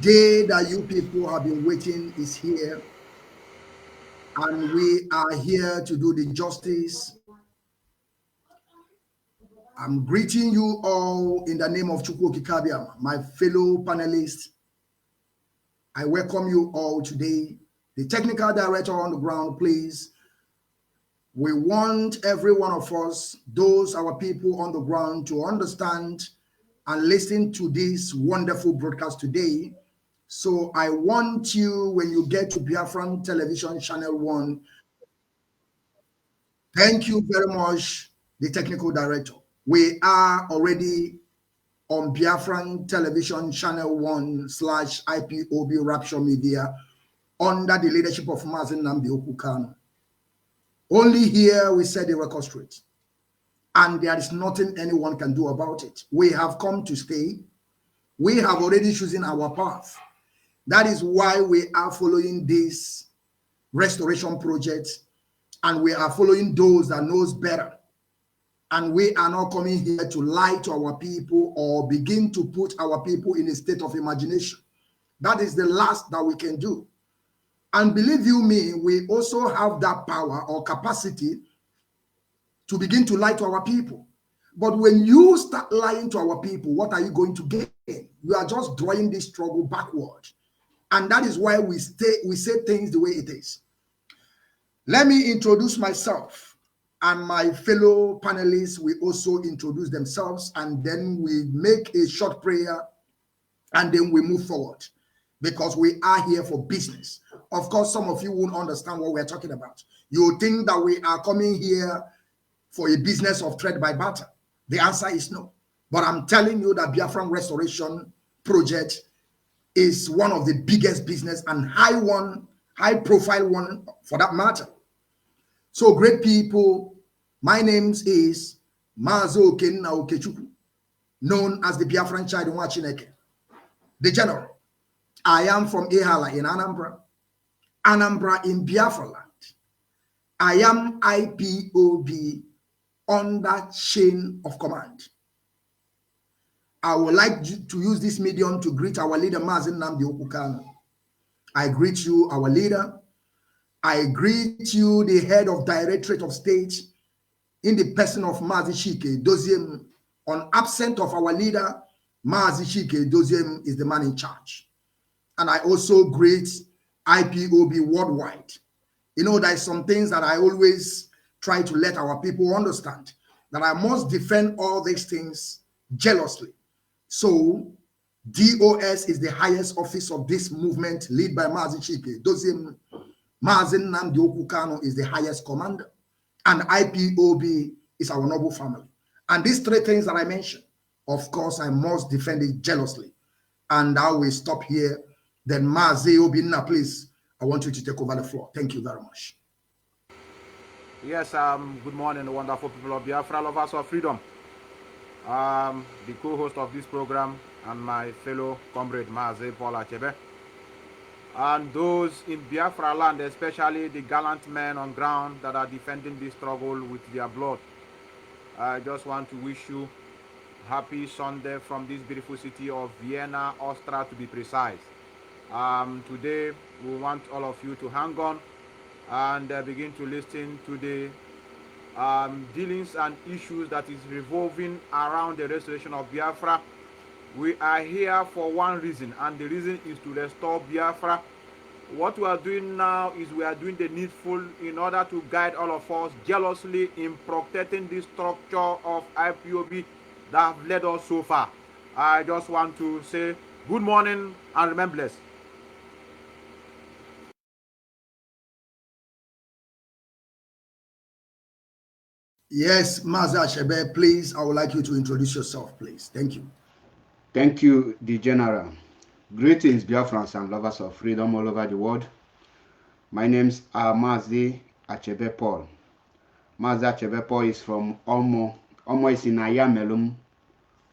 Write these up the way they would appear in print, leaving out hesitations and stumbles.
day that you people have been waiting is here, and we are here to do the justice. I'm greeting you all in the name of Chukwu Kikabiam, my fellow panelists. I welcome you all today. The technical director on the ground, please. We want every one of us, those our people on the ground, to understand and listen to this wonderful broadcast today. So I want you, when you get to Biafran Television Channel 1, thank you very much, the technical director. We are already on Biafran Television Channel 1/IPOB Rapture Media under the leadership of Mazen Nnamdi Okukano. Only here we set the record straight, and there is nothing anyone can do about it. We have come to stay. We have already chosen our path. That is why we are following this restoration project, and we are following those that knows better. And we are not coming here to lie to our people or begin to put our people in a state of imagination. That is the last that we can do. And believe you me, we also have that power or capacity to begin to lie to our people. But when you start lying to our people, what are you going to gain? You are just drawing this struggle backward. And that is why we say things the way it is. Let me introduce myself, and my fellow panelists will also introduce themselves, and then we make a short prayer, and then we move forward, because we are here for business. Of course, some of you won't understand what we're talking about. You think that we are coming here for a business of trade by barter. The answer is no. But I'm telling you that Biafran Restoration Project is one of the biggest business and high profile one for that matter. So great people, my name is Mazo Okenna Okechukwu, known as the Biafran Child Nwachineke, the General. I am from Ihala in Anambra in Biafra land. I am IPOB under chain of command. I would like to use this medium to greet our leader, Mazen Nnamdi Okukano. I greet you, our leader. I greet you, the head of Directorate of State, in the person of Mazi Chike Doziem. On absent of our leader, Mazi Chike Doziem is the man in charge. And I also greet IPOB worldwide. You know, there are some things that I always try to let our people understand, that I must defend all these things jealously. So DOS is the highest office of this movement, led by Mazi Chike Doziem. Mazen Nnamdi Okukano is the highest commander, and IPOB is our noble family. And these three things that I mentioned, of course, I must defend it jealously. And I will stop here. Then Mazi Obinna, please, I want you to take over the floor. Thank you very much. Yes, good morning, wonderful people of Biafra, lovers of freedom. The co-host of this program and my fellow comrade Mazi Paul Achebe. And those in Biafra land, especially the gallant men on ground that are defending this struggle with their blood. I just want to wish you happy Sunday from this beautiful city of Vienna, Austria to be precise. Today we want all of you to hang on and begin to listen to the dealings and issues that is revolving around the restoration of Biafra. We are here for one reason, and the reason is to restore Biafra. What we are doing now is we are doing the needful in order to guide all of us jealously in protecting the structure of IPOB that have led us so far. I just want to say good morning and remain blessed. Yes, Mazi Achebe, please, I would like you to introduce yourself, please. Thank you. Thank you, the General. Greetings, Biafrans and lovers of freedom all over the world. My name's Mazi Achebe Paul. Mazi Achebe Paul is from Omo. Omo is in Ayamelum,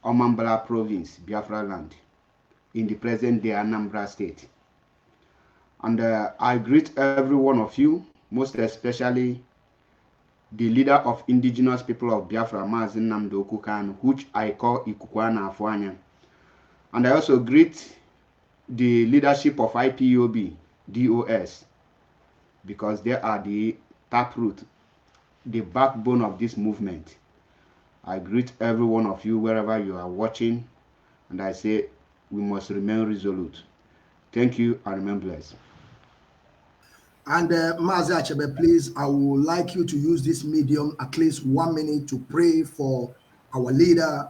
Omambala province, Biafra land, in the present-day Anambra state. And I greet every one of you, most especially the leader of indigenous people of Biafra, Mazi Nnamdi Okukano, which I call Ikukwana Afwanya. And I also greet the leadership of IPOB, DOS, because they are the taproot, the backbone of this movement. I greet every one of you wherever you are watching, and I say we must remain resolute. Thank you and remain blessed. And Mazi Achebe, please, I would like you to use this medium at least 1 minute to pray for our leader,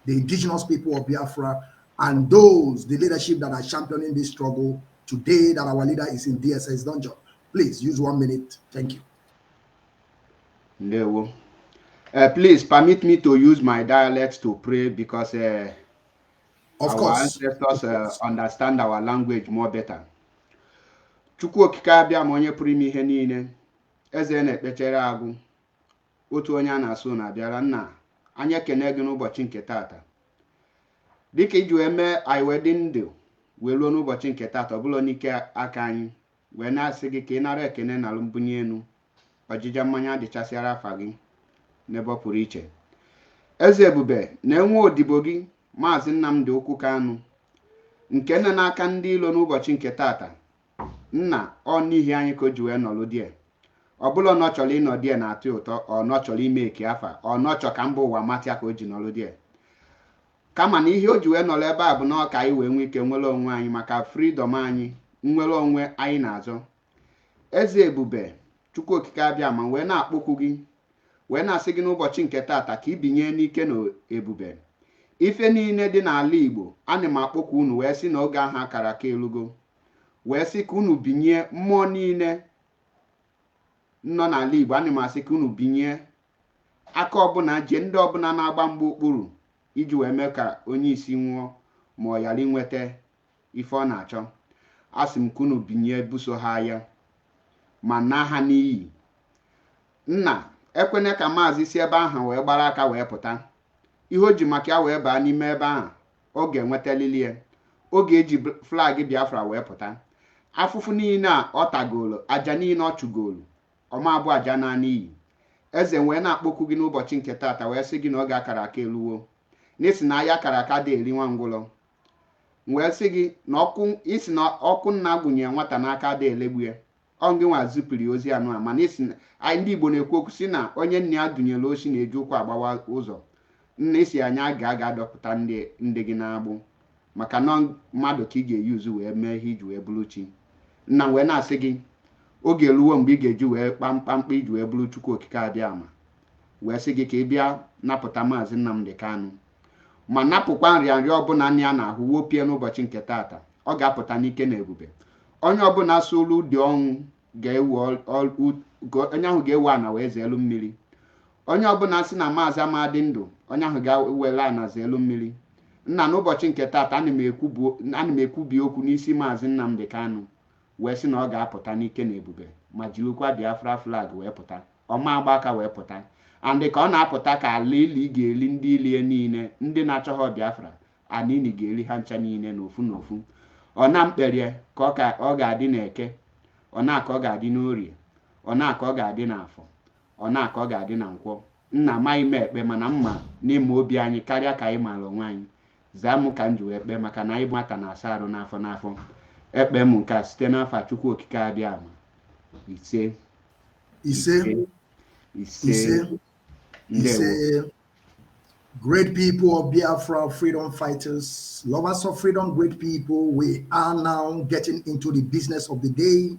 the indigenous people of Biafra, and those, the leadership that are championing this struggle today that our leader is in DSS dungeon. Please use 1 minute. Thank you. Ndewo. Please permit me to use my dialect to pray because our ancestors understand our language more better. Chukwu okike abịa ma onye pụrụ ime ihe niile, eze na-ekpechere agụ, otu onye a na-asụ na-abịara. Nna, anyị ekene gị n'ụbọchị nke tata dịka iji wee mee anyị wee dị ndụ wee ruo n'ụbọchị nke tata, ọbụla n'ike aka anyị, wee na-asị gị ka ị nara ekene na mbunye elu ọjịja mmanya dịchasịara afa gị n'ebe ọ pụrụ iche. Eze ebube na-enwe odibo gị Maazị Nnamdi Okwu Kanụ nke nne n'aka ndị ilo n'ụbọchị nke tata. Nna, ọ n'ihi anyị ka o ji wee nọlụ die, ọbụla nọ chọrọ ịnọ die na-atụ ụtọ, ọ nọ chọrọ ime eke afa, ọ nọ chọ ka mba ụwa matịa ka o ji nọlụ die, kama na ihe o ji wee nọrọ ebe a bụ na ọ ka anyị wee nwee ike nwere onwe anyị, maka freedom anyị, nwere onwe anyị na-azọ. Eze ebube Chukwu okike abịa ma wee na-akpọkwu gị, wee na-asị gị n'ụbọchị nke tata ka ibinye n'ike na ebube ife niile dị n'ala Igbo. Ana m akpọkwu unu wee sị na oge ahụ akara aka elugo, wee sị ka unu binye mmụọ niile nọ n'ala Igbo. Ana m asị ka unu binye aka ọbụla je ndị ọbụla na-agba mgba okpuru iji wee mee ka onye isi nwụọ ma ọ ghara inweta ife ọ na-achọ. Asị m ka unu binye buso ha ya ma na ha n'iyi. Nna, ekwene ka maazị si ebe ahụ wee gbara aka wee pụta. Ihe o ji maka ya wee baa n'ime ebe ahụ, ọ ga-enweta lilie, ọ ga-eji flag Biafra wee pụta. Afụfụ niile a ọ tagolu, aja niile ọ chụgolu, ọma abụ aja na n'iyi. Eze wee na-akpọkwu gị n'ụbọchị nke tata wee sị gị na oge akara aka eluwo, n'isi na ahịa akara aka dị eri nwa ngwụlọ. Wee sị gị na isi na ọkụ nna gbunye nwata n'aka dị elegbu ya, ọ gị nwa zupụrụ ozi anụ a, mana isi anyị ndị Igbo na-ekwu okwu si na onye nna ya dunyere oshi na-eji ụkwụ agbawa ụzọ. Nna isi anya ga-adọpụta ndị gị na-agbụ, maka na mmadụ ka ị ga-eyuzu wee mee ihe iji wee bụrụ chi. Nna wee na-asị gị oge eruwo mgbe ị ga-eji wee kpamkpamkpa iji wee bụrụ Chukwu okike abịa ama, wee sị gị ka ị bịa napụta Maazị Nnamdi Kanụ, ma napụkwa nrịanrịa ọbụla nne ya na-ahụ wopie n'ụbọchị nke tata. Ọ ga-apụta n'ike na ebube. Onye ọbụla solu dị ọnwụ onye ahụ ga-ewe ana wee zeelu mmiri. Onye ọbụla sị na Maazị Amadị ndụ, onye ahụ ga-ewele ana zeelu mmiri. Nna, n'ụbọchị nke tata ana m ekwubi okwu n'isi Maazị Nnamdi Kanụ wee sị na ọ ga-apụta n'ike na ebube ma jirikwa Biafra flag wee pụta, ọma agba aka wee pụta. Andị ka ọ na-apụta ka ala ili ga-eli ndị ilie niile, ndị na-achọghọ Biafra, ana ili ga-eli ha ncha niile n'ofu n'ofu. Ọ na mkperie ka ọ ga-adị n'Eke, ọ na-aka ọ ga-adị n'Orie, ọ na-aka ọ ga-adị n'Afọ, ọ na-aka ọ ga-adị na Nkwọ. Nna, amaghị m ekpe, mana mma n'ime obi anyị karịa ka anyị maara onwe anyị. Zaa m ka m ji wee kpee, maka na anyị bụ nwata na-asa arụ n'afọ n'afọ. Ekpe m nke a site n'afa Chukwu okike abịa ama. Ise. Great people of Biafra, freedom fighters, lovers of freedom, great people. We are now getting into the business of the day.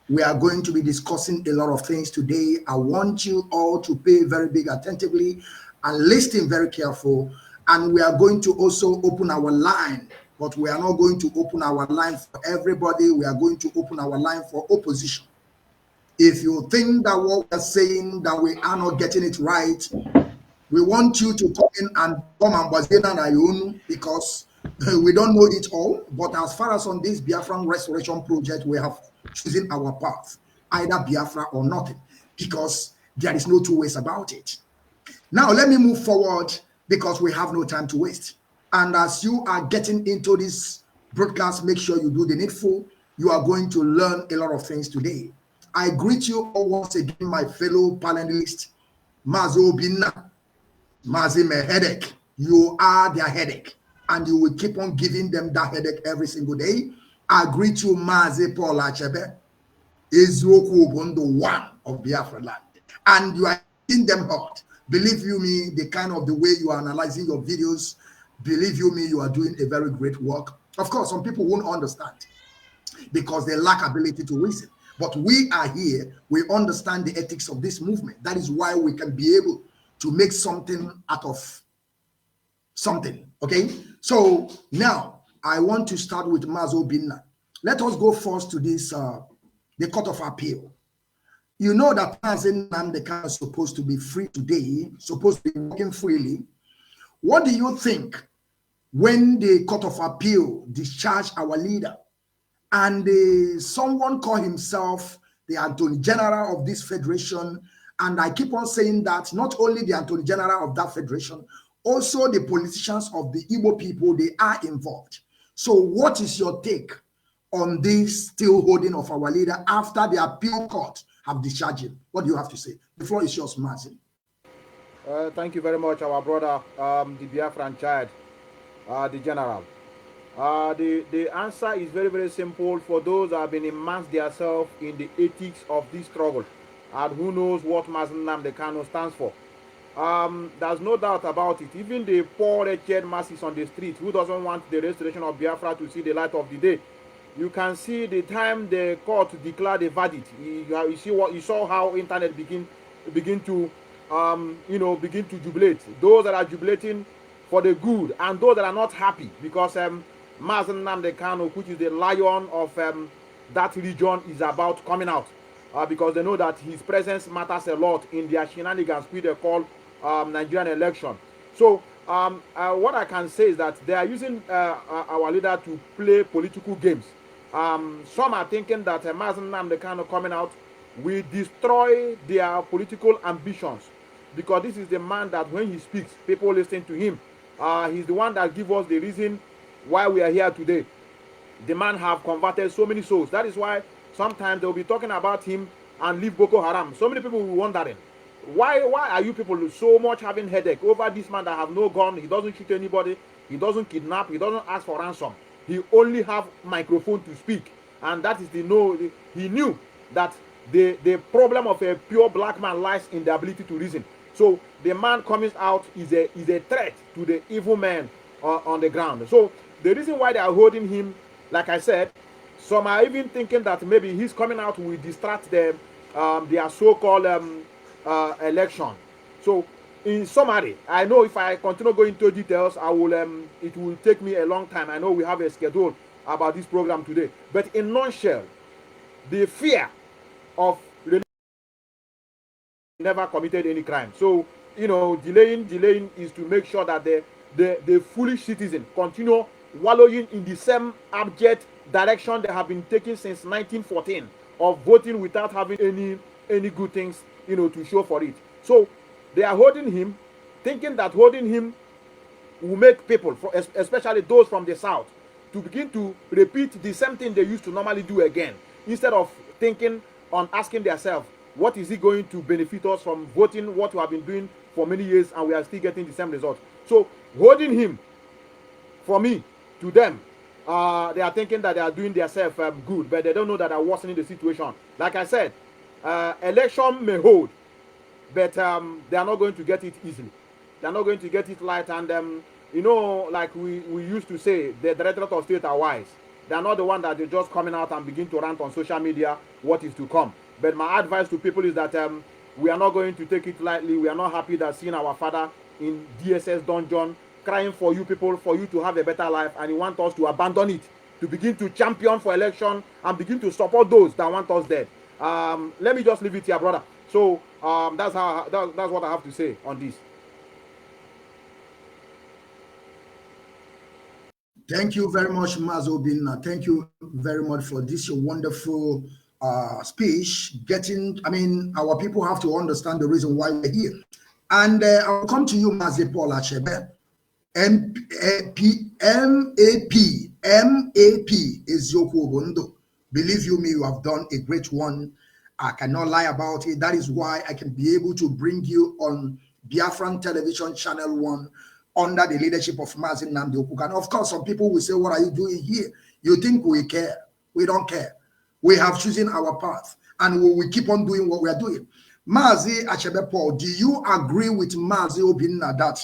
We are going to be discussing a lot of things today. I want you all to pay very big attentively and listen very careful. And we are going to also open our line, but we are not going to open our line for everybody. We are going to open our line for opposition. If you think that what we're saying, that we are not getting it right, we want you to come in and come and Bazena Nayun, because we don't know it all. But as far as on this Biafran restoration project, we have chosen our path, either Biafra or nothing, because there is no two ways about it. Now, let me move forward because we have no time to waste. And as you are getting into this broadcast, make sure you do the needful. You are going to learn a lot of things today. I greet you all once again, my fellow panelists. Mazo Bina, Mazime Headache. You are their headache. and you will keep on giving them that headache every single day. I greet you, Mazi Paul Achebe. Ezoku Obondo, one of Biafra land. And you are in them hard. Believe you me, the kind of the way you are analyzing your videos, believe you me, you are doing a very great work. Of course, some people won't understand because they lack ability to reason. But we are here, we understand the ethics of this movement. That is why we can be able to make something out of something, okay? So now, I want to start with Mazo Binna. Let us go first to this, the Court of Appeal. You know that Mazen Namdekan is supposed to be free today, supposed to be working freely. What do you think when the Court of Appeal discharged our leader and someone called himself the Attorney General of this federation? And I keep on saying that not only the Attorney General of that federation, also the politicians of the Igbo people, they are involved. So what is your take on this still holding of our leader after the appeal court have discharged him? What do you have to say? The floor is yours, Martin. Thank you very much, our brother, the Biafran child, the general. The answer is very, very simple for those that have been immersed themselves in the ethics of this struggle and who knows what Mazen Nnamdi Kanu stands for. There's no doubt about it. Even the poor, wretched masses on the street who doesn't want the restoration of Biafra to see the light of the day. You can see the time the court declared a verdict. You saw how internet begin to begin to jubilate. Those that are jubilating for the good and those that are not happy because Mazen Nnamdi Kanu, which is the lion of that region, is about coming out because they know that his presence matters a lot in their shenanigans, which they call Nigerian election. So what I can say is that they are using our leader to play political games. Some are thinking that Mazen Nnamdi Kanu coming out will destroy their political ambitions because this is the man that when he speaks, people listen to him. He's the one that gives us the reason why we are here today. The man have converted so many souls. That is why sometimes they'll be talking about him and leave Boko Haram. So many people will be wondering, why are you people so much having headache over this man that have no gun? He doesn't shoot anybody. He doesn't kidnap. He doesn't ask for ransom. He only have microphone to speak. And that is he knew that the problem of a pure black man lies in the ability to reason. So the man coming out is a threat to the evil man on the ground. So the reason why they are holding him, like I said, some are even thinking that maybe he's coming out will distract them, their so-called election. So in summary, I know if I continue going into details, it will take me a long time. I know we have a schedule about this program today. But in nutshell, the fear of never committed any crime. So, delaying is to make sure that the foolish citizen continue wallowing in the same abject direction they have been taking since 1914 of voting without having any good things, to show for it. So they are holding him, thinking that holding him will make people, especially those from the south, to begin to repeat the same thing they used to normally do again, instead of thinking on asking themselves, what is it going to benefit us from voting what we have been doing for many years and we are still getting the same result? So holding him, for me, to them, they are thinking that they are doing themselves good, but they don't know that they are worsening the situation. Like I said, election may hold, but they are not going to get it easily. They are not going to get it light. And like we used to say, the directorate of state are wise. They are not the one that they just coming out and begin to rant on social media what is to come. But my advice to people is that we are not going to take it lightly. We are not happy that seeing our father in DSS dungeon crying for you people, for you to have a better life, and he wants us to abandon it, to begin to champion for election and begin to support those that want us dead. Let me just leave it here, brother. So that's what I have to say on this. Thank you very much, Mazo Binna. Thank you very much for this wonderful speech. Our people have to understand the reason why we're here. And I'll come to you, Mazi Paul Achebe. MAP is Yoku Obondo. Believe you me, you have done a great one. I cannot lie about it. That is why I can be able to bring you on Biafran Television Channel 1 under the leadership of Mazi Nnamdi Okuka. And of course, some people will say, what are you doing here? You think we care? We don't care. We have chosen our path, and we will keep on doing what we are doing. Mazi Achebe Paul, do you agree with Mazi Obinna that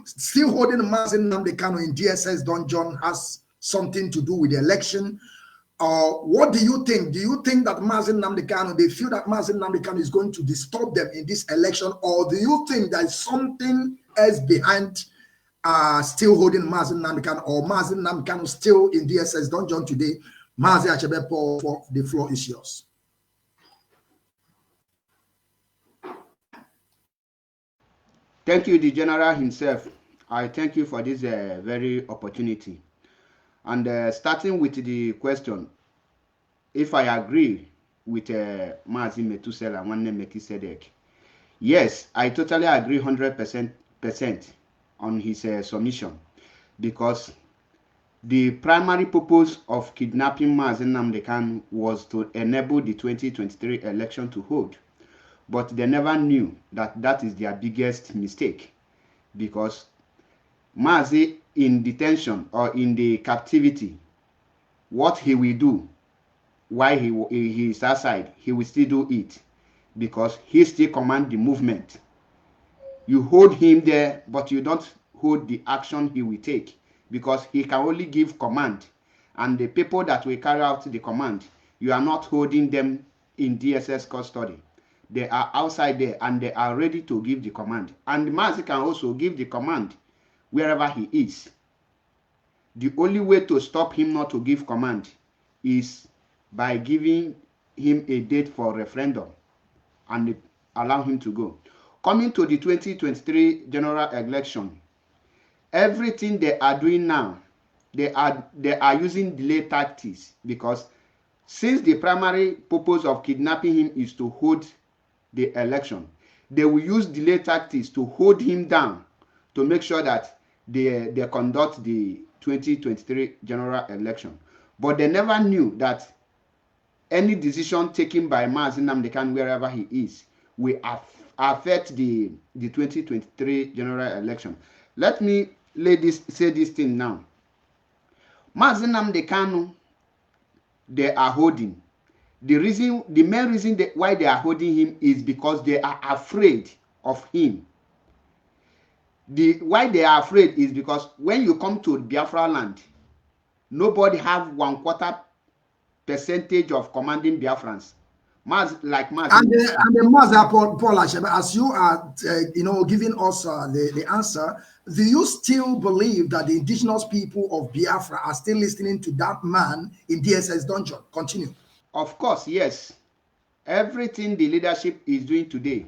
still holding Mazi Nnamdi Kanu in DSS dungeon has something to do with the election? What do you think? Do you think that Mazi Nnamdi Kanu, they feel that Mazi Nnamdi Kanu is going to disturb them in this election, or do you think there's something else behind still holding Mazi Nnamdi Kanu, or Mazi Nnamdi Kanu still in DSS dungeon today? Mazi Achebe Paul, for the floor is yours. Thank you, the general himself. I thank you for this very opportunity. And starting with the question, if I agree with Mazi Metusela Nwanne Mekisedek, yes, I totally agree 100% on his submission, because the primary purpose of kidnapping Mazi Nnamdi Kanu was to enable the 2023 election to hold. But they never knew that that is their biggest mistake, because Mazi in detention or in the captivity, what he will do while he is outside, he will still do it, because he still commands the movement. You hold him there, but you don't hold the action he will take, because he can only give command, and the people that will carry out the command, you are not holding them in DSS custody. They are outside there and they are ready to give the command. And Mazi can also give the command wherever he is. The only way to stop him not to give command is by giving him a date for referendum and allow him to go. Coming to the 2023 general election, everything they are doing now, they are using delay tactics, because since the primary purpose of kidnapping him is to hold the election, they will use delay tactics to hold him down, to make sure that they conduct the 2023 general election. But they never knew that any decision taken by Mazi Nnamdi Kanu wherever he is will affect the 2023 general election. Let me say this thing now. Mazi Nnamdi Kanu, they are holding. The main reason why they are holding him is because they are afraid of him. Why they are afraid is because when you come to Biafra land, nobody have 1/4% of commanding Biafrans. And the Mazi Paul Achebe, as you are giving us the answer, do you still believe that the indigenous people of Biafra are still listening to that man in DSS dungeon? Continue. Of course, yes. Everything the leadership is doing today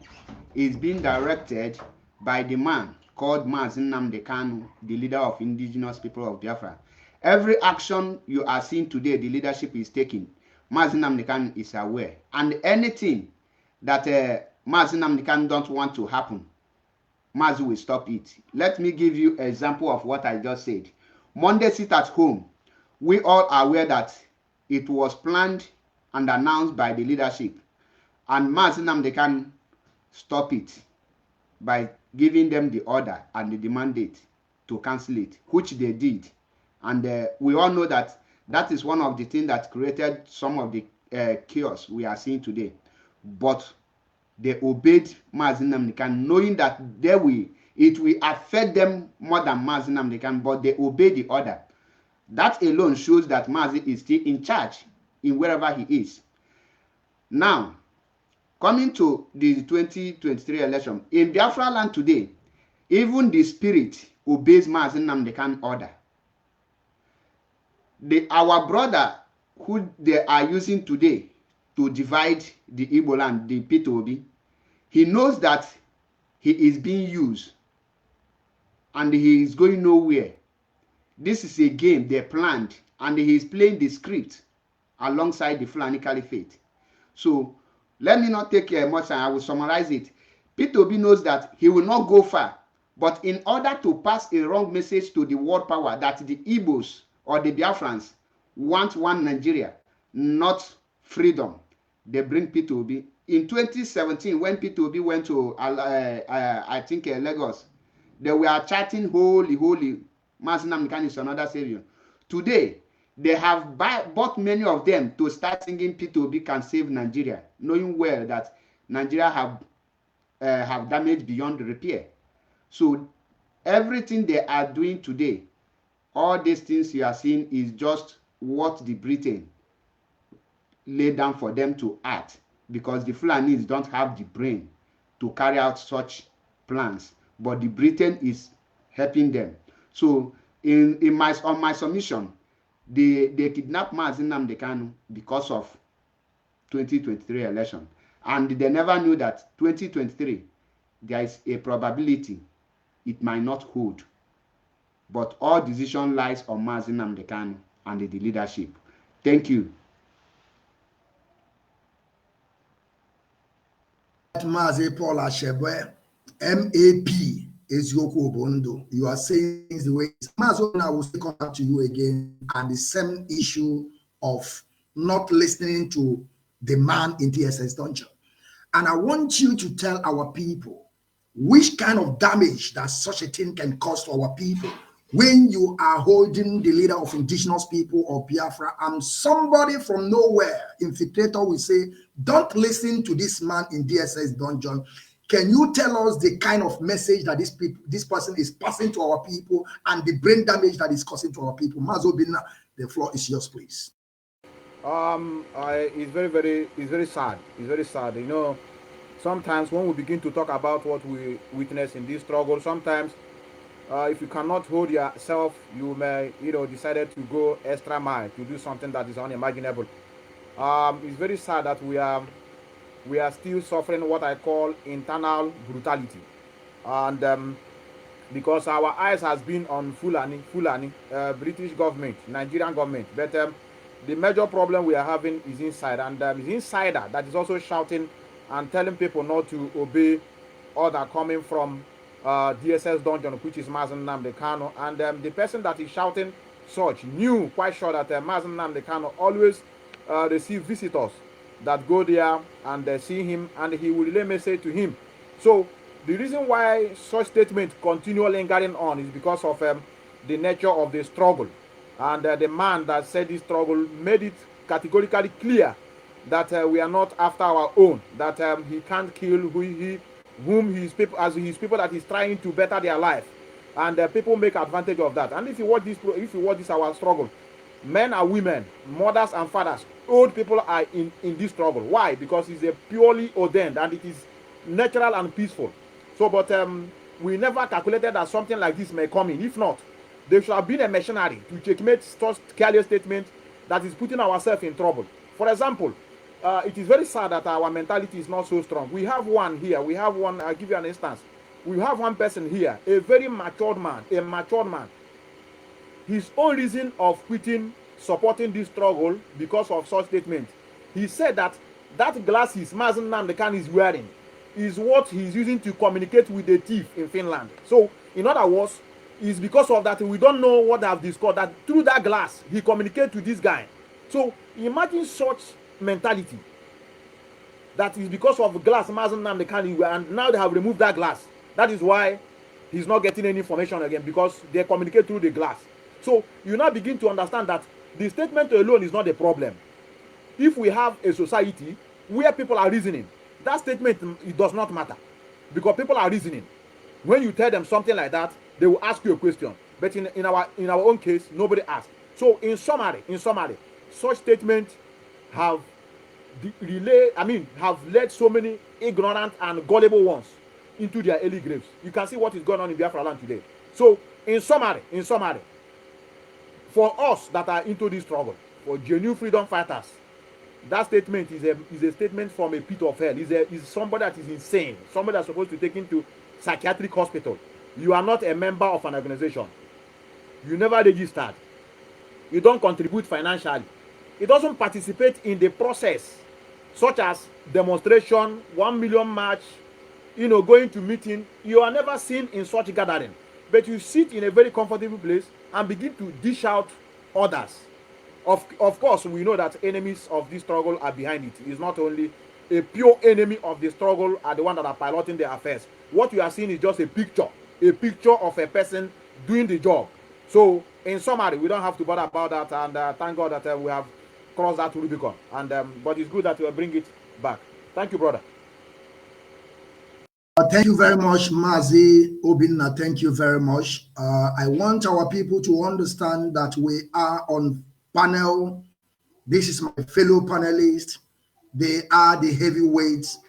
is being directed by the man called Mazi Nnamdi Kanu, the leader of indigenous people of Biafra. Every action you are seeing today, the leadership is taking, Mazi Nnamdi Kanu is aware. And anything that Mazi Nnamdi Kanu don't want to happen, Mazi will stop it. Let me give you an example of what I just said. Monday sit at home. We all are aware that it was planned and announced by the leadership, and Mazi Nnamdi Kanu stop it by giving them the order and the mandate to cancel it, which they did. And we all know that that is one of the things that created some of the chaos we are seeing today. But they obeyed Mazi Nnamdi Kanu, knowing that it will affect them more than Mazi Nnamdi Kanu, but they obeyed the order. That alone shows that Mazi is still in charge in wherever he is. Now, coming to the 2023 election, in Biafra land today, even the spirit obeys Mazi Nnamdi Kanu order. Our brother who they are using today to divide the Igbo land, the Ipob, he knows that he is being used and he is going nowhere. This is a game they planned, and he is playing the script alongside the Fulani Caliphate. So let me not take much time. I will summarize it. Ipob knows that he will not go far, but in order to pass a wrong message to the world power that the Igbos or the Biafrans want one Nigeria, not freedom, they bring Ipob. In 2017, when Ipob went to, I think, Lagos, They were chatting, holy, holy, Mazi Nnamdi Kanu is another savior. Today, they have bought many of them to start singing P2B can save Nigeria, knowing well that Nigeria have damage beyond repair. So everything they are doing today, all these things you are seeing is just what the Britain laid down for them to act, because the Fulanis don't have the brain to carry out such plans, but the Britain is helping them. So on my submission, they kidnapped Mazi Nnamdi Kanu because of 2023 election, and they never knew that 2023 there is a probability it might not hold. But all decision lies on Mazi Nnamdi Kanu and the leadership. Thank you. Mazi Paul Achebe, MAP, Eziokwu Obondo. You are saying the way Mazi, I will still come back to you again, and the same issue of not listening to the man in DSS dungeon. And I want you to tell our people which kind of damage that such a thing can cause to our people when you are holding the leader of indigenous people or Biafra, and somebody from nowhere, infiltrator, will say, don't listen to this man in DSS dungeon. Can you tell us the kind of message that this person is passing to our people and the brain damage that is causing to our people? Mazo Bina, the floor is yours, please. It's very sad. It's very sad. You know, sometimes when we begin to talk about what we witness in this struggle, sometimes if you cannot hold yourself, you may, decided to go extra mile to do something that is unimaginable. It's very sad that we are still suffering what I call internal brutality, and because our eyes has been on Fulani, British government, Nigerian government, but the major problem we are having is inside, and it's insider that is also shouting and telling people not to obey order coming from DSS dungeon, which is Mazi Nnamdi Kanu, and the person that is shouting such knew quite sure that Mazi Nnamdi Kanu always receive visitors that go there and see him, and he will relay message to him. So the reason why such statements continue lingering on is because of the nature of the struggle, and the man that said this struggle made it categorically clear that we are not after our own, that he can't kill whom his people, as his people that is trying to better their life, and people make advantage of that. And if you watch this our struggle, men and women, mothers and fathers, old people are in this struggle. Why? Because it's a purely ordained and it is natural and peaceful. So, but we never calculated that something like this may come in. If not, there should have been a machinery to checkmate such careless statement that is putting ourselves in trouble. For example, it is very sad that our mentality is not so strong. We have one here. We have one. I'll give you an instance. We have one person here, a very matured man, His own reason of supporting this struggle because of such statement, he said that glasses Mazi Nnamdi Kanu is wearing is what he's using to communicate with the thief in Finland. So, in other words, it's because of that we don't know what I've discovered, that through that glass he communicates to this guy. So imagine such mentality. That is because of glass Mazi Nnamdi Kanu, and now they have removed that glass. That is why he's not getting any information again, because they communicate through the glass. So you now begin to understand that the statement alone is not the problem. If we have a society where people are reasoning, that statement, it does not matter, because people are reasoning. When you tell them something like that, they will ask you a question. But in our own case, nobody asked. So in summary, such statements have led so many ignorant and gullible ones into their early graves. You can see what is going on in Biafra land today. So in summary, for us that are into this struggle, for genuine freedom fighters, that statement is a statement from a pit of hell. Is somebody that is insane, somebody that's supposed to be taken to psychiatric hospital. You are not a member of an organization. You never registered. You don't contribute financially. It doesn't participate in the process, such as demonstration, 1 million march, going to meeting. You are never seen in such gathering. But you sit in a very comfortable place and begin to dish out orders. Of course, we know that enemies of this struggle are behind it. It's not only a pure enemy of the struggle are the one that are piloting the affairs. What you are seeing is just a picture a picture of a person doing the job. So in summary, we don't have to bother about that, and thank God that we have crossed that Rubicon. And but it's good that we bring it back. Thank you, brother. Thank you very much, Mazi Obinna. Thank you very much. I want our people to understand that we are on panel. This is my fellow panelists. They are the heavyweights.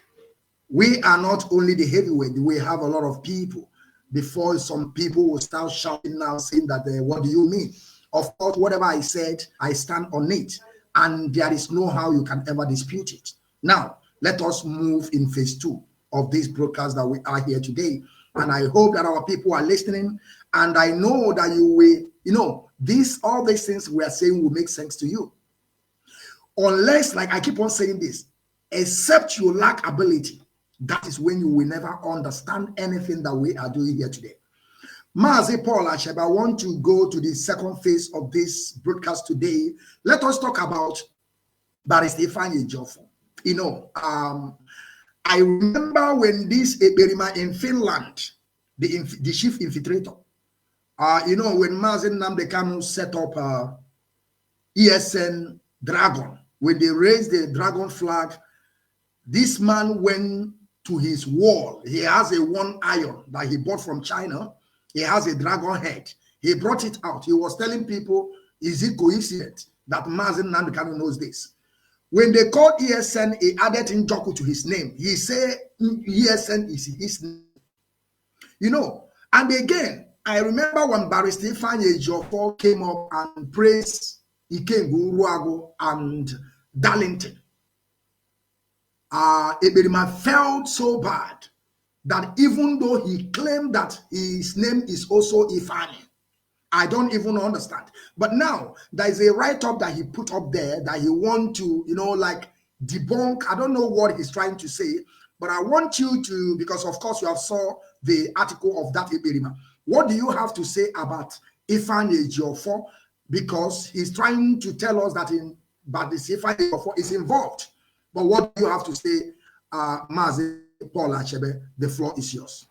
We are not only the heavyweight, we have a lot of people. Before some people will start shouting now, saying that, what do you mean? Of course, whatever I said, I stand on it. And there is no how you can ever dispute it. Now, let us move in phase 2 of this broadcast that we are here today. And I hope that our people are listening. And I know that you will, all these things we are saying will make sense to you. Unless, like I keep on saying this, except you lack ability, that is when you will never understand anything that we are doing here today. Mazi Paul Achebe, I want to go to the second phase of this broadcast today. Let us talk about Barrister Ifeanyi Ejiofor. I remember when this Eberima in Finland, the chief infiltrator, when Mazi Nnamdi Kanu set up ESN Dragon, when they raised the dragon flag, this man went to his wall. He has a one iron that he bought from China. He has a dragon head. He brought it out. He was telling people, is it coincidence that Mazi Nnamdi Kanu knows this? When they called ESN, he added Njoku to his name. He said ESN is his name. And again, I remember when Barrister Ifeanyi Ejiofor came up and praised Ikengu Uruago and Darlington. Eberima felt so bad that even though he claimed that his name is also Ifeanyi, I don't even understand. But now there is a write-up that he put up there that he want to, debunk. I don't know what he's trying to say, but I want you to, because of course you have saw the article of that Eberima. What do you have to say about Ifeanyi Ejiofor? Because he's trying to tell us that Ifeanyi Ejiofor is involved. But what do you have to say, Mazi Paul Achebe? The floor is yours.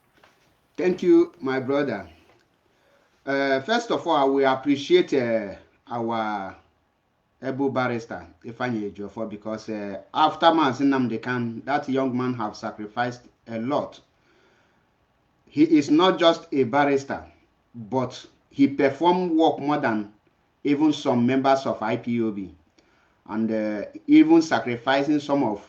Thank you, my brother. First of all, we appreciate our able barrister, Ifeanyi Ejiofor, because after Mazi Nnamdi Kanu, that young man have sacrificed a lot. He is not just a barrister, but he performed work more than even some members of IPOB. And even sacrificing some of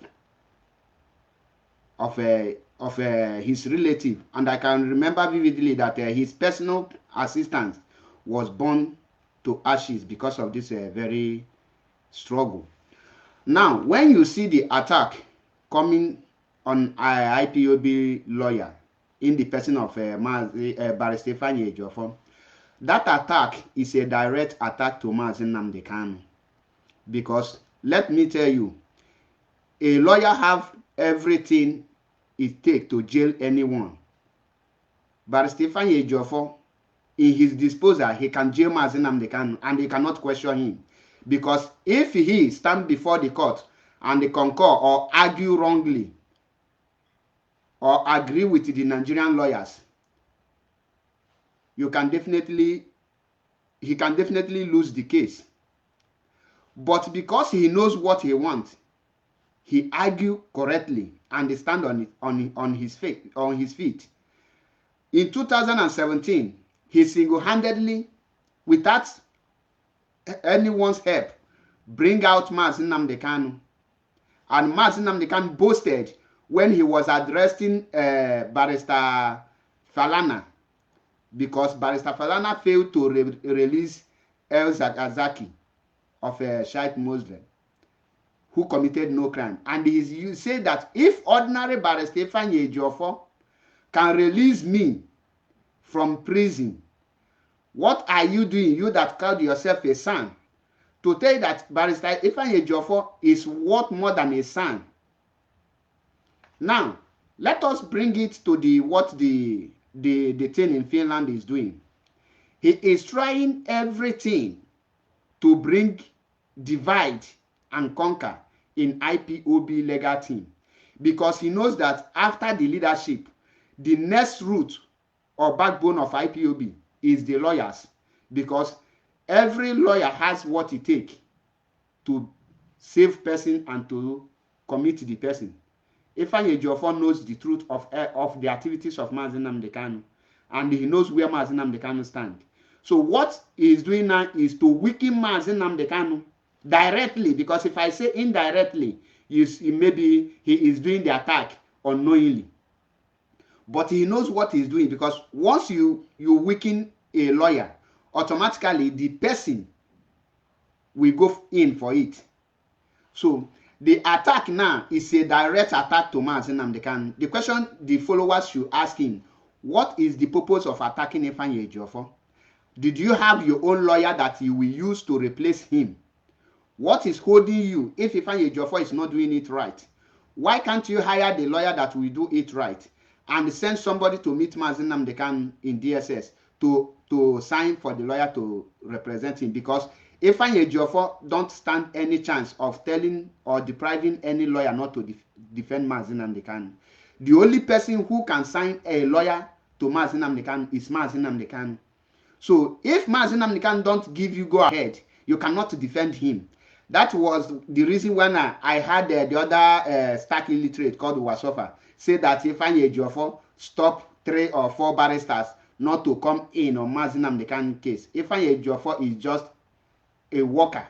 his relative. And I can remember vividly that his personal assistant was burned to ashes because of this very struggle. Now, when you see the attack coming on IPOB lawyer in the person of Barrister Ifeanyi Ejiofor, that attack is a direct attack to Mazi Nnamdi Kanu. Because let me tell you, a lawyer have everything it takes to jail anyone. Barrister Ifeanyi Ejiofor, in his disposal, he can jail Mazi Nnamdi Kanu and they cannot question him. Because if he stand before the court and they concur or argue wrongly or agree with the Nigerian lawyers, he can definitely lose the case. But because he knows what he wants, he argue correctly and stand on his feet. In 2017, he single-handedly, without anyone's help, bring out Mazi Nnamdi Kanu. And Mazi Nnamdi Kanu boasted when he was addressing Barrister Falana, because Barrister Falana failed to release El Zakazaki of a Shiite Muslim who committed no crime. And you say that if ordinary Barrister Ifeanyi Ejiofor can release me from prison, what are you doing, you that called yourself a son, to tell that Barrister Ifeanyi Ejiofor is worth more than a son? Now, let us bring it to what the thing in Finland is doing. He is trying everything to bring divide and conquer in IPOB legal team, because he knows that after the leadership, the next route or backbone of IPOB is the lawyers, because every lawyer has what it takes to save person and to commit the person. Ifeanyi Ejiofor knows the truth of the activities of Mazi Nnamdi Kanu, and he knows where Mazi Nnamdi Kanu stands. So what he is doing now is to weaken Mazi Nnamdi Kanu directly, because if I say indirectly, maybe he is doing the attack unknowingly. But he knows what he's doing, because once you weaken a lawyer, automatically the person will go in for it. So the attack now is a direct attack to Mazi Nnamdi Kanu. The question the followers should ask him, what is the purpose of attacking Ifeanyi Ejiofor? Did you have your own lawyer that you will use to replace him? What is holding you if Ifeanyi Ejiofor is not doing it right? Why can't you hire the lawyer that will do it right and send somebody to meet Mazi Nnamdi Kanu in DSS to sign for the lawyer to represent him? Because Ifeanyi Ejiofor don't stand any chance of telling or depriving any lawyer not to defend Mazi Nnamdi Kanu. The only person who can sign a lawyer to Mazi Nnamdi Kanu is Mazi Nnamdi Kanu. So if Mazi Nnamdi Kanu don't give you go ahead, you cannot defend him. That was the reason when I had the other stark illiterate called Wasofa say that Ifeanyi Ejiofor stop 3 or 4 barristers not to come in on Mazi Nnamdi Kanu case. Ifeanyi Ejiofor is just a worker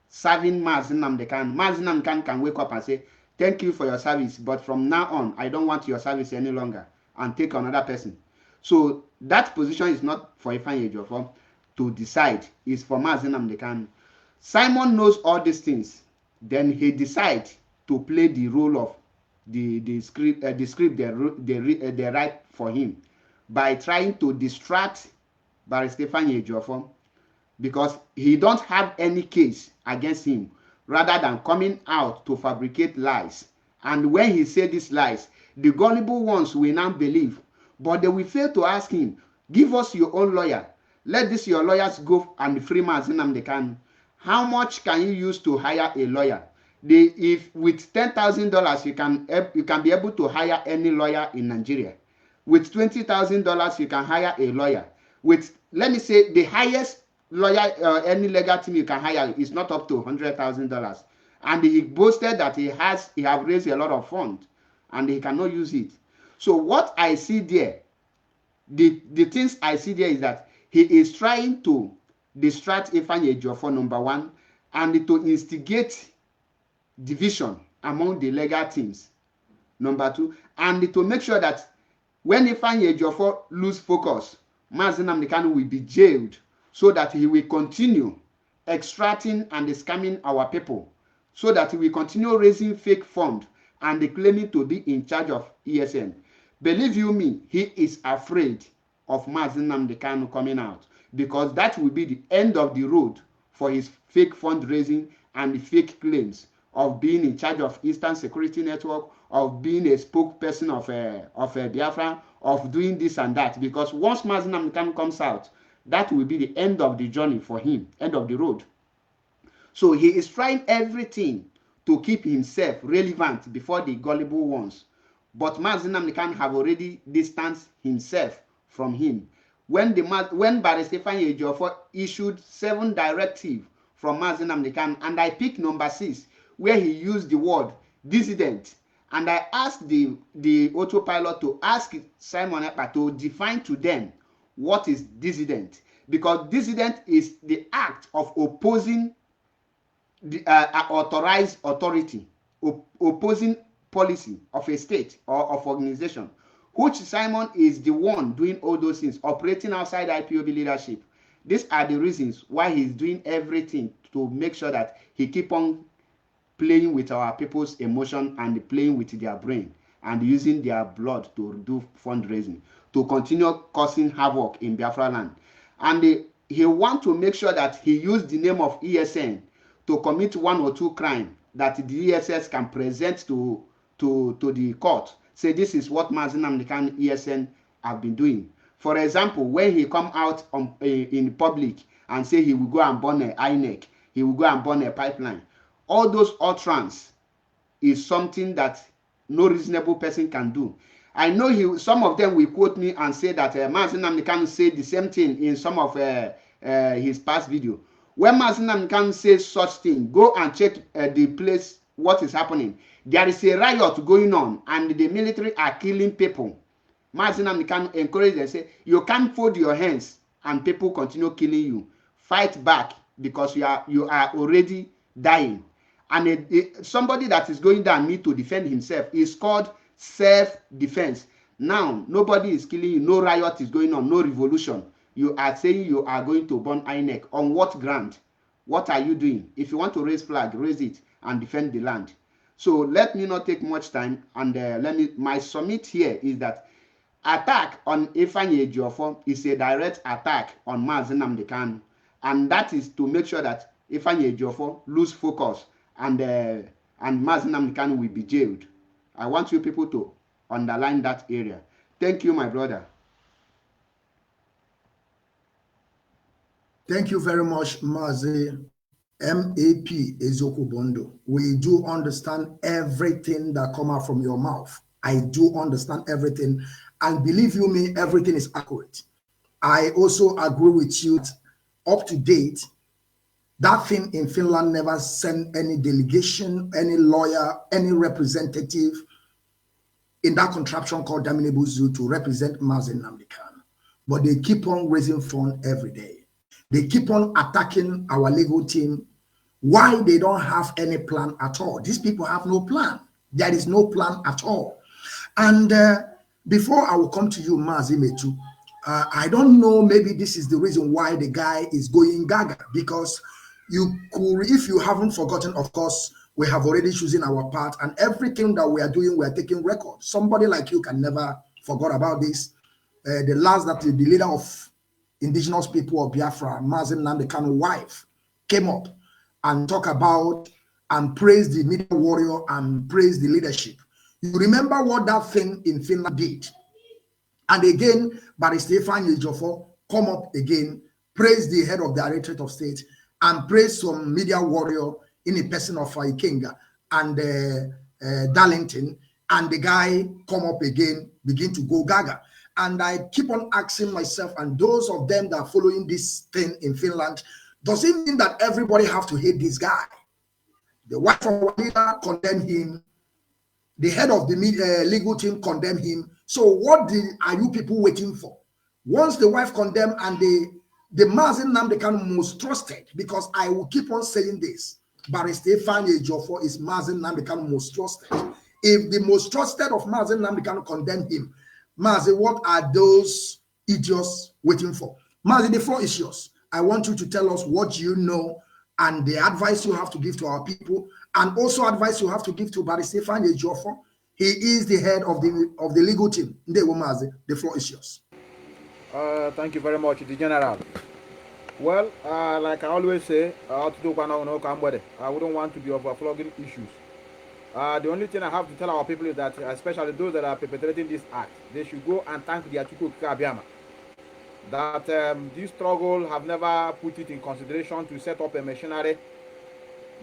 serving Mazi Nnamdi Kanu. Mazi Nnamdi Kanu can wake up and say, thank you for your service, but from now on, I don't want your service any longer, and take another person. So that position is not for Ifeanyi Ejiofor to decide, it's for Mazi Nnamdi Kanu. Simon knows all these things. Then he decides to play the role of the script they write for him by trying to distract Barrister Ifeanyi Ejiofor, because he don't have any case against him, rather than coming out to fabricate lies. And when he said these lies, the gullible ones will now believe, but they will fail to ask him, give us your own lawyer. Let this your lawyers go and free Mazi Nnamdi Kanu. How much can you use to hire a lawyer? If with $10,000 you can be able to hire any lawyer in Nigeria. With $20,000 you can hire a lawyer. With, let me say, the highest lawyer any legal team you can hire is not up to $100,000. And he boasted that he have raised a lot of funds and he cannot use it. So what I see there, the things I see there is that he is trying to distract Ifeanyi Ejiofor, number one, and to instigate division among the legal teams, number two, and to make sure that when Ifeanyi Ejiofor lose focus, Mazi Nnamdi Kanu will be jailed, so that he will continue extracting and scamming our people, so that he will continue raising fake funds and claiming to be in charge of ESN. Believe you me, he is afraid of Mazi Nnamdi Kanu coming out, because that will be the end of the road for his fake fundraising and the fake claims of being in charge of Eastern Security Network, of being a spokesperson of Biafra, of doing this and that. Because once Mazi Nnamdi Kanu comes out, that will be the end of the journey for him, end of the road. So he is trying everything to keep himself relevant before the gullible ones. But Mazi Nnamdi Kanu have already distanced himself from him. When Barrister Ifeanyi Ejiofor issued 7 directives from Mazi Nnamdi Kanu, and I picked number 6, where he used the word dissident, and I asked the autopilot to ask Simon Ekpa to define to them what is dissident, because dissident is the act of opposing the authorized authority, opposing policy of a state or of organization, which Simon is the one doing all those things, operating outside IPOB leadership. These are the reasons why he's doing everything to make sure that he keep on playing with our people's emotion and playing with their brain and using their blood to do fundraising, to continue causing havoc in Biafra land. And he want to make sure that he used the name of ESN to commit 1 or 2 crimes that the ESS can present to the court. Say this is what Mazi Nnamdi Kanu ESN have been doing. For example, when he come out in public and say he will go and burn an INEC, he will go and burn a pipeline. All those utterances is something that no reasonable person can do. I know some of them will quote me and say that Mazi Nnamdi Kanu said the same thing in some of his past video. When Mazi Nnamdi Kanu says such thing, go and check the place, what is happening. There is a riot going on and the military are killing people. Mazi Nnamdi Kanu encourage them, say, you can't fold your hands and people continue killing you. Fight back because you are already dying. And somebody that is going down need to defend himself. It's called self-defense. Now, nobody is killing you. No riot is going on. No revolution. You are saying you are going to burn INEC. On what ground? What are you doing? If you want to raise flag, raise it and defend the land. So let me not take much time. And my summit here is that attack on Ifeanyi Ejiofor is a direct attack on Mazi Nnamdi Kanu. And that is to make sure that Ifeanyi Ejiofor lose focus and Mazi Nnamdi Kanu will be jailed. I want you people to underline that area. Thank you, my brother. Thank you very much, Mazi MAP Ezoku Bondo. We do understand everything that come out from your mouth. I do understand everything. And believe you me, everything is accurate. I also agree with you, up to date, that thing in Finland never sent any delegation, any lawyer, any representative in that contraption called Damine Zoo to represent Mazi Nnamdi Kanu. But they keep on raising funds every day. They keep on attacking our legal team. Why they don't have any plan at all? These people have no plan. There is no plan at all. And before I will come to you, Mazi Metu, I don't know, maybe this is the reason why the guy is going gaga, because you could, if you haven't forgotten, of course, we have already chosen our part, and everything that we are doing, we are taking record. Somebody like you can never forget about this. The last that the leader of indigenous people of Biafra, Mazi Nnamdi Kanu's wife, came up and talked about and praised the media warrior and praised the leadership. You remember what that thing in Finland did. And again, Barrister Ifeanyi Ejiofor come up again, praise the head of the Directorate of State, and praise some media warrior in the person of Ikenga and Darlington, and the guy come up again, begin to go gaga. And I keep on asking myself, and those of them that are following this thing in Finland, does it mean that everybody have to hate this guy? The wife of our leader condemned him. The head of the legal team condemned him. So what are you people waiting for? Once the wife condemned and the Mazi Nnamdi Kanu most trusted, because I will keep on saying this, Barrister Ifeanyi Ejiofor is Mazi Nnamdi Kanu most trusted. If the most trusted of Mazi Nnamdi Kanu condemn him, Mazi, what are those idiots waiting for? Mazi, the floor is yours. I want you to tell us what you know and the advice you have to give to our people, and also advice you have to give to Barrister Ifeanyi Ejiofor. He is the head of the legal team. Ndewo Mazi, the floor is yours. Thank you very much, the General. Well, like I always say, I wouldn't want to be overflogging issues. The only thing I have to tell our people is that, especially those that are perpetrating this act, they should go and thank the Atiku Abiyama. That this struggle have never put it in consideration to set up a machinery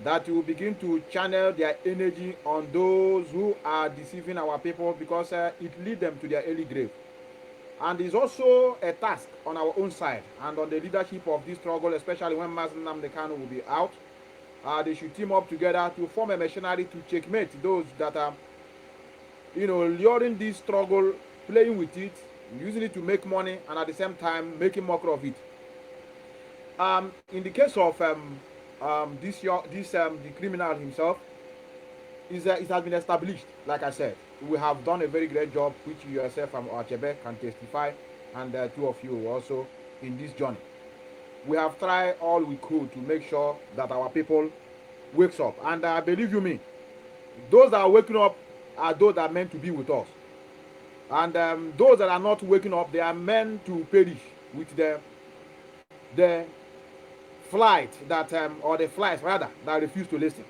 that will begin to channel their energy on those who are deceiving our people, because it leads them to their early grave. And it's also a task on our own side and on the leadership of this struggle, especially when Mazi Nnamdi Kanu will be out. They should team up together to form a machinery to checkmate those that are, luring this struggle, playing with it, using it to make money, and at the same time making mockery of it. In the case of the criminal himself, it has been established. Like I said, we have done a very great job, which you yourself and Achebe can testify, and two of you also in this journey. We have tried all we could to make sure that our people wakes up, and believe you me, those that are waking up are those that are meant to be with us, and those that are not waking up, they are meant to perish with the flight that or the flies rather that refuse to listen.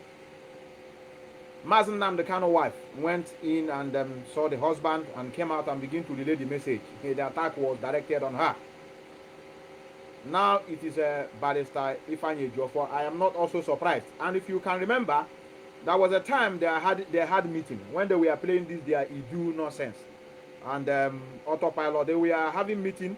Mazi Nnamdi Kanu's wife went in and saw the husband and came out and began to relay the message. The attack was directed on her. Now it is Barrister Ifeanyi Ejiofor. I am not also surprised. And if you can remember, there was a time they had meeting when they were playing this their Idu nonsense. and autopilot. They were having meeting,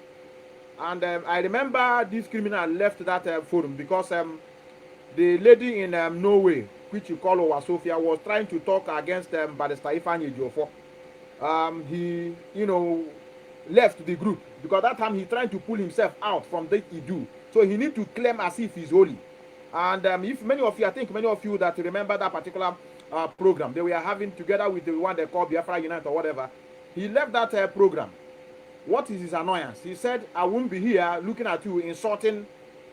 and I remember this criminal left that forum because the lady in Norway, which you call Owasofia, was trying to talk against Barrister Ifeanyi Ejiofor. He, left the group because that time he trying to pull himself out from that he do. So he need to claim as if he's holy. And if many of you, I think many of you that remember that particular program they were having together with the one they call Biafra Unite or whatever, he left that program. What is his annoyance? He said, I won't be here looking at you insulting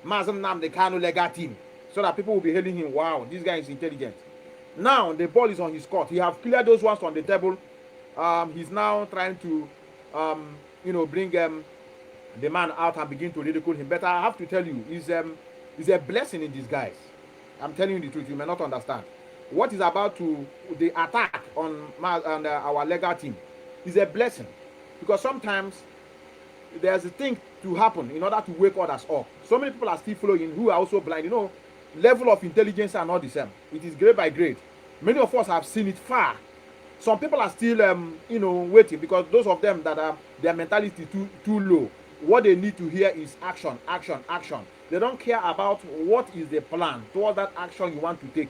Mazam Nnamdi Kanu legal team, so that people will be hailing him. Wow, this guy is intelligent. Now the ball is on his court. He have cleared those ones on the table. He's now trying to, bring the man out and begin to ridicule him. But I have to tell you, he's a blessing in disguise. I'm telling you the truth. You may not understand. What is about to the attack on our legal team is a blessing, because sometimes there's a thing to happen in order to wake others up. So many people are still following who are also blind. Level of intelligence are not the same. It is grade by grade. Many of us have seen it far. Some people are still waiting, because those of them that are their mentality too low, what they need to hear is action, action, action. They don't care about what is the plan towards that action you want to take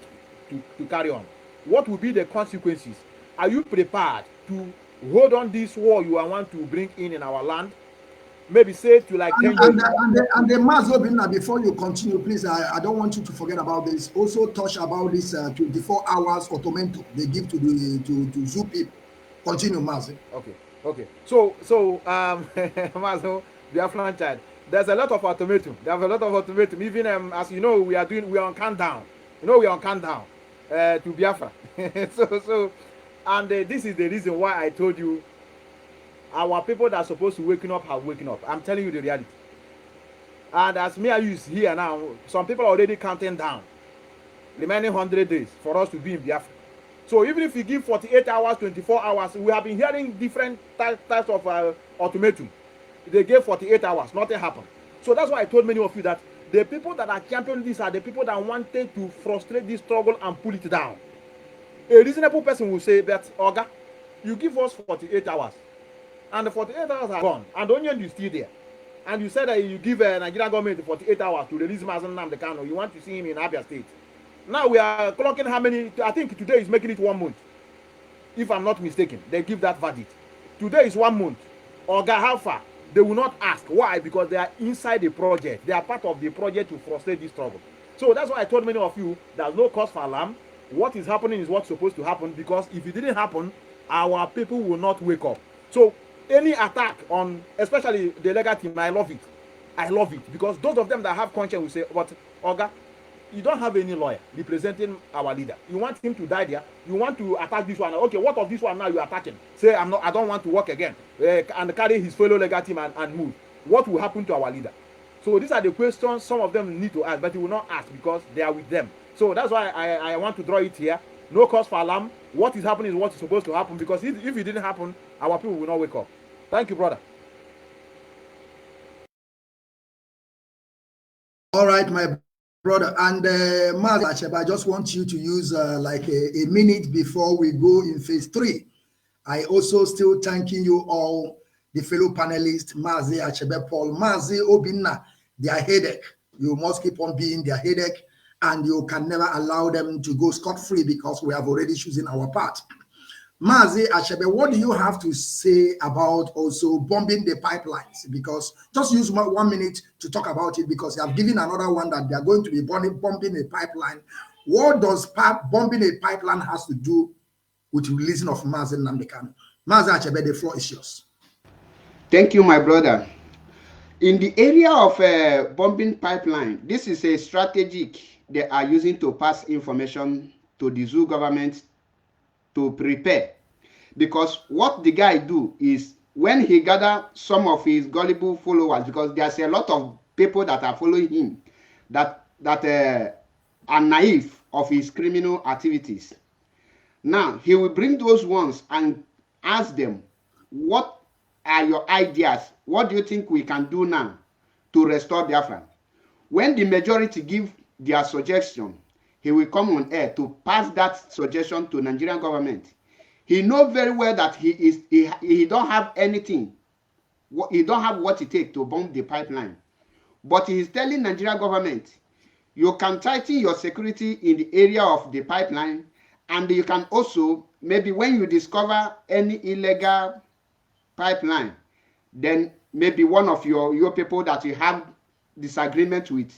to carry on. What will be the consequences? Are you prepared to hold on this war you want to bring in our land? Maybe say to like 10 years. And the Mazobina, before you continue, please, I don't want you to forget about this. Also touch about this 24 hours automento they give to zoo people. Continue, Mazi. Okay. So Mazo, Biafran child, there's a lot of automatum. There's a lot of automatum. Even as you know, we are on countdown. We are on countdown to Biafra. This is the reason why I told you our people that are supposed to waking up have waking up. I'm telling you the reality. And as me and you is here now, some people are already counting down remaining 100 days for us to be in Biafra. So even if you give 48 hours, 24 hours, we have been hearing different types of ultimatum. They gave 48 hours, nothing happened. So that's why I told many of you that the people that are championing this are the people that wanted to frustrate this struggle and pull it down. A reasonable person will say that, Oga, you give us 48 hours, and the 48 hours are gone, and the onion is still there. And you said that you give a Nigerian government 48 hours to release Mazam Nnamdi Kanu. You want to see him in Abia State. Now we are clocking how many? I think today is making it 1 month. If I'm not mistaken, they give that verdict. Today is 1 month. Oga, how far? They will not ask. Why? Because they are inside the project. They are part of the project to frustrate this struggle. So that's why I told many of you there's no cause for alarm. What is happening is what's supposed to happen, because if it didn't happen, our people will not wake up. So any attack on, especially the legal team, I love it. I love it, because those of them that have conscience will say, but Oga, you don't have any lawyer representing our leader. You want him to die there. You want to attack this one. Okay, what of this one now you're attacking? Say, I don't want to work again. And carry his fellow legal team and move. What will happen to our leader? So these are the questions some of them need to ask, but he will not ask because they are with them. So that's why I want to draw it here. No cause for alarm. What is happening is what is supposed to happen, because if it didn't happen, our people will not wake up. Thank you, brother. All right, my brother. And Maz, I just want you to use like a minute before we go in phase 3. I also still thanking you all, the fellow panelists, Mazi Achebe Paul, Mazi Obinna, their headache. You must keep on being their headache, and you can never allow them to go scot-free, because we have already chosen our part. Mazi Achebe, what do you have to say about also bombing the pipelines? Because just use 1 minute to talk about it, because you have given another one that they are going to be bombing a pipeline. What does bombing a pipeline has to do with releasing of Mazin Nnamdi Kanu? Mazi Achebe, the floor is yours. Thank you, my brother. In the area of bombing pipeline, this is a strategic they are using to pass information to the zoo government to prepare. Because what the guy do is, when he gather some of his gullible followers, because there's a lot of people that are following him that are naive of his criminal activities. Now he will bring those ones and ask them, what are your ideas? What do you think we can do now to restore Biafra? When the majority give their suggestion, he will come on air to pass that suggestion to Nigerian government. He knows very well that he don't have anything. He don't have what it takes to bomb the pipeline. But he is telling Nigeria government, you can tighten your security in the area of the pipeline, and you can also, maybe when you discover any illegal pipeline, then maybe one of your people that you have disagreement with,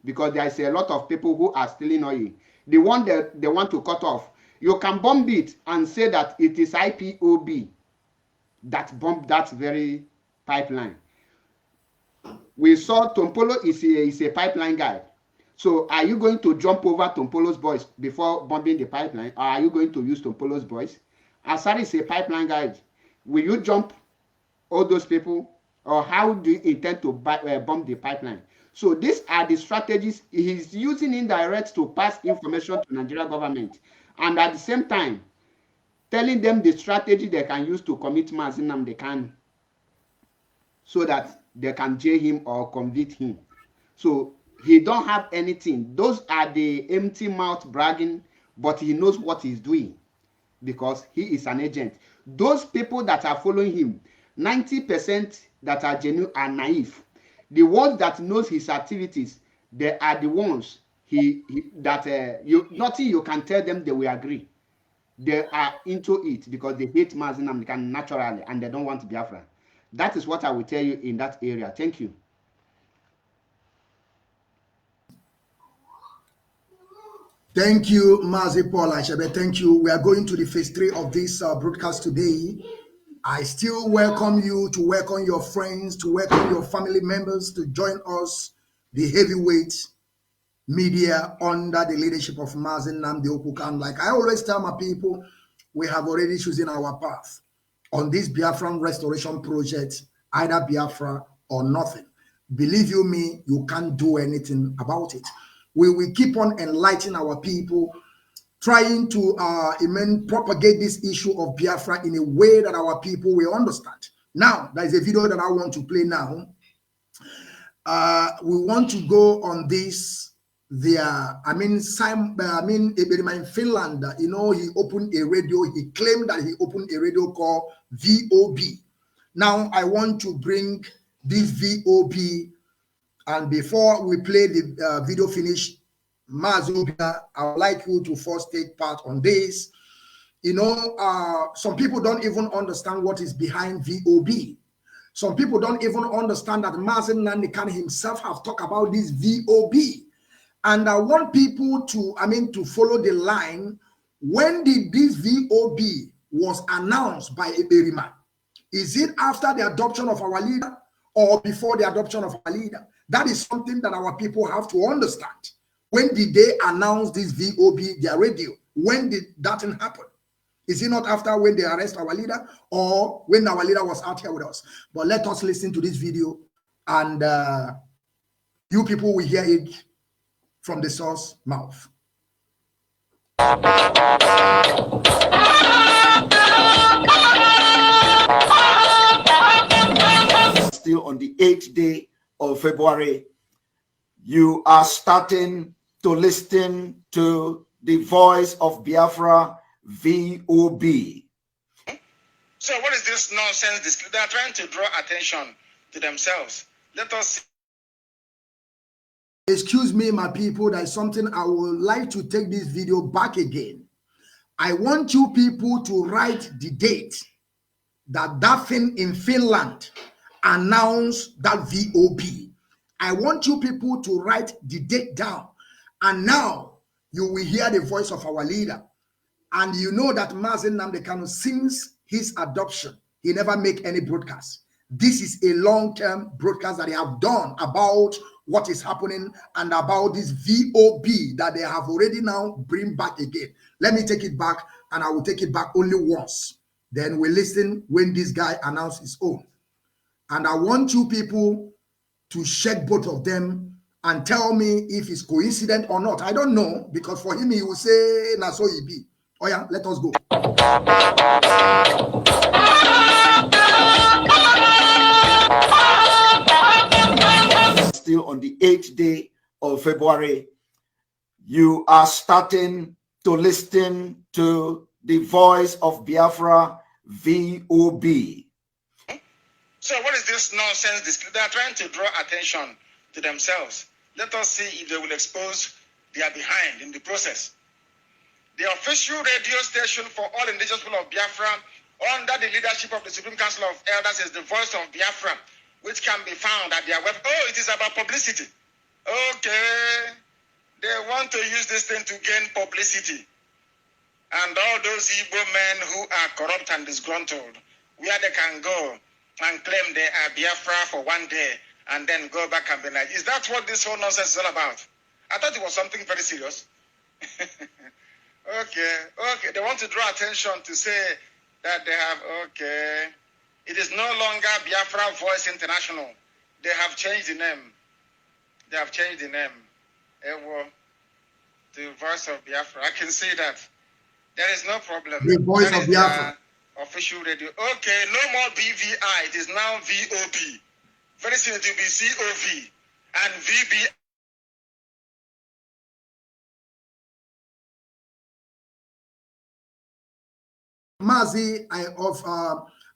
because there is a lot of people who are stealing oil, the one that they want to cut off, you can bomb it and say that it is IPOB that bombed that very pipeline. We saw Tompolo is a pipeline guy. So are you going to jump over Tompolo's boys before bombing the pipeline? Or are you going to use Tompolo's boys? Asari is a pipeline guy. Will you jump all those people? Or how do you intend to bomb the pipeline? So these are the strategies he's using indirect to pass information to Nigeria government. And at the same time, telling them the strategy they can use to commit Mazi Nnamdi Kanu, so that they can jail him or convict him. So he don't have anything. Those are the empty mouth bragging, but he knows what he's doing because he is an agent. Those people that are following him, 90% that are genuine are naive. The ones that knows his activities, they are the ones nothing you can tell them they will agree. They are into it because they hate Mazi Nnamdi Kanu naturally and they don't want Biafra. That is what I will tell you in that area. Thank you. Thank you, Mazi Paul Achebe. Thank you. We are going to the phase 3 of this broadcast today. I still welcome you to welcome your friends, to welcome your family members to join us, the heavyweight media under the leadership of Mazi Nnamdi Kanu. Like I always tell my people, we have already chosen our path on this Biafran restoration project, either Biafra or nothing. Believe you me, you can't do anything about it. We will keep on enlightening our people, trying to propagate this issue of Biafra in a way that our people will understand. Now, there is a video that I want to play now. We want to go on this. In Finland, he opened a radio. He claimed that he opened a radio called VOB. Now, I want to bring this VOB, and before we play the video finish, Mazubia, I would like you to first take part on this. Some people don't even understand what is behind VOB. Some people don't even understand that Mazi Nnamdi Kanu himself have talked about this VOB. And I want people to follow the line. When did this VOB was announced by Eberima? Is it after the adoption of our leader or before the adoption of our leader? That is something that our people have to understand. When did they announce this VOB, their radio? When did that happen? Is it not after when they arrest our leader or when our leader was out here with us? But let us listen to this video, and you people will hear it from the source mouth. Still on the 8th day of February, you are starting to listen to the voice of Biafra, VOB. So what is this nonsense? They are trying to draw attention to themselves. Let us see. Excuse me, my people, there is something I would like to take this video back again. I want you people to write the date that thing in Finland announced that VOB. I want you people to write the date down. And now you will hear the voice of our leader. And you know that Mazi Nnamdi Kanu, since his adoption, he never make any broadcast. This is a long-term broadcast that they have done about what is happening and about this VOB that they have already now bring back again. Let me take it back, and I will take it back only once. Then we listen when this guy announced his own. And I want you people to check both of them and tell me if it's coincident or not. I don't know, because for him, he will say, na so he be. Oh yeah, let us go. Still on the 8th day of February, you are starting to listen to the voice of Biafra, VOB. So what is this nonsense? They are trying to draw attention to themselves. Let us see if they will expose they are behind in the process. The official radio station for all indigenous people of Biafra under the leadership of the Supreme Council of Elders is the voice of Biafra, which can be found at their web. Oh, it is about publicity. Okay. They want to use this thing to gain publicity. And all those Igbo men who are corrupt and disgruntled, where they can go and claim they are Biafra for one day and then go back and be like, is that what this whole nonsense is all about? I thought it was something very serious. Okay. They want to draw attention to say that they have, okay. It is no longer Biafra Voice International. They have changed the name. Ewo, the Voice of Biafra. I can see that. There is no problem. The Voice That of is Biafra. their official radio. Okay, no more BVI. It is now VOB. Very soon it will be COV and VB. Mazi,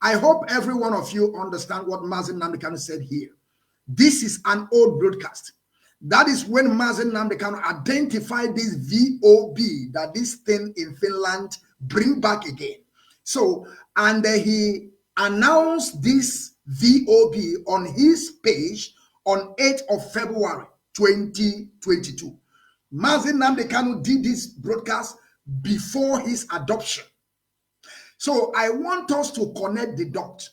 I hope every one of you understand what Mazi Nnamdi Kanu said here. This is an old broadcast. That is when Mazi Nnamdi Kanu identified this VOB, that this thing in Finland bring back again. So, and he announced this VOB on his page on 8th of February 2022. Mazi Nnamdi Kanu did this broadcast before his adoption. So I want us to connect the dots,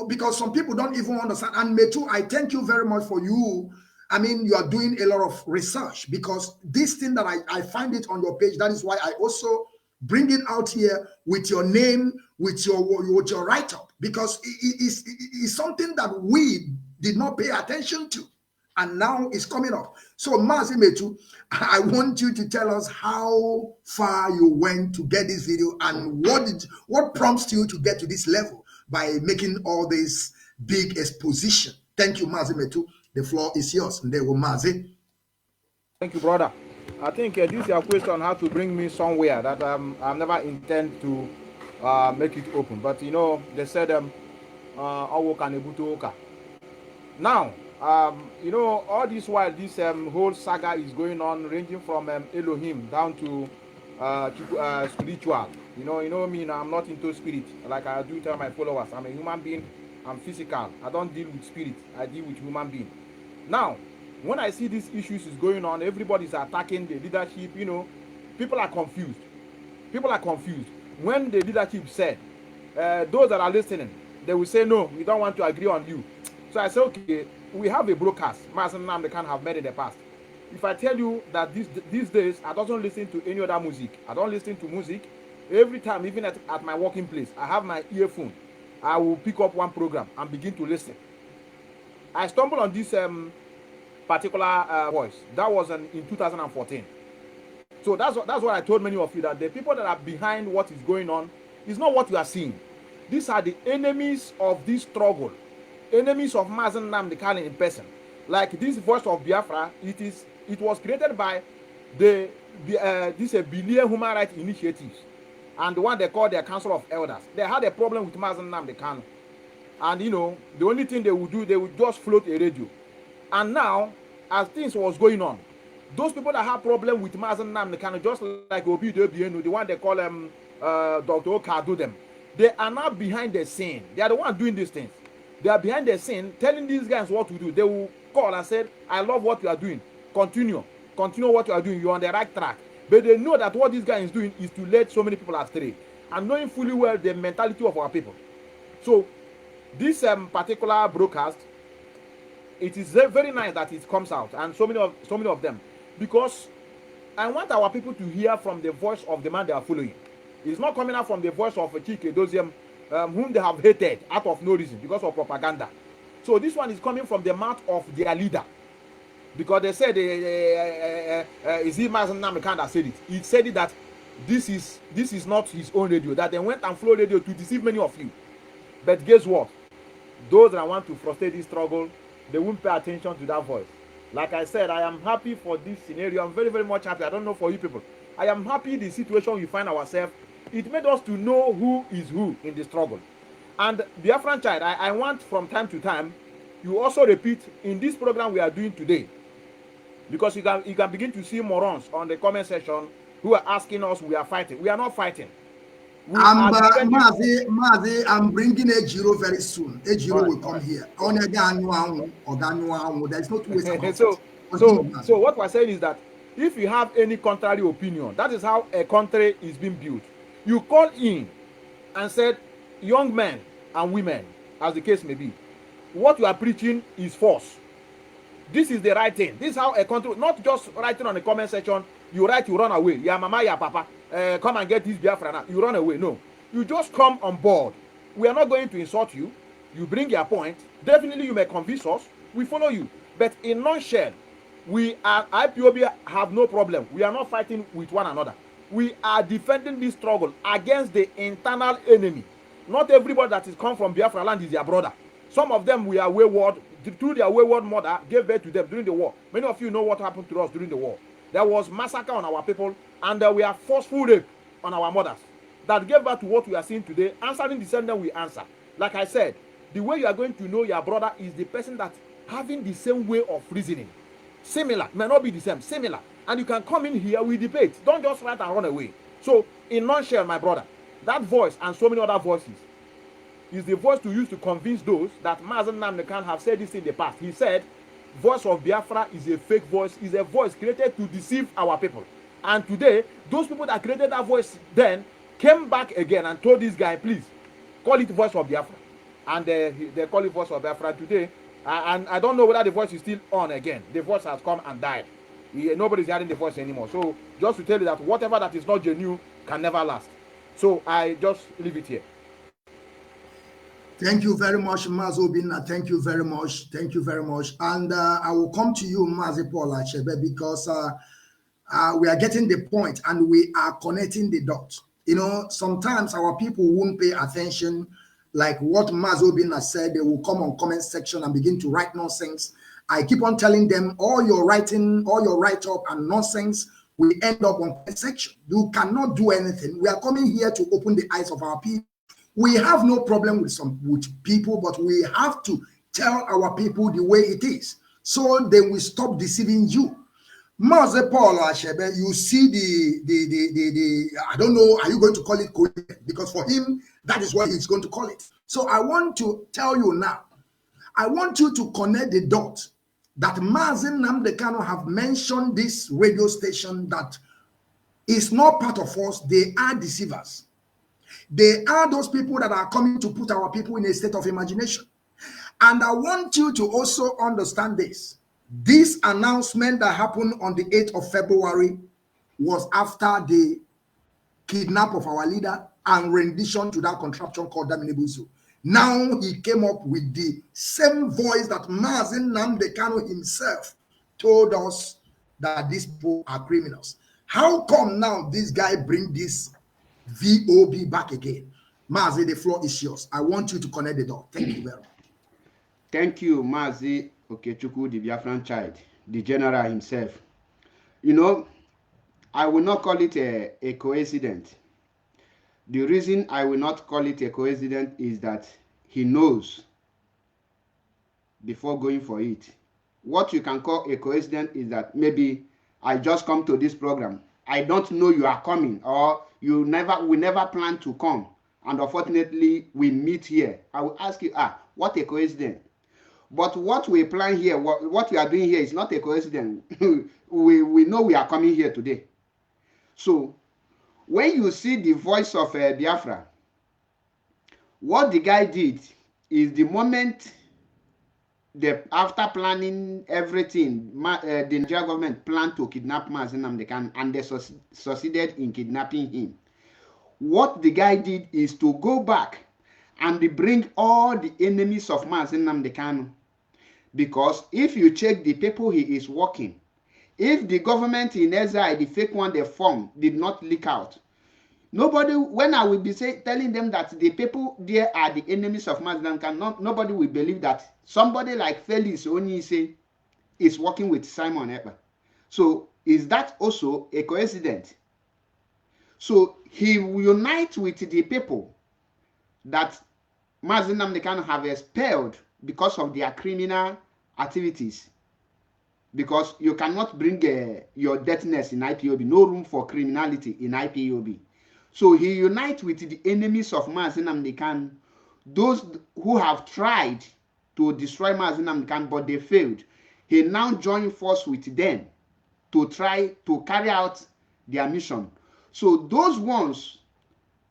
because some people don't even understand. And Metu, I thank you very much for you. I mean, you are doing a lot of research, because this thing that I find it on your page, that is why I also bring it out here with your name, with your write-up, because it is something that we did not pay attention to. And now it's coming up. So Mazi Metu, I want you to tell us how far you went to get this video and what prompts you to get to this level by making all this big exposition. Thank you, Mazi Metu. The floor is yours. There will Mazi. Thank you, brother. I think this is your question how to bring me somewhere that I've never intend to make it open. But they said now. All this while this whole saga is going on, ranging from Elohim down to spiritual. You know me now, I'm not into spirit. Like I do tell my followers, I'm a human being, I'm physical. I don't deal with spirit, I deal with human being. Now, when I see these issues is going on, everybody's attacking the leadership, people are confused. When the leadership said, those that are listening, they will say, no, we don't want to agree on you. So I say, okay, we have a broadcast, Mazi Nnamdi Kanu have made in the past. If I tell you that these days, I don't listen to any other music. I don't listen to music. Every time, even at my working place, I have my earphone. I will pick up one program and begin to listen. I stumbled on this particular voice. That was in 2014. So that's what I told many of you, that the people that are behind what is going on is not what you are seeing. These are the enemies of this struggle. Enemies of Mazi Nnamdi Kanu in person. Like this voice of Biafra, it was created by this Billion Human Rights Initiatives and the one they call their Council of Elders. They had a problem with Mazi Nnamdi Kanu. And the only thing they would do, they would just float a radio. And now, as things was going on, those people that have problem with Mazi Nnamdi Kanu, just like Obi the one they call Dr. Okado them, they are now behind the scene. They are the one doing these things. They are behind the scene telling these guys what to do. They will call and say, I love what you are doing. Continue what you are doing. You're on the right track. But they know that what this guy is doing is to lead so many people astray. And knowing fully well the mentality of our people. So this particular broadcast, it is very nice that it comes out. And so many of them. Because I want our people to hear from the voice of the man they are following. It's not coming out from the voice of Chike Doziem, whom they have hated out of no reason because of propaganda. So this one is coming from the mouth of their leader, because they said, is it Mazi Nnamdi Kanu that said it? He said it that this is not his own radio, that they went and flow radio to deceive many of you. But guess what? Those that want to frustrate this struggle, they won't pay attention to that voice. Like I said, I am happy for this scenario. I'm very, very much happy. I don't know for you people. I am happy the situation we find ourselves It made us to know who is who in the struggle. And Biafran child, I want from time to time, you also repeat in this program we are doing today, because you can begin to see morons on the comment section who are asking us we are fighting. We are not fighting. Mazi, I'm bringing Ejiro very soon. Ejiro will come here. There's no two ways about so, it. so what we're saying is that if you have any contrary opinion, that is how a country is being built. You call in and said, young men and women, as the case may be, what you are preaching is false. This is the right thing. This is how a country, not just writing on the comment section, you write, you run away. Yeah, mama, yeah, papa, come and get this Biafra now. You run away. No, you just come on board. We are not going to insult you. You bring your point. Definitely, you may convince us. We follow you. But in nutshell, we are IPOB have no problem. We are not fighting with one another. We are defending this struggle against the internal enemy. Not everybody that is come from Biafra land is your brother. Some of them we are wayward, through their wayward mother gave birth to them during the war. Many of you know what happened to us during the war. There was massacre on our people, and we are forceful rape on our mothers that gave birth to what we are seeing today. Answering the same, then we answer. Like I said, the way you are going to know your brother is the person that having the same way of reasoning. Similar, may not be the same, similar. And you can come in here, we debate. Don't just write and run away. So, in nutshell, my brother, that voice and so many other voices is the voice to use to convince those that Mazen Namdekan have said this in the past. He said, voice of Biafra is a fake voice, is a voice created to deceive our people. And today, those people that created that voice then came back again and told this guy, please, call it voice of Biafra. And they call it voice of Biafra today. And I don't know whether the voice is still on again. The voice has come and died. Nobody's hearing the voice anymore. So just to tell you that whatever that is not genuine can never last. So I just leave it here. Thank you very much, Mazobina. Thank you very much. Thank you very much. And I will come to you, Mazi Paula Chebe, because we are getting the point and we are connecting the dots. You know, sometimes our people won't pay attention, like what Mazobina said. They will come on comment section and begin to write nonsense. I keep on telling them, all your writing, all your write-up and nonsense will end up on comment section. You cannot do anything. We are coming here to open the eyes of our people. We have no problem with people, but we have to tell our people the way it is, so they will stop deceiving you. Maze Paul Ashebe, you see the I don't know, are you going to call it coincidence? Because for him, that is what he's going to call it. So I want to tell you now, I want you to connect the dots that Mazen Namdekano have mentioned this radio station that is not part of us. They are deceivers. They are those people that are coming to put our people in a state of imagination. And I want you to also understand this. This announcement that happened on the 8th of February was after the kidnap of our leader and rendition to that contraption called Daminibuzu. Now he came up with the same voice that Mazen Namdekano himself told us that these people are criminals. How come now this guy bring this VOB back again? Mazi, the floor is yours. I want you to connect the door. Thank you very much. Thank you, Mazi Okechukwu, the Biafran child, the general himself. You know, I will not call it a coincidence. The reason I will not call it a coincidence is that he knows before going for it. What you can call a coincidence is that maybe I just come to this program. I don't know you are coming, or we never plan to come. And unfortunately, we meet here. I will ask you, what a coincidence. But what we plan here, what we are doing here is not a coincidence. we know we are coming here today. So, when you see the voice of Biafra, what the guy did is the moment after planning everything, the Nigerian government planned to kidnap Mazen Namdekan, and they succeeded in kidnapping him. What the guy did is to go back and bring all the enemies of Mazen Namdekan. Because if you check the people he is working, if the government in exile, the fake one they formed, did not leak out, nobody, when I will be telling them that the people there are the enemies of Mazen Namdekan, nobody will believe that somebody like Felix Onyeisi is working with Simon Ekpa. So is that also a coincidence? So he will unite with the people that Mazi Nnamdi Kanu have expelled because of their criminal activities. Because you cannot bring your dirtiness in IPOB. No room for criminality in IPOB. So he unites with the enemies of Mazi Nnamdi Kanu, those who have tried to destroy Mazi Nnamdi Kanu, but they failed. He now joined force with them to try to carry out their mission. So those ones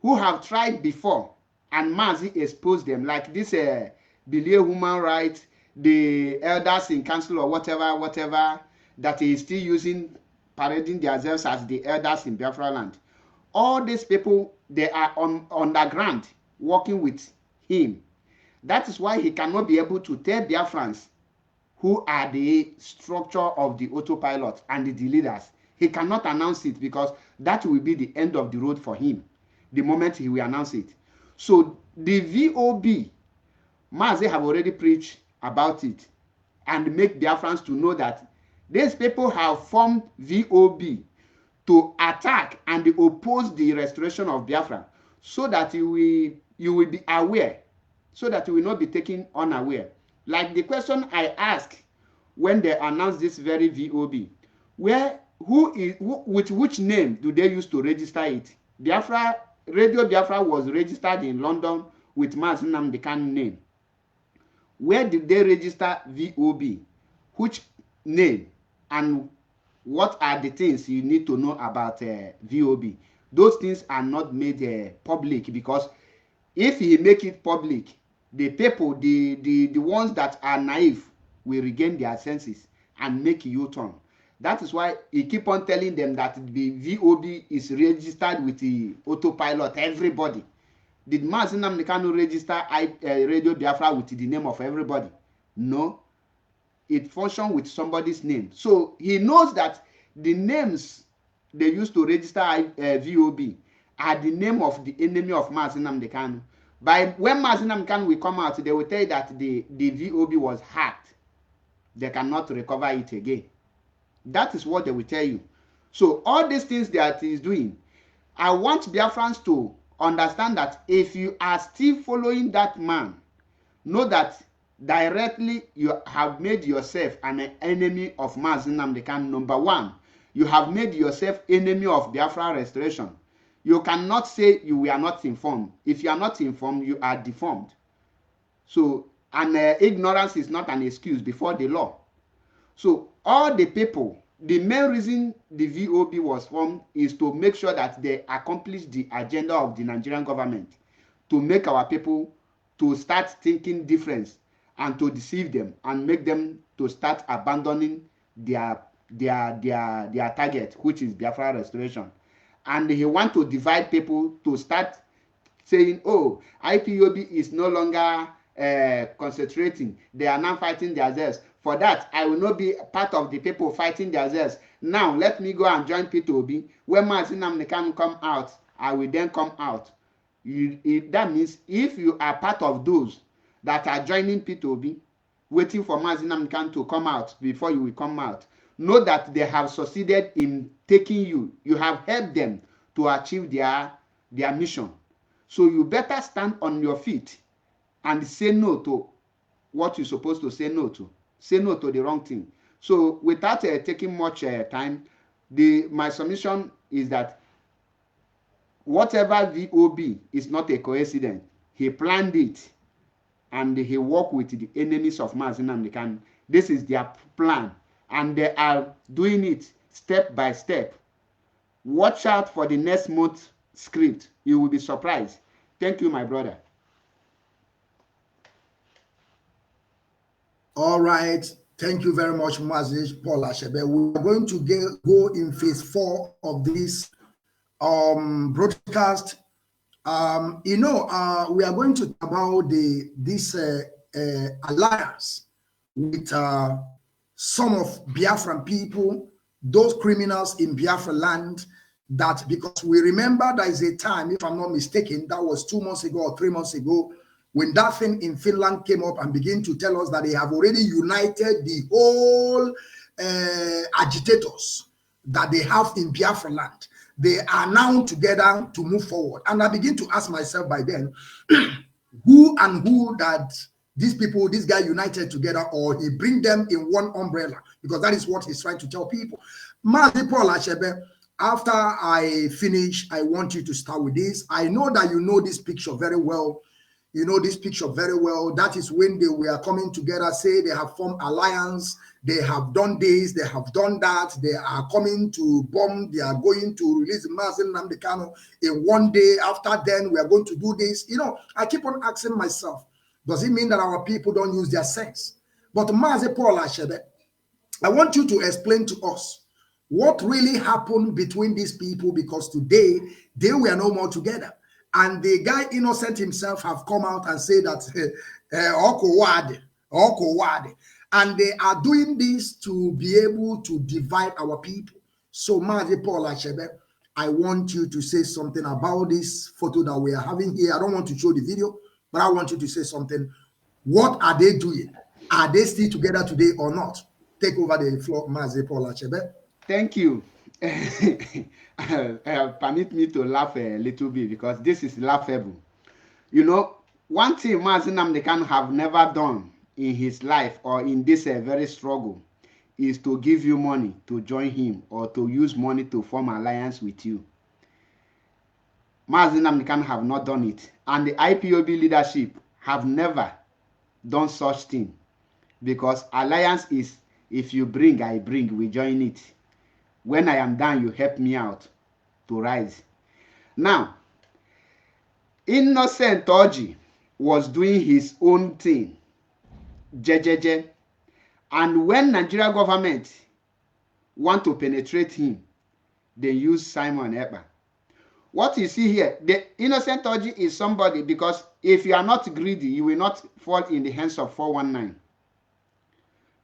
who have tried before and Mazi exposed them, like this Bilie human rights, the elders in council or whatever that he is still using, parading themselves as the elders in Biafra land. All these people, they are underground working with him. That is why he cannot be able to tell Biafrans who are the structure of the autopilot and the leaders. He cannot announce it because that will be the end of the road for him the moment he will announce it. So the VOB, Mazi have already preached about it and make Biafrans to know that these people have formed VOB to attack and oppose the restoration of Biafra, so that you will be aware, so that you will not be taken unaware. Like the question I asked when they announced this very VOB, with which name do they use to register it? Biafra, Radio Biafra was registered in London with Mazi Nnamdi Kanu name. Where did they register VOB? Which name? And what are the things you need to know about VOB? Those things are not made public, because if he make it public, the people, the ones that are naive, will regain their senses and make U-turn. That is why he keep on telling them that the VOB is registered with the autopilot, everybody. Did Mazi Nnamdi Kanu register Radio Biafra with the name of everybody? No. It functions with somebody's name. So he knows that the names they used to register VOB are the name of the enemy of Mazi Nnamdi Kanu. When Mazi Nnamdi Kanu will come out, they will tell you that the VOB was hacked. They cannot recover it again. That is what they will tell you. So all these things that he is doing, I want Biafrans to understand that if you are still following that man, know that directly you have made yourself an enemy of Mazi Nnamdi Kanu. Number one, you have made yourself enemy of Biafra restoration. You cannot say you were not informed. If you are not informed, you are deformed. So, and ignorance is not an excuse before the law. So all the people, the main reason the VOB was formed is to make sure that they accomplish the agenda of the Nigerian government, to make our people to start thinking different and to deceive them and make them to start abandoning their target, which is Biafra restoration. And he want to divide people to start saying, oh, IPOB is no longer concentrating. They are now fighting themselves. For that, I will not be part of the people fighting themselves. Now, let me go and join P2B. When Mazi Nnamdi Kanu come out, I will then come out. That means if you are part of those that are joining P2B, waiting for Mazi Nnamdi Kanu to come out before you will come out, know that they have succeeded in taking you. You have helped them to achieve their mission. So you better stand on your feet and say no to what you're supposed to say no to. Say no to the wrong thing. So without taking much time, my submission is that whatever VOB is not a coincidence. He planned it and he worked with the enemies of Mazi Nnamdi Kanu. This is their plan and they are doing it step by step. Watch out for the next month script. You will be surprised. Thank you, my brother. All right. Thank you very much, Mazi Paul Achebe. We are going to go in phase 4 of this broadcast. We are going to talk about this alliance with some of Biafran people, those criminals in Biafra land, that because we remember there is a time, if I'm not mistaken, that was 2 months ago or 3 months ago, when that thing in Finland came up and began to tell us that they have already united the whole agitators that they have in Biafra land. they are now together to move forward. And I begin to ask myself by then, who that these people, this guy united together, or he bring them in one umbrella, because that is what he's trying to tell people. Mazi Paul Achebe, after I finish, I want you to start with this. I know that you know this picture very well. You know this picture very well. That is when they were coming together, say they have formed alliance, they have done this, they have done that, they are coming to bomb, they are going to release Mazi Nnamdi Kanu in one day. After then, we are going to do this. You know, I keep on asking myself, does it mean that our people don't use their sense? But Mazi Paul Achebe, I want you to explain to us what really happened between these people, because today they were no more together. And the guy Innocent himself have come out and say that and they are doing this to be able to divide our people. So Mazi Paul Achebe, I want you to say something about this photo that we are having here. I don't want to show the video, but I want you to say something. What are they doing? Are they still together today or not? Take over the floor, Mazi Paul Achebe. Thank you. Permit me to laugh a little bit, because this is laughable. You know, one thing Mazi Nnamdi Kanu have never done in his life or in this very struggle is to give you money to join him, or to use money to form alliance with you. Mazi Nnamdi Kanu have not done it, and the IPOB leadership have never done such thing, because alliance is, if you bring, I bring, we join it. When I am done, you help me out to rise. Now, Innocent Orji was doing his own thing, jejeje, and when Nigeria government want to penetrate him, they use Simon Ekpa. What you see here, the Innocent Orji is somebody, because if you are not greedy, you will not fall in the hands of 419.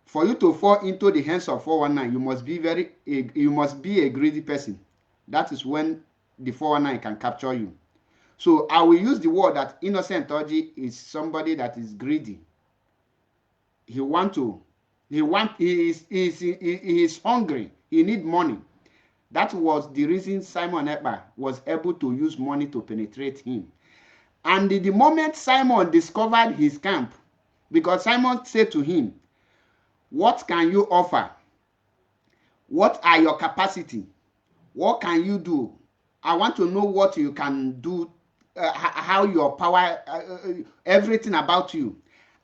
For you to fall into the hands of 419, you must be a greedy person. That is when the 419 can capture you. So I will use the word that Innocent Orji is somebody that is greedy. He is hungry. He need money. That was the reason Simon Ekpa was able to use money to penetrate him. And the moment Simon discovered his camp, because Simon said to him, what can you offer? What are your capacity? What can you do? I want to know what you can do, how your power, everything about you.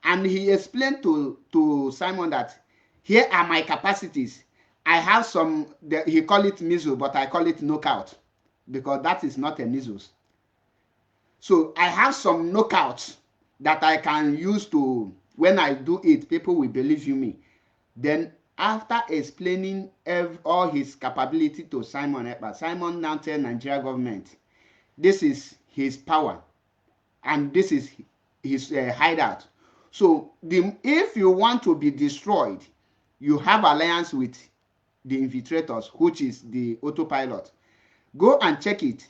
And he explained to Simon that here are my capacities. I have some, he call it measles, but I call it knockout, because that is not a measles. So I have some knockouts that I can use to, when I do it, people will believe you me. Then after explaining all his capability to Simon Ekpa, Simon now tell Nigeria government, this is his power and this is his hideout. So if you want to be destroyed, you have alliance with the infiltrators, which is the autopilot. Go and check it.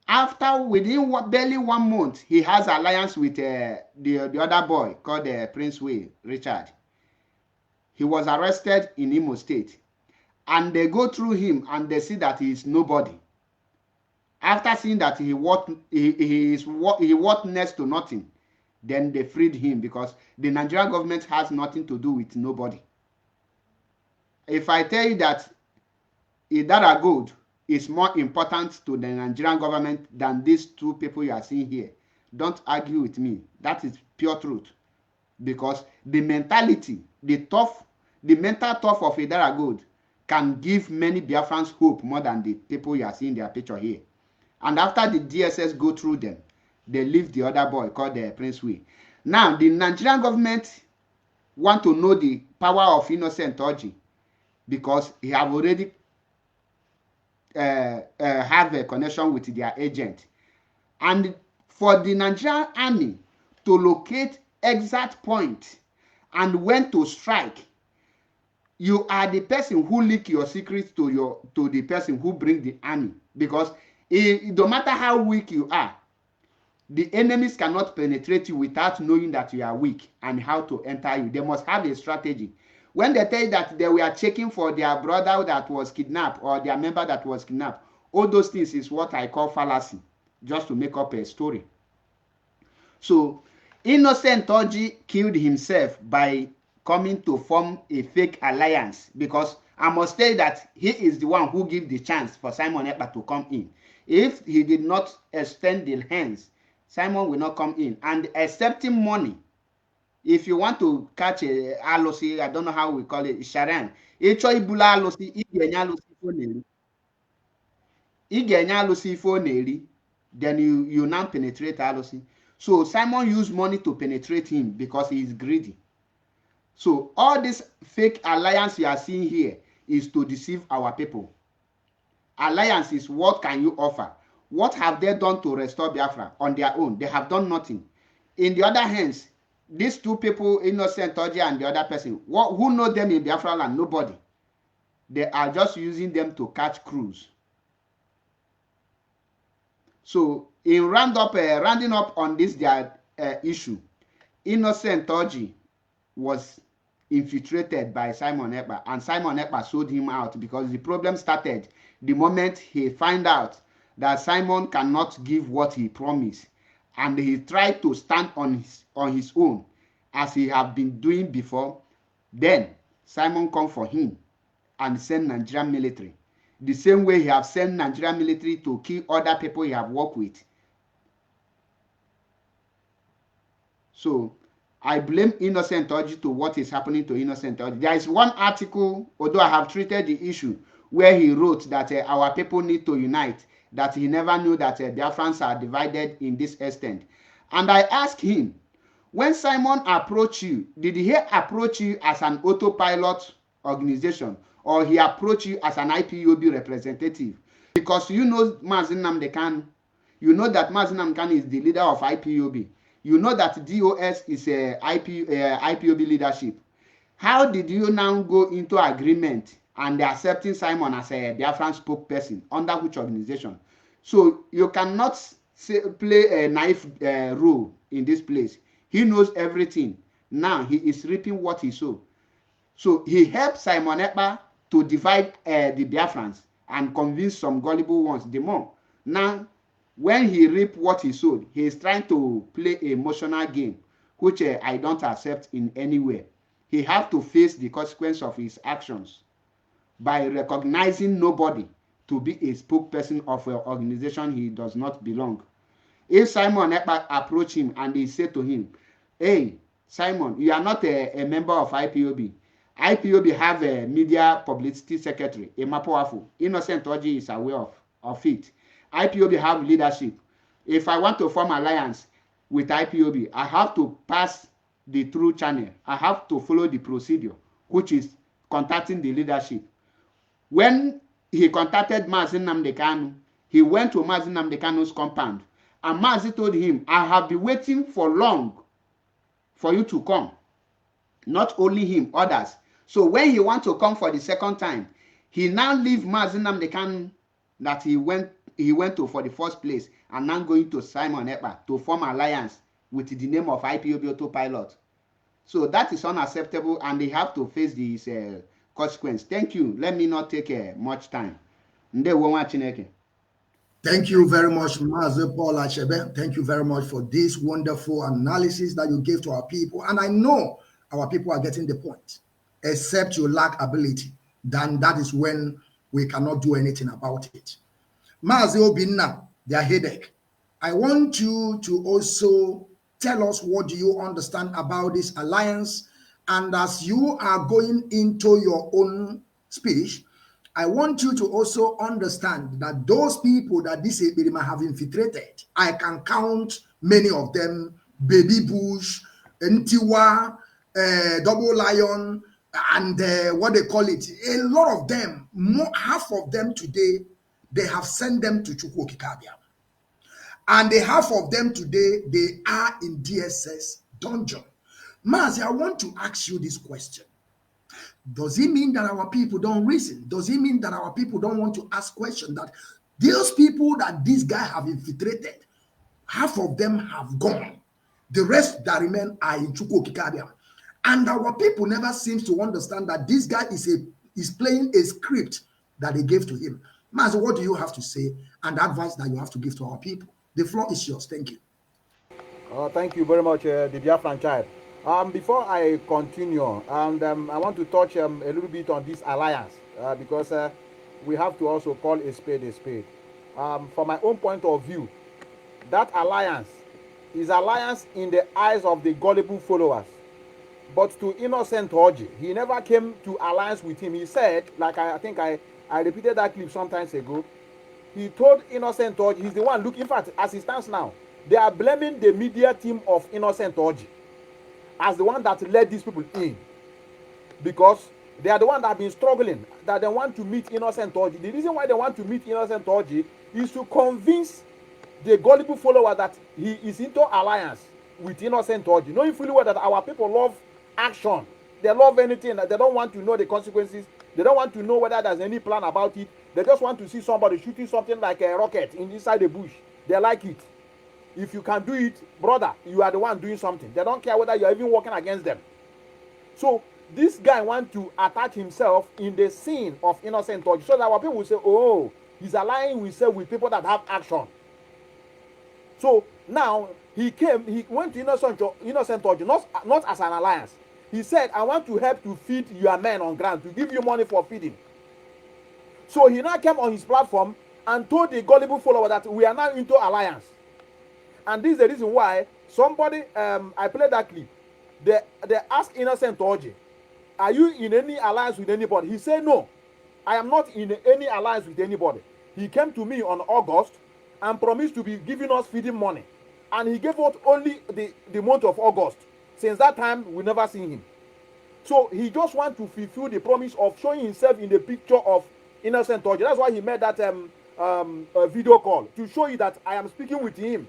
After within barely 1 month, he has alliance with the other boy called Prince Way, Richard. He was arrested in Imo State, and they go through him and they see that he is nobody. After seeing that he worth next to nothing, then they freed him, because the Nigerian government has nothing to do with nobody. If I tell you that Idara Gold is more important to the Nigerian government than these two people you are seeing here, don't argue with me. That is pure truth. Because the mentality, the mental tough of Idara Gold can give many Biafrans hope more than the people you are seeing their picture here. And after the DSS go through them, they leave the other boy called the Prince Way. Now, the Nigerian government want to know the power of Innocent Orji, because he have already have a connection with their agent. And for the Nigerian army to locate exact point and when to strike, you are the person who leak your secrets to the person who bring the army. Because no matter how weak you are, the enemies cannot penetrate you without knowing that you are weak and how to enter you. They must have a strategy. When they tell you that they were checking for their brother that was kidnapped or their member that was kidnapped, All those things is what I call fallacy, just to make up a story. So Innocent Orji killed himself by coming to form a fake alliance, because I must say that he is the one who gave the chance for Simon Ekpa to come in. If he did not extend the hands, Simon will not come in. And accepting money, if you want to catch a alosi, I don't know how we call it, sharan, ịchọ ibula alosi, ị ga-enye alosi ife ọ na-eri. Ị ga-enye alosi ife ọ na-eri, then you now penetrate alosi. So Simon used money to penetrate him because he is greedy. So all this fake alliance you are seeing here is to deceive our people. Alliance is what can you offer? What have they done to restore Biafra on their own? They have done nothing. In the other hands, these two people, Innocent Orji and the other person, who know them in Biafra land? Nobody. They are just using them to catch crews. So in rounding up on this their issue, Innocent Orji was infiltrated by Simon Ekpa, and Simon Ekpa sold him out, because the problem started the moment he found out that Simon cannot give what he promised, and he tried to stand on his own as he have been doing before. Then Simon come for him and send Nigerian military, the same way he have sent Nigerian military to kill other people he have worked with. So I blame Innocent Orji to what is happening to Innocent Orji. There is one article, although I have treated the issue, where he wrote that our people need to unite, that he never knew that Biafrans are divided in this extent. And I asked him, when Simon approached you, did he approach you as an autopilot organization, or he approached you as an IPOB representative? Because you know Mazi Nnamdi Kanu. You know that Mazi Nnamdi Kanu is the leader of IPOB. You know that DOS is a IPOB leadership. How did you now go into agreement and accepting Simon as a Biafran spokesperson under which organization? So you cannot play a naive role in this place. He knows everything. Now he is reaping what he sowed. So he helped Simon Ekpa to divide the Biafrans and convince some gullible ones the more. Now, when he reap what he sowed, he is trying to play an emotional game, which I don't accept in any way. He has to face the consequence of his actions by recognizing nobody to be a spokesperson of an organization he does not belong. If Simon Ekpa approach him and he say to him, hey, Simon, you are not a member of IPOB. IPOB have a media publicity secretary, Ipob. Innocent Orji is aware of it. IPOB have leadership. If I want to form alliance with IPOB, I have to pass the through channel. I have to follow the procedure, which is contacting the leadership. When he contacted Mazi Nnamdi Kanu, he went to Mazi Nnamdi Kanu's compound, and Mazi told him, I have been waiting for long for you to come. Not only him, others. So when he want to come for the second time, he now leave Mazi Nnamdi Kanu that he went to for the first place, and now going to Simon Ekpa to form alliance with the name of IPOB autopilot. So that is unacceptable, and they have to face this consequence. Thank you. Let me not take much time. Thank you very much, Mazi Paul Achebe. Thank you very much for this wonderful analysis that you gave to our people. And I know our people are getting the point. Except you lack ability, then that is when we cannot do anything about it. Mazi Obinna, their headache. I want you to also tell us what do you understand about this alliance. And as you are going into your own speech, I want you to also understand that those people that this epidemic have infiltrated, I can count many of them: Baby Bush, Ntiwa, Double Lion, and what they call it. A lot of them, half of them today, they have sent them to Chukwokikabia. And the half of them today, they are in DSS dungeon. Mazi, I want to ask you this question. Does it mean that our people don't reason? Does it mean that our people don't want to ask questions? That those people that this guy have infiltrated, half of them have gone. The rest that remain are in Chukwokikabia. And our people never seems to understand that this guy is playing a script that they gave to him. Mazi, what do you have to say and the advice that you have to give to our people? The floor is yours. Thank you. Thank you very much, the Biafran child. Before I continue, and I want to touch a little bit on this alliance because we have to also call a spade a spade. From my own point of view, that alliance is alliance in the eyes of the gullible followers. But to innocent Orji, he never came to alliance with him. He said, like I think I repeated that clip sometimes ago, he told innocent Orji, he's the one, look, in fact, as it stands now, they are blaming the media team of innocent Orji as the one that led these people in. Because they are the one that have been struggling, that they want to meet innocent Orji. The reason why they want to meet innocent Orji is to convince the gullible follower that he is into alliance with innocent Orji, knowing fully well that our people love action. They love anything. They don't want to know the consequences. They don't want to know whether there's any plan about it. They just want to see somebody shooting something like a rocket inside the bush. They like it. If you can do it, brother, you are the one doing something. They don't care whether you're even working against them. So this guy wants to attach himself in the scene of innocent Orji so that our people will say, oh, he's aligning himself with people that have action. So now he went to innocent Orji, not as an alliance. He said, I want to help to feed your men on ground, to give you money for feeding. So he now came on his platform and told the gullible follower that we are now into alliance. And this is the reason why somebody, I played that clip, they asked innocent Orji, are you in any alliance with anybody? He said, no, I am not in any alliance with anybody. He came to me on August and promised to be giving us feeding money. And he gave out only the month of August. Since that time, we never seen him. So he just wants to fulfill the promise of showing himself in the picture of innocent Orji. That's why he made that video call, to show you that I am speaking with him.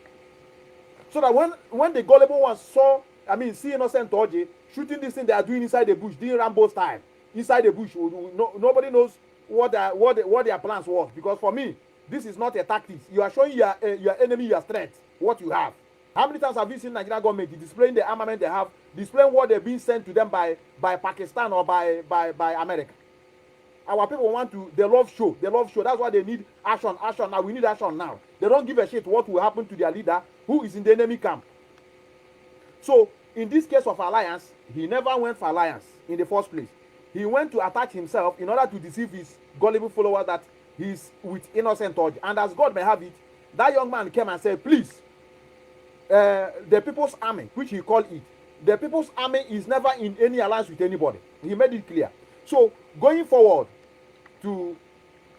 So that when the gullible ones see innocent Orji shooting this thing they are doing inside the bush, doing Rambo style, inside the bush, nobody knows what their plans was. Because for me, this is not a tactic. You are showing your enemy your strength, what you have. How many times have you seen Nigerian government displaying the armament they have, displaying what they're being sent to them by Pakistan or by America? Our people they love show. That's why they need action. Now we need action now. They don't give a shit what will happen to their leader who is in the enemy camp. So in this case of alliance, he never went for alliance in the first place. He went to attach himself in order to deceive his gullible followers that he's with innocent Orji. And as God may have it, that young man came and said, please, the People's Army, which he called it, the People's Army is never in any alliance with anybody. He made it clear. So going forward to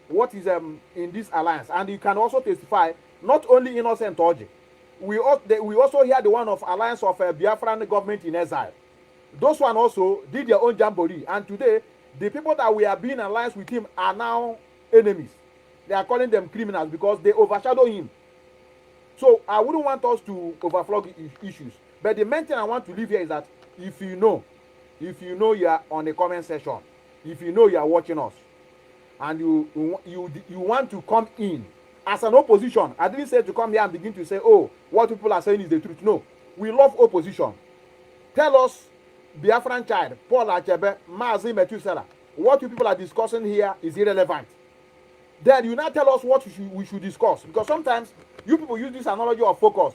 what is in this alliance, and you can also testify, not only innocent Orji, we also hear the one of alliance of Biafran government in exile. Those one also did their own jamboree, and today the people that we are being alliance with him are now enemies. They are calling them criminals because they overshadow him. So I wouldn't want us to overflow issues. But the main thing I want to leave here is that if you know you are on the comment section, if you know you are watching us, and you want to come in as an opposition, I didn't say to come here and begin to say, oh, what people are saying is the truth. No, we love opposition. Tell us, Biafran child, Paul Achebe, Mazi Metusela, what you people are discussing here is irrelevant. Then you now tell us what we should discuss. Because sometimes you people use this analogy of focus.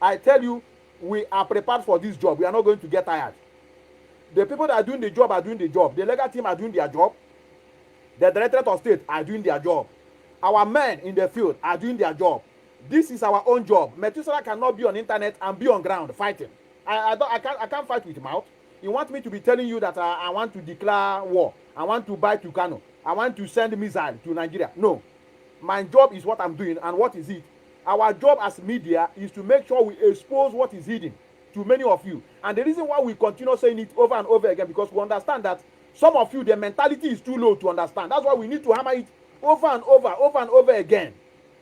I tell you, we are prepared for this job. We are not going to get tired. The people that are doing the job are doing the job. The legal team are doing their job. The Directorate of State are doing their job. Our men in the field are doing their job. This is our own job. Methuselah cannot be on internet and be on ground fighting. I can't fight with mouth. You want me to be telling you that I want to declare war. I want to buy Tucano. I want to send missile to Nigeria. No. My job is what I'm doing. And what is it? Our job as media is to make sure we expose what is hidden to many of you. And the reason why we continue saying it over and over again, because we understand that some of you, the mentality is too low to understand. That's why we need to hammer it over and over again.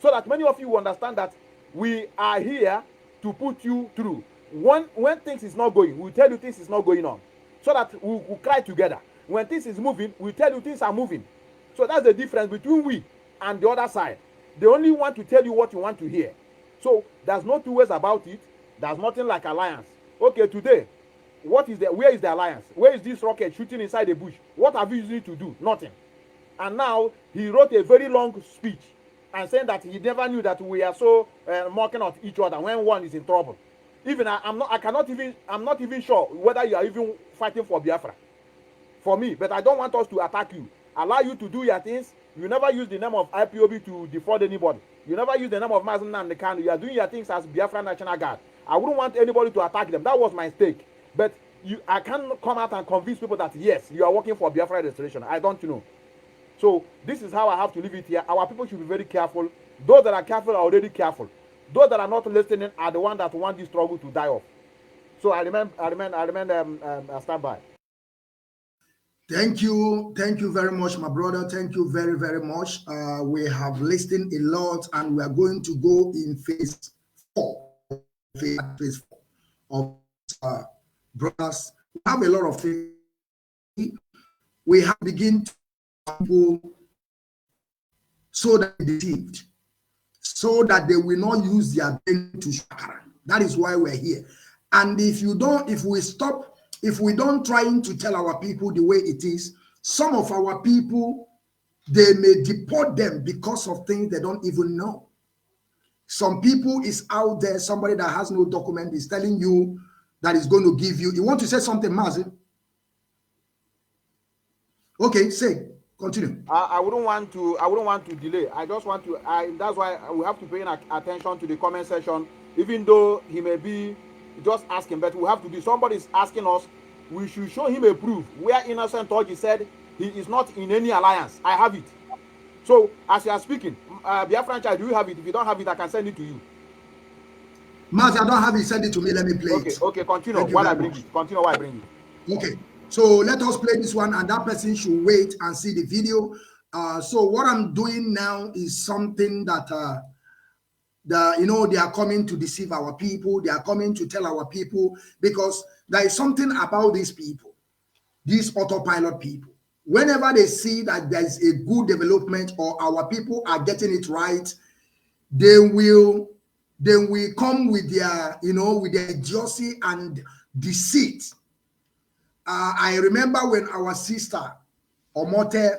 So that many of you will understand that we are here to put you through. When things is not going, we'll tell you things is not going on. So that we'll cry together. When things is moving, we'll tell you things are moving. So that's the difference between we and the other side. They only want to tell you what you want to hear. So there's no two ways about it. There's nothing like alliance. Okay, today, where is the alliance? Where is this rocket shooting inside the bush? What have you used it to do? Nothing. And now he wrote a very long speech and saying that he never knew that we are so mocking at each other when one is in trouble. Even I'm not even sure whether you are even fighting for Biafra. For me, but I don't want us to attack you. Allow you to do your things. You never use the name of IPOB to defraud anybody. You never use the name of Mazen Namdekan. You are doing your things as Biafra National Guard. I wouldn't want anybody to attack them. That was my stake. But I can't come out and convince people that yes, you are working for Biafra restoration. I don't know. So this is how I have to leave it here. Our people should be very careful. Those that are careful are already careful. Those that are not listening are the ones that want this struggle to die off. So I remain standby. Thank you very much, my brother. Thank you very, very much. We have listened a lot, and we are going to go in phase 4. Phase 4 of brothers. We have a lot of things. We have to begin to people so that they deceived, so that they will not use their brain to shakara. That is why we're here. And if we don't trying to tell our people the way it is, some of our people, they may deport them because of things they don't even know. Some people is out there, somebody that has no document is telling you that is going to give you. You want to say something, Mazi? Okay, say. Continue. I wouldn't want to delay. I just want to. That's why we have to pay attention to the comment section. Even though he may be just asking, but we have to do. Somebody is asking us. We should show him a proof where Innocent Oji said he is not in any alliance. I have it. So as you are speaking, Biafran child, do you have it? If you don't have it, I can send it to you. Mazi, I don't have it. Send it to me. Let me play it. Okay. Continue while I bring it. Continue while I bring it. Okay. So let us play this one, and that person should wait and see the video. So what I'm doing now is something that they are coming to deceive our people. They are coming to tell our people, because there is something about these people, these autopilot people. Whenever they see that there is a good development or our people are getting it right, they will come with their with their idiocy and deceit. I remember when our sister Omote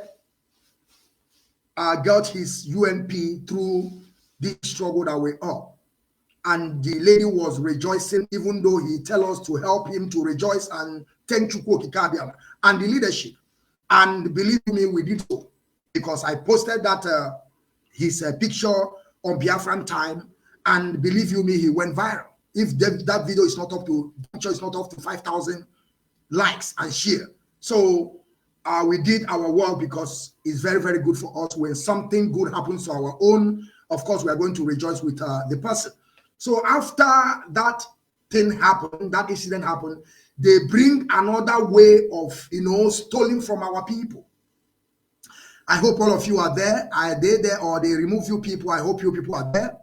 got his UNP through this struggle that we're up, and the lady was rejoicing, even though he tell us to help him to rejoice and thank Chukwu Kikabiam and the leadership. And believe me, we did so, because I posted that his picture on Biafran Time, and believe you me, he went viral. If that video is not up to 5,000 likes and share. So we did our work, because it's very, very good for us. When something good happens to our own, of course, we are going to rejoice with the person. So after that thing happened, that incident happened, they bring another way of, stealing from our people. I hope all of you are there. Are they there, or they remove you people? I hope you people are there.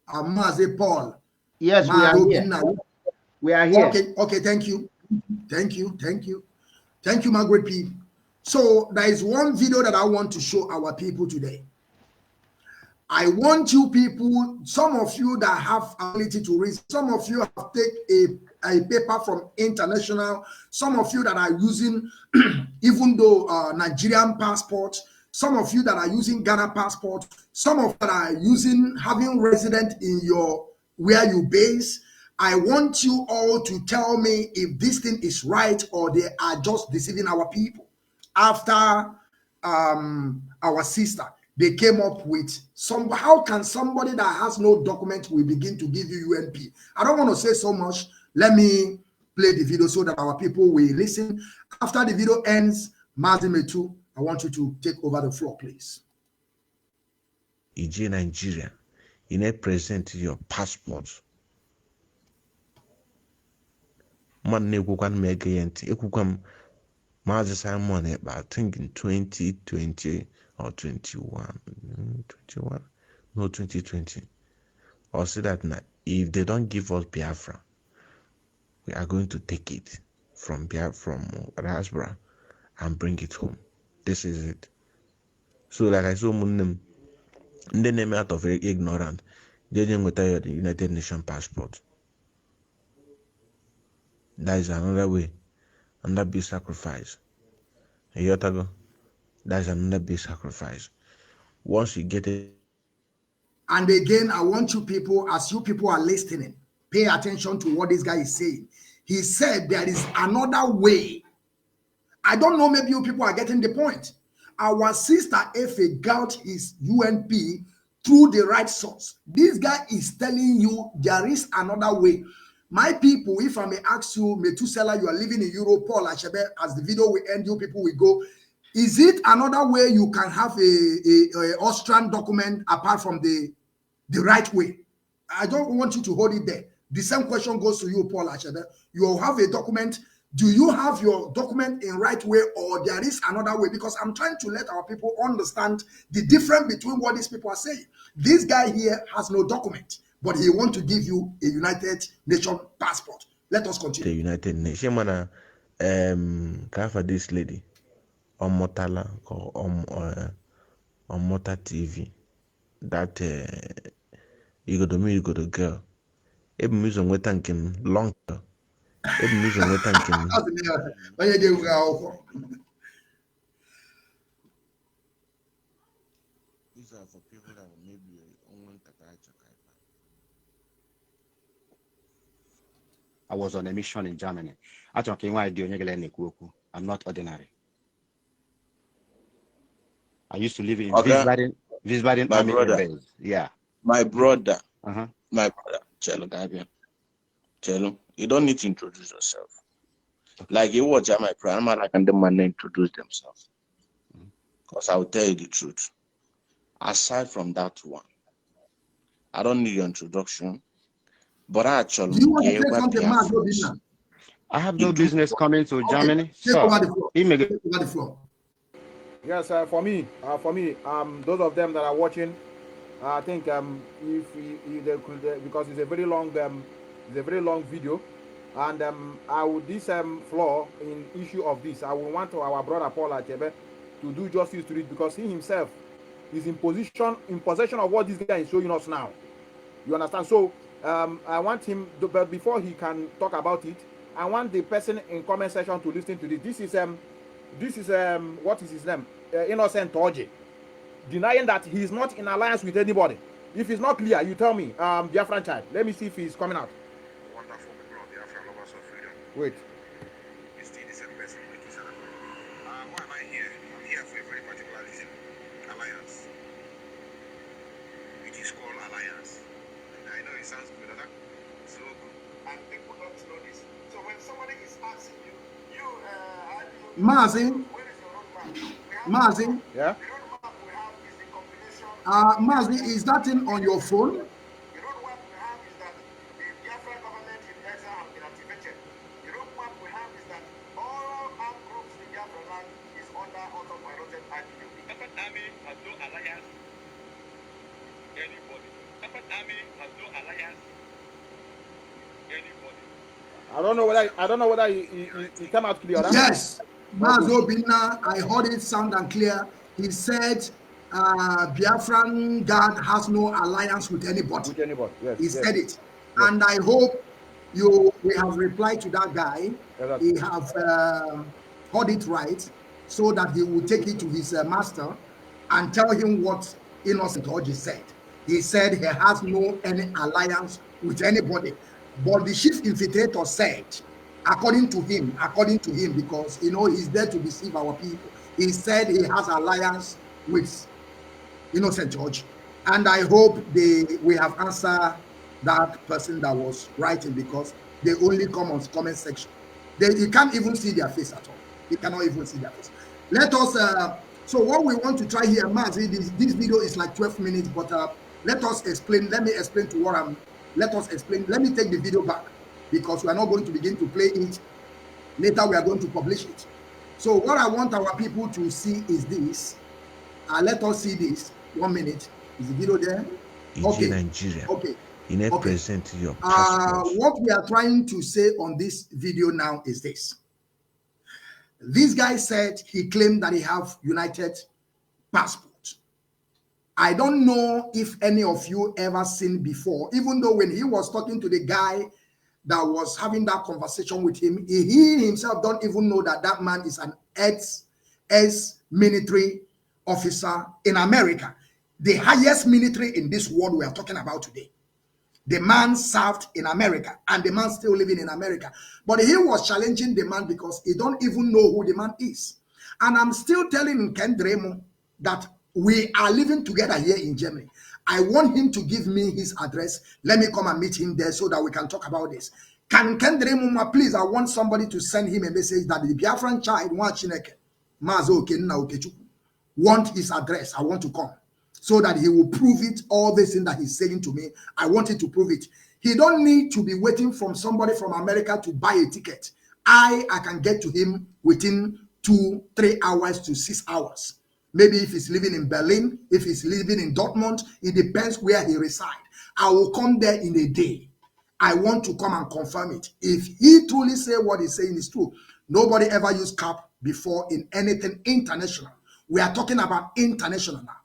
Mazi Paul. Yes, we are here. We are here. Okay, thank you. Thank you, Margaret P. So there is one video that I want to show our people today. I want you people, some of you that have ability to read, some of you have taken a paper from international, some of you that are using, even though Nigerian passport, some of you that are using Ghana passport, some of you that are using, having resident in where you base. I want you all to tell me if this thing is right, or they are just deceiving our people. After our sister, they came up with how can somebody that has no document will begin to give you UNP? I don't want to say so much. Let me play the video so that our people will listen. After the video ends, Mazimetu, I want you to take over the floor, please. EJ Nigeria, you need present your passport. Man, Neguan Megayant, Ekukum Mazi Simon, I think in 2020 or 21, no 2020. Or say that now, if they don't give us Biafra, we are going to take it from Rasbra and bring it home. This is it. So like I saw them, they name out of ignorant. They didn't go to the United Nations passport. That is another way, another big sacrifice. A year ago, That's another big sacrifice. Once you get it, And again, I want you people, as you people are listening, pay attention to what this guy is saying. He said there is another way. I don't know, maybe you people are getting the point. Our sister Efe got his UNP through the right source. This guy is telling you there is another way. My people, if I may ask you, Methuselah, you are living in Europe, Paul Achebe, as the video will end, you people will go. Is it another way you can have a Austrian document apart from the right way? I don't want you to hold it there. The same question goes to you, Paul Achebe. You have a document. Do you have your document in right way, or there is another way? Because I'm trying to let our people understand the difference between what these people are saying. This guy here has no document, but he wants to give you a United Nations passport. Let us the continue. United Nations, man, for this lady, on Motala or on Mota TV, that you go to me, you go to girl. Every music with thanking long. Every music with thanking. These are for people that maybe I was on a mission in Germany. I'm not ordinary. I used to live in Wiesbaden Army Air Base. Yeah. My brother. My brother. Chelo, you don't need to introduce yourself. Like you watch my primary and the man introduce themselves. Because I will tell you the truth. Aside from that one, I don't need your introduction. But actually, do you want to say something, Mark? I have no business coming to Germany. Take over the floor. Take over the floor. Yes, for me, those of them that are watching, I think if they could, because it's a very long video, and I would this flaw in issue of this, I would want our brother Paul Achebe to do justice to it, because he himself is in possession of what this guy is showing us now. You understand? So I want him, but before he can talk about it, I want the person in comment section to listen to this. This is what is his name? Innocent Oje, denying that he is not in alliance with anybody. If it's not clear, you tell me. Biafran child. Let me see if he's coming out. Wonderful people of Biafra, lovers of freedom. Wait. It's still the same person. Why am I here? I'm here for a very particular reason. Alliance. It is called alliance. I know it sounds good, huh? So good. And people don't know this. So when somebody is asking you, Mazin. Mazin. Yeah. The roadmap we have is the combination. Mazin, is that in on your phone? The roadmap we have is that the Biafra government in exile has been activated. The roadmap we have is that all armed groups in Biafra land is under auto-piloted IPOB. Separate army has no alliance. Anybody. Separate army has no alliance. Anybody. I don't know whether he came out clear. Huh? Yes. Mazo Bina, I heard it sound and clear. He said Biafran God has no alliance with anybody. Yes. He said it. Yes. And I hope we have replied to that guy. Yes. He have heard it right, so that he will take it to his master and tell him what Innocent Oji said. He said he has no any alliance with anybody. But the chief infiltrator said, according to him, because he's there to deceive our people, he said he has alliance with Innocent George. And I hope we have answered that person that was writing, because they only come on comment section. You can't even see their face at all. You cannot even see their face. Let us so what we want to try here, Mazi, this video is like 12 minutes, but let us explain. Let me explain to what let us explain. Let me take the video back, because we are not going to begin to play it. Later, we are going to publish it. So what I want our people to see is this. Let us see this. 1 minute. Is the video there? Okay. Nigeria. Okay. Present your passport. What we are trying to say on this video now is this. This guy said he claimed that he have United passport. I don't know if any of you ever seen before, even though when he was talking to the guy that was having that conversation with him, he himself don't even know that that man is an ex-military officer in America, the highest military in this world we are talking about today. The man served in America, and the man still living in America. But he was challenging the man because he don't even know who the man is. And I'm still telling Ken Dremo that we are living together here in Germany. I want him to give me his address. Let me come and meet him there so that we can talk about this. Can Ken Dremo, please, I want somebody to send him a message that the Biafran child want his address. I want to come, so that he will prove it. All this thing that he's saying to me, I want him to prove it. He don't need to be waiting from somebody from America to buy a ticket. I can get to him within 2-3 hours to 6 hours. Maybe if he's living in Berlin, if he's living in Dortmund, it depends where he resides. I will come there in a day. I want to come and confirm it. If he truly say what he's saying is true, nobody ever used cap before in anything international. We are talking about international now.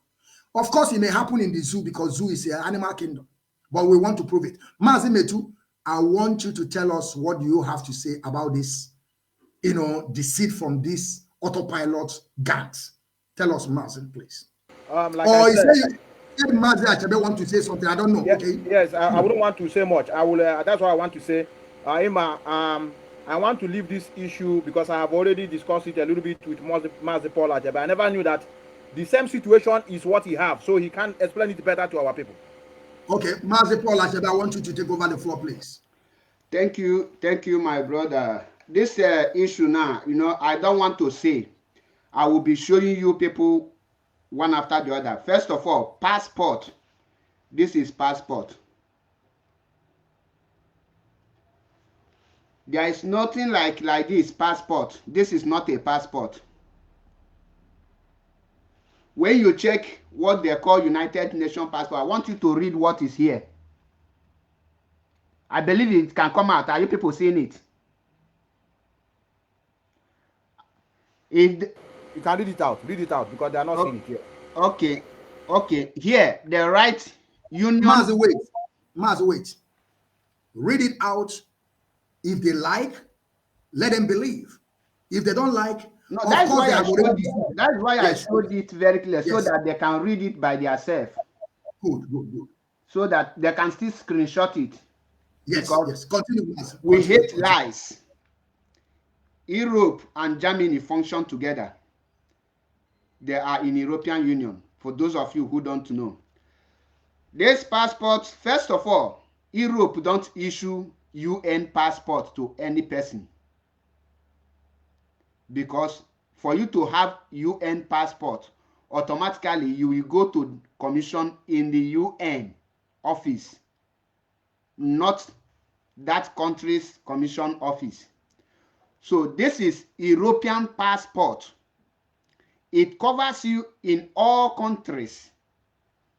Of course, it may happen in the zoo because zoo is an animal kingdom, but we want to prove it. Mazi Metu, I want you to tell us what you have to say about this, deceit from these autopilot gangs. Tell us, Mazi, please. Like or I said, Mazi Achebe want to say something. I don't know. Yeah, Okay. yes, I wouldn't want to say much. I will. That's what I want to say. Emma, I want to leave this issue because I have already discussed it a little bit with Mazi Paul Achebe. I never knew that the same situation is what he have, so he can explain it better to our people. Okay, Mazi Paul Achebe, I want you to take over the floor, please. Thank you, my brother. This issue now, I don't want to say. I will be showing you people one after the other. First of all, passport. This is passport. There is nothing like this passport. This is not a passport. When you check what they call United Nations passport, I want you to read what is here. I believe it can come out. Are you people seeing it? You can read it out. Read it out because they are not seeing it here. Okay. Here, the right union. Mazi, wait. Read it out. If they like, let them believe. If they don't like, no, that's why I showed it very clear, yes, so that they can read it by themselves. Good. So that they can still screenshot it. Yes. Continue. We hate lies. Europe and Germany function together. They are in European Union. For those of you who don't know, this passport, first of all, Europe don't issue UN passport to any person, because for you to have UN passport, automatically you will go to commission in the UN office, not that country's commission office. So this is European passport. It covers you in all countries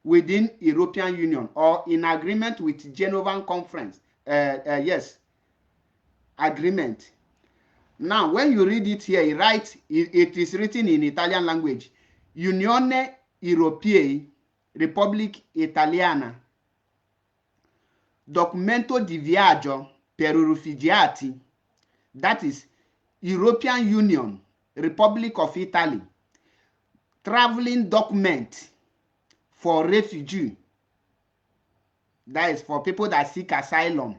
within European Union or in agreement with Geneva Conference. Yes, agreement. Now, when you read it here, it is written in Italian language. Unione Europea, Repubblica Italiana, Documento di viaggio per rifugiati, that is European Union, Republic of Italy, traveling document for refugee. That is for people that seek asylum,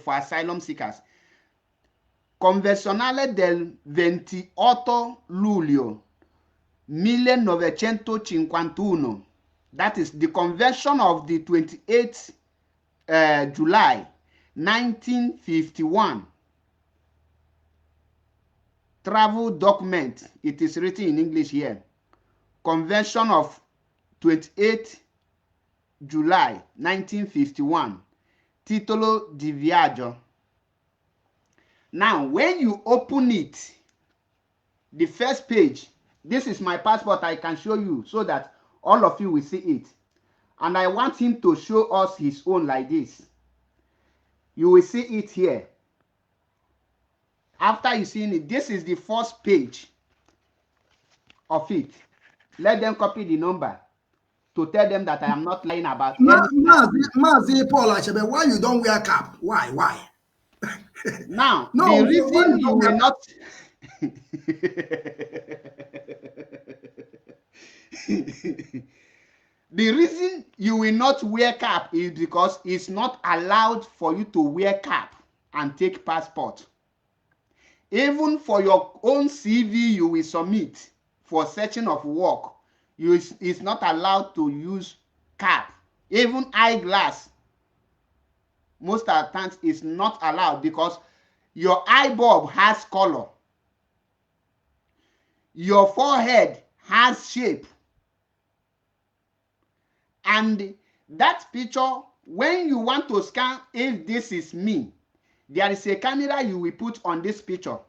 for asylum seekers. Convenzionale del 28 luglio 1951. That is the convention of the 28th July 1951. Travel document. It is written in English here. Convention of 28th July 1951. Titolo di viaggio. Now, when you open it, the first page, this is my passport. I can show you so that all of you will see it. And I want him to show us his own like this. You will see it here. After you see it, this is the first page of it. Let them copy the number to tell them that I am not lying about anything. Mazi Paul Achebe, why you don't wear cap? Why? Now, no, the reason you will not The reason you will not wear cap is because it's not allowed for you to wear cap and take passport. Even for your own CV you will submit for searching of work, it's not allowed to use cap. Even eyeglass, most of the times, is not allowed because your eye bulb has color. Your forehead has shape. And that picture, when you want to scan if this is me, there is a camera you will put on this picture.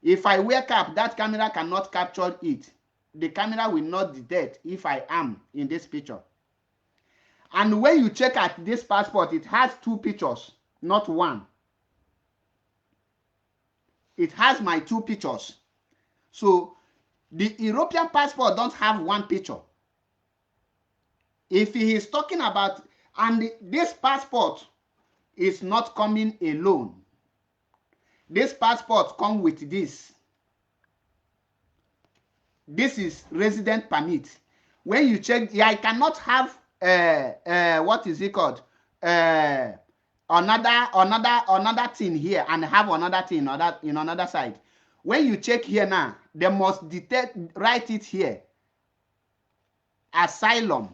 If I wear cap, that camera cannot capture it. The camera will not detect if I am in this picture. And when you check at this passport, it has two pictures, not one. It has my two pictures. So the European passport don't have one picture. If he is talking about, and this passport is not coming alone. This passport comes with this. This is resident permit. When you check, I cannot have what is it called? Another thing here and have another thing in another side. When you check here now, they must write it here. Asylum.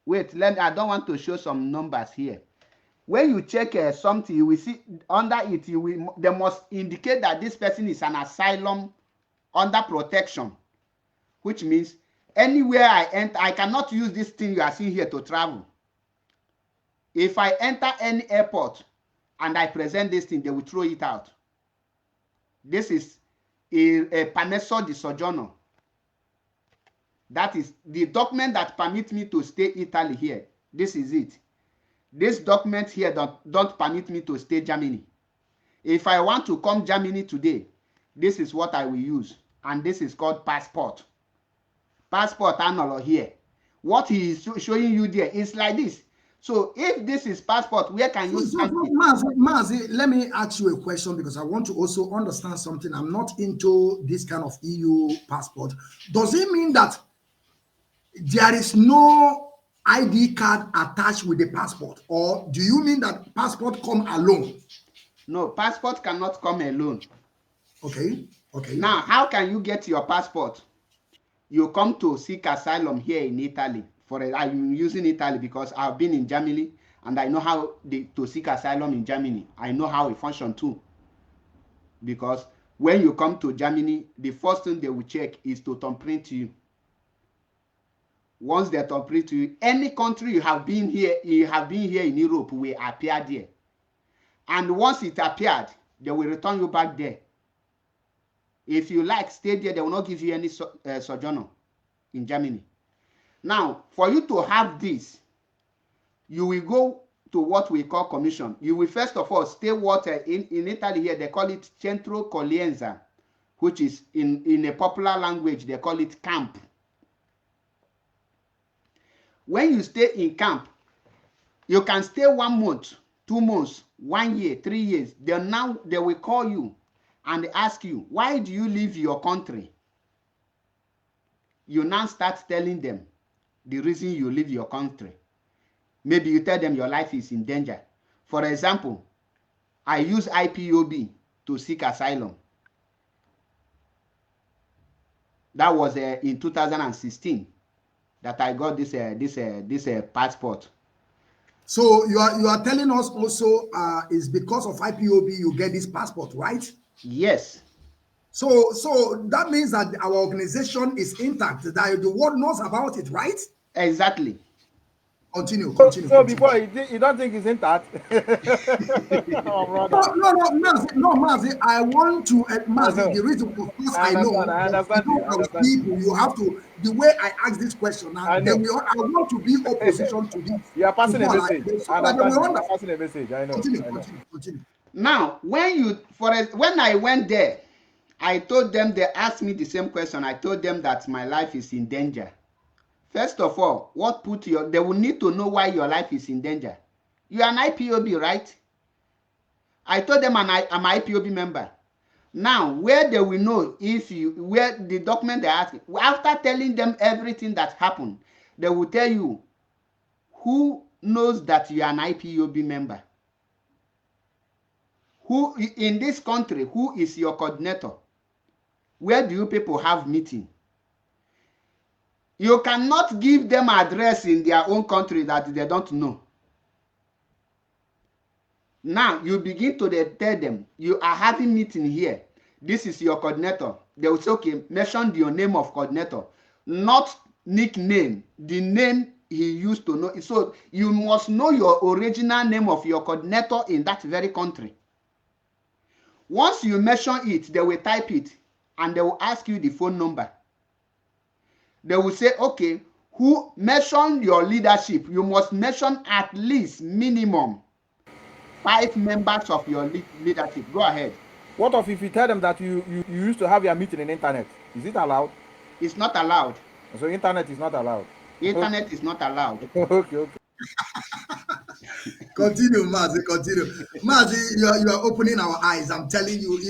Wait, I don't want to show some numbers here. When you check something, you will see under it, they must indicate that this person is an asylum under protection, which means anywhere I enter, I cannot use this thing you are seeing here to travel. If I enter any airport and I present this thing, they will throw it out. This is a permesso di soggiorno. That is the document that permits me to stay Italy here. This is it. This document here don't permit me to stay Germany. If I want to come Germany today, this is what I will use. And this is called passport. Passport analog here. What he is showing you there is like this. So if this is passport, where can you stand? Mazi, let me ask you a question because I want to also understand something. I'm not into this kind of EU passport. Does it mean that there is no ID card attached with the passport, or do you mean that passport come alone? No, passport cannot come alone. Okay. Now, how can you get your passport? You come to seek asylum here in Italy. I'm using Italy because I've been in Germany and I know how to seek asylum in Germany. I know how it functions too. Because when you come to Germany, the first thing they will check is to thumbprint you. Once they thumbprint you, any country you have been here in Europe will appear there. And once it appeared, they will return you back there. If you like, stay there, they will not give you any sojourner in Germany. Now, for you to have this, you will go to what we call commission. You will first of all stay in Italy here, they call it centro accoglienza, which is in a popular language, they call it camp. When you stay in camp, you can stay 1 month, 2 months, 1 year, 3 years. They will call you and ask you, why do you leave your country? You now start telling them the reason you leave your country. Maybe you tell them your life is in danger. For example, I use IPOB to seek asylum. That was in 2016 that I got this passport. So you are telling us also is because of IPOB you get this passport, right? Yes. So that means that our organization is intact, that the world knows about it, right? Exactly. Continue. So before you don't think it's intact? Oh, brother. No, Mazi, I want to, Mazi, the reason, of course, I understand people, you have to, the way I ask this question now, I want to be opposition to this. You are passing a message. You are passing a message, I know. Continue. Now, when I went there, I told them, they asked me the same question. I told them that my life is in danger. First of all, they will need to know why your life is in danger. You are an IPOB, right? I told them I'm an IPOB member. Now, where they will know if you, where the document they ask, after telling them everything that happened, they will tell you who knows that you are an IPOB member. Who in this country, who is your coordinator? Where do you people have meeting? You cannot give them address in their own country that they don't know. Now you begin to tell them you are having meeting here. This is your coordinator. They will say, okay, mention your name of coordinator, not nickname, the name he used to know. So you must know your original name of your coordinator in that very country. Once you mention it, they will type it and they will ask you the phone number. They will say, okay, who mention your leadership? You must mention at least minimum 5 members of your leadership. Go ahead. What if you tell them that you used to have your meeting in internet? Is it allowed? It's not allowed. So internet is not allowed. Internet is not allowed. Okay. Continue, Mazi. Continue, Mazi. You are opening our eyes. I'm telling you.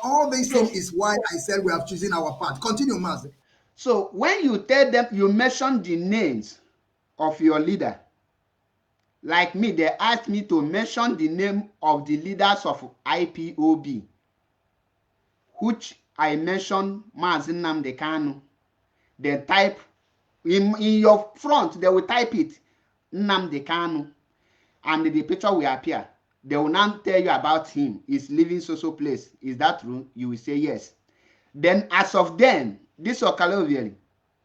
All these things is why I said we have chosen our path. Continue, Mazi. So when you tell them, you mention the names of your leader. Like me, they asked me to mention the name of the leaders of IPOB, which I mentioned Mazi Nnamdi Kanu. They type in your front, they will type it Nnamdi Kanu, and the picture will appear. They will now tell you about him. He's living so place. Is that true? You will say yes. Then as of then, this Okalovieri,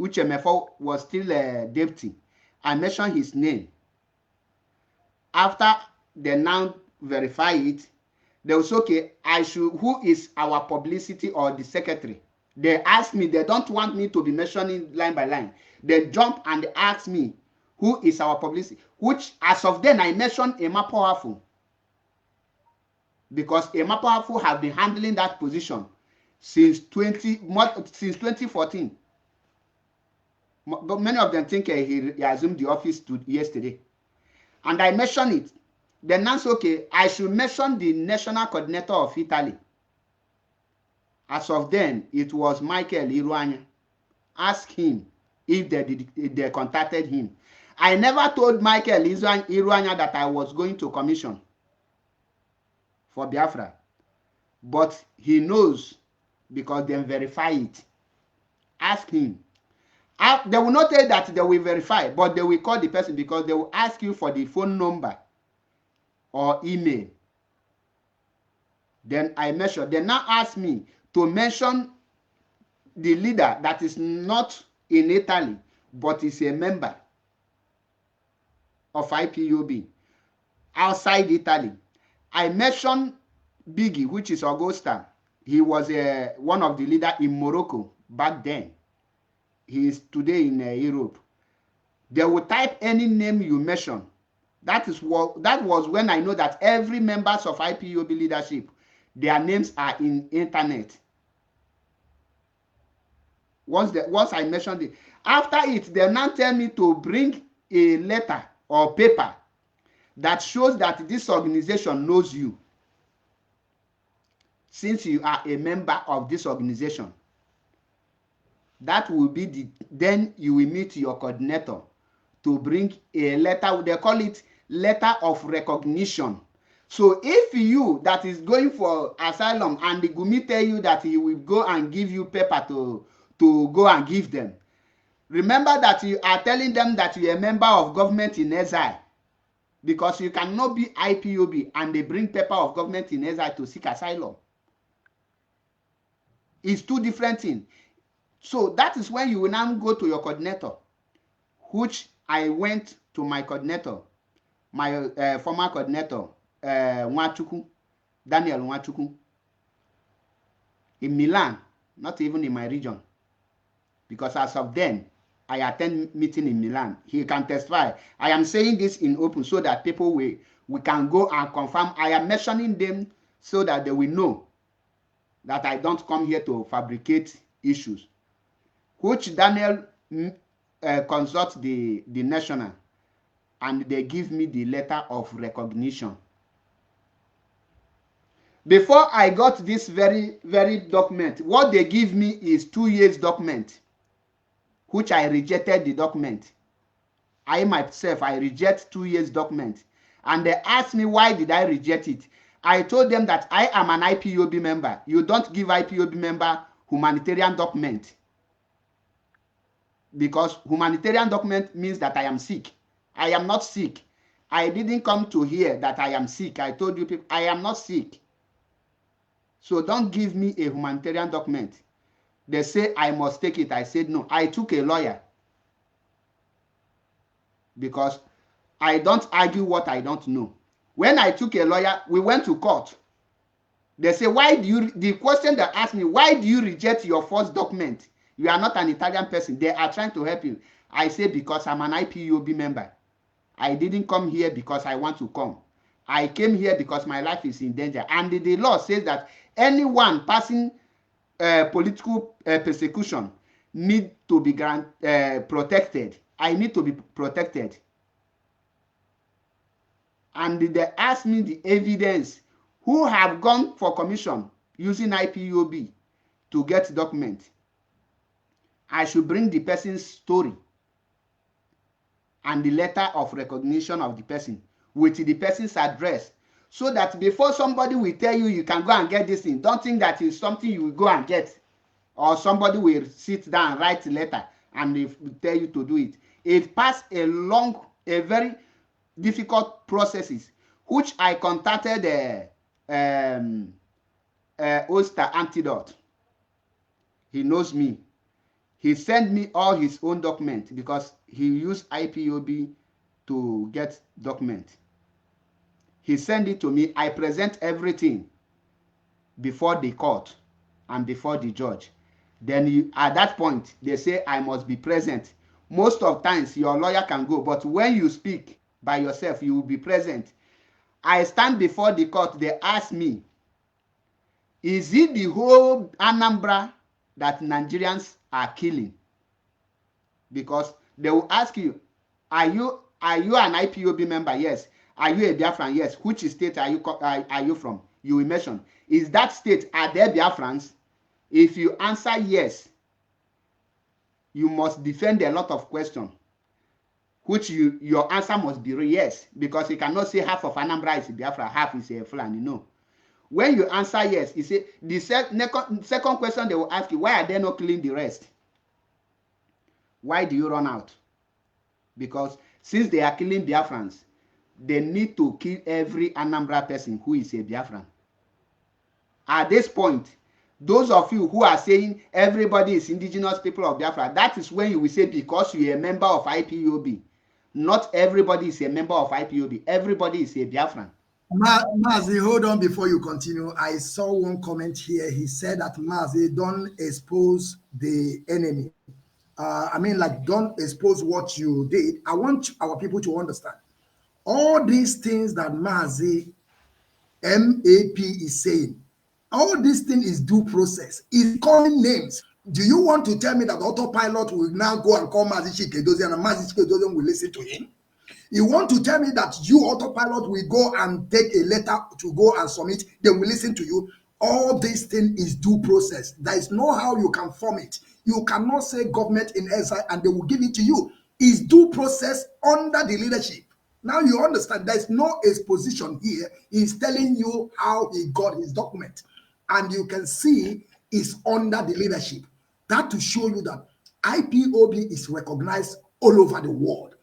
Uchemefo was still a deputy. I mentioned his name. After they now verify it, they will say, okay, who is our publicity or the secretary? They ask me, they don't want me to be mentioning line by line. They jump and they ask me, who is our publicity? Which, as of then, I mentioned Emma Powerful. Because Emma Powerful have been handling that position since 2014. But many of them think he assumed the office yesterday. And I mentioned it. Then now say, okay, I should mention the national coordinator of Italy. As of then, it was Michael Iruanya. Ask him if they contacted him. I never told Michael Iruanya that I was going to commission for Biafra. But he knows because they verify it. Ask him. They will not tell that they will verify, but they will call the person because they will ask you for the phone number or email. Then I measure. They now ask me to mention the leader that is not in Italy, but is a member of IPOB outside Italy. I mentioned Biggie, which is Augusta. He was one of the leaders in Morocco back then. He is today in Europe. They will type any name you mention. That was when I know that every members of IPOB leadership, their names are in internet. Once I mentioned it, after it, they now tell me to bring a letter or paper that shows that this organization knows you, since you are a member of this organization. That will be then you will meet your coordinator to bring a letter. They call it letter of recognition. So if you that is going for asylum and the Gumi tell you that he will go and give you paper to go and give them, remember that you are telling them that you are a member of government in exile, because you cannot be IPOB and they bring paper of government in exile to seek asylum. It's two different things. So that is when you will now go to your coordinator, which I went to my coordinator, my former coordinator, Nwachukwu, Daniel Nwachukwu, in Milan, not even in my region. Because as of then, I attend meeting in Milan. He can testify. I am saying this in open so that people we can go and confirm. I am mentioning them so that they will know that I don't come here to fabricate issues. Which Daniel consult the national, and they give me the letter of recognition. Before I got this very document, what they give me is 2 years document, which I rejected the document. I myself, I reject 2 years document. And they asked me why did I reject it. I told them that I am an IPOB member. You don't give IPOB member humanitarian document. Because humanitarian document means that I am sick. I am not sick. I didn't come to hear that I am sick. I told you people, I am not sick. So don't give me a humanitarian document. They say I must take it. I said no. I took a lawyer. Because I don't argue what I don't know. When I took a lawyer, we went to court. They say, why do you, the question they asked me, why do you reject your first document? You are not an Italian person. They are trying to help you. I say, because I'm an IPOB member. I didn't come here because I want to come. I came here because my life is in danger. And the law says that anyone passing political persecution need to be protected. I need to be protected. And they asked me the evidence who have gone for commission using IPOB to get document. I should bring the person's story and the letter of recognition of the person with the person's address, so that before somebody will tell you you can go and get this thing, don't think that it's something you will go and get, or somebody will sit down and write a letter and they will tell you to do it. It passed a very difficult processes, which I contacted Oster Antidote. He knows me. He sent me all his own documents because he used IPOB to get document. He sent it to me. I present everything before the court and before the judge. Then at that point, they say I must be present. Most of times, your lawyer can go, but when you speak by yourself, you will be present. I stand before the court. They ask me, is it the whole Anambra that Nigerians are killing? Because they will ask you, are you an IPOB member? Yes. Are you a Biafran? Yes. Which state are you from? You will mention. Is that state, are there Biafrans? If you answer yes, you must defend a lot of questions, which your answer must be yes, because you cannot say half of Anambra is Biafra, half is a Fulani. No. When you answer yes, you say the second question they will ask you, why are they not killing the rest? Why do you run out? Because since they are killing Biafrans, they need to kill every Anambra person who is a Biafran. At this point, those of you who are saying everybody is indigenous people of Biafra, that is when you will say because you are a member of IPOB. Not everybody is a member of IPOB. Everybody is a Biafran. Mazi, hold on before you continue. I saw one comment here. He said that Mazi, don't expose the enemy. Don't expose what you did. I want our people to understand. All these things that Mazi MAP is saying, all these things is due process. Is calling names. Do you want to tell me that autopilot will now go and call Mazi Chikedozian and Mazi Chikedozian will listen to him? You want to tell me that you, autopilot, will go and take a letter to go and submit, they will listen to you? All this thing is due process. There is no how you can form it. You cannot say government in exile and they will give it to you. It's due process under the leadership. Now you understand there's no exposition here. He's telling you how he got his document. And you can see it's under the leadership. That to show you that IPOB is recognized all over the world.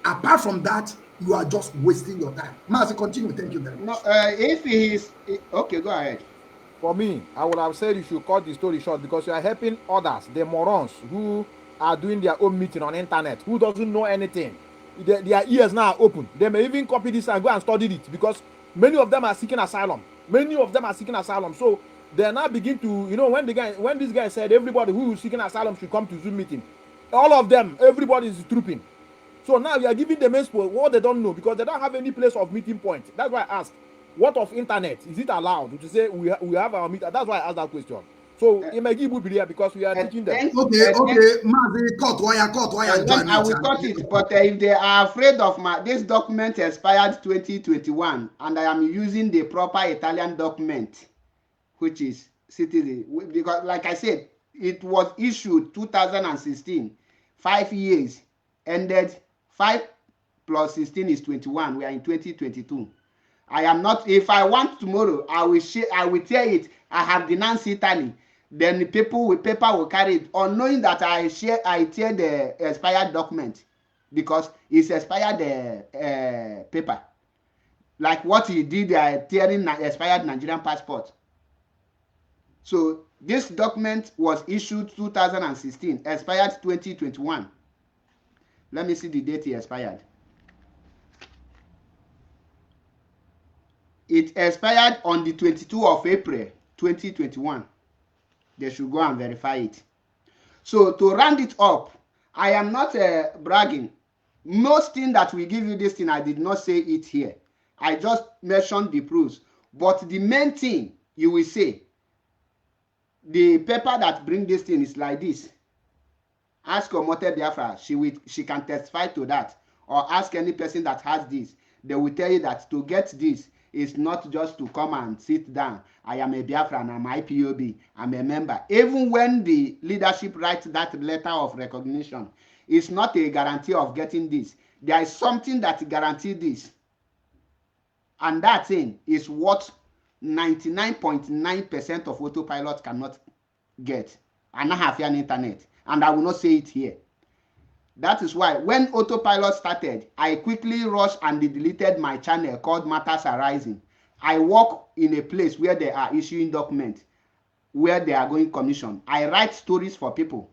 Apart from that, you are just wasting your time. Mazi, continue. Thank you very much. No, if he is okay, go ahead. For me, I would have said you should cut the story short because you are helping others, the morons who are doing their own meeting on internet, who doesn't know anything. Their ears now are open. They may even copy this and go and study it because many of them are seeking asylum. So they now begin to, when this guy said everybody who is seeking asylum should come to Zoom meeting, all of them, everybody is trooping. So now we are giving them what they don't know because they don't have any place of meeting point. That's why I asked, what of internet? Is it allowed to say we have our meeting? That's why I asked that question. So it may give you because we are teaching them. Okay, Mazi, cut wire, join I it. will cut it, but if they are afraid of this document expired 2021, and I am using the proper Italian document, which is citizen, because like I said, it was issued 2016, 5 years, ended 5 plus 16 is 21. We are in 2022. I am not. If I want tomorrow, I will tear it. I have denounced Italy. Then the paper will carry it, unknowing that I tear the expired document because it's expired paper. Like what he did, tearing expired Nigerian passport. So this document was issued 2016, expired 2021. Let me see the date it expired. It expired on the 22 of April 2021. They should go and verify it. So to round it up, I am not bragging. Most thing that we give you this thing, I did not say it here. I just mentioned the proofs. But the main thing you will say, the paper that bring this thing is like this. Ask Omote Biafra, she can testify to that. Or ask any person that has this. They will tell you that to get this, is not just to come and sit down. I am a Biafran, I'm IPOB, I'm a member. Even when the leadership writes that letter of recognition, it's not a guarantee of getting this. There is something that guarantees this. And that thing is what 99.9% of autopilot cannot get. And I have an internet. And I will not say it here. That is why when autopilot started, I quickly rushed and deleted my channel called Matters Arising. I work in a place where they are issuing documents, where they are going commission. I write stories for people.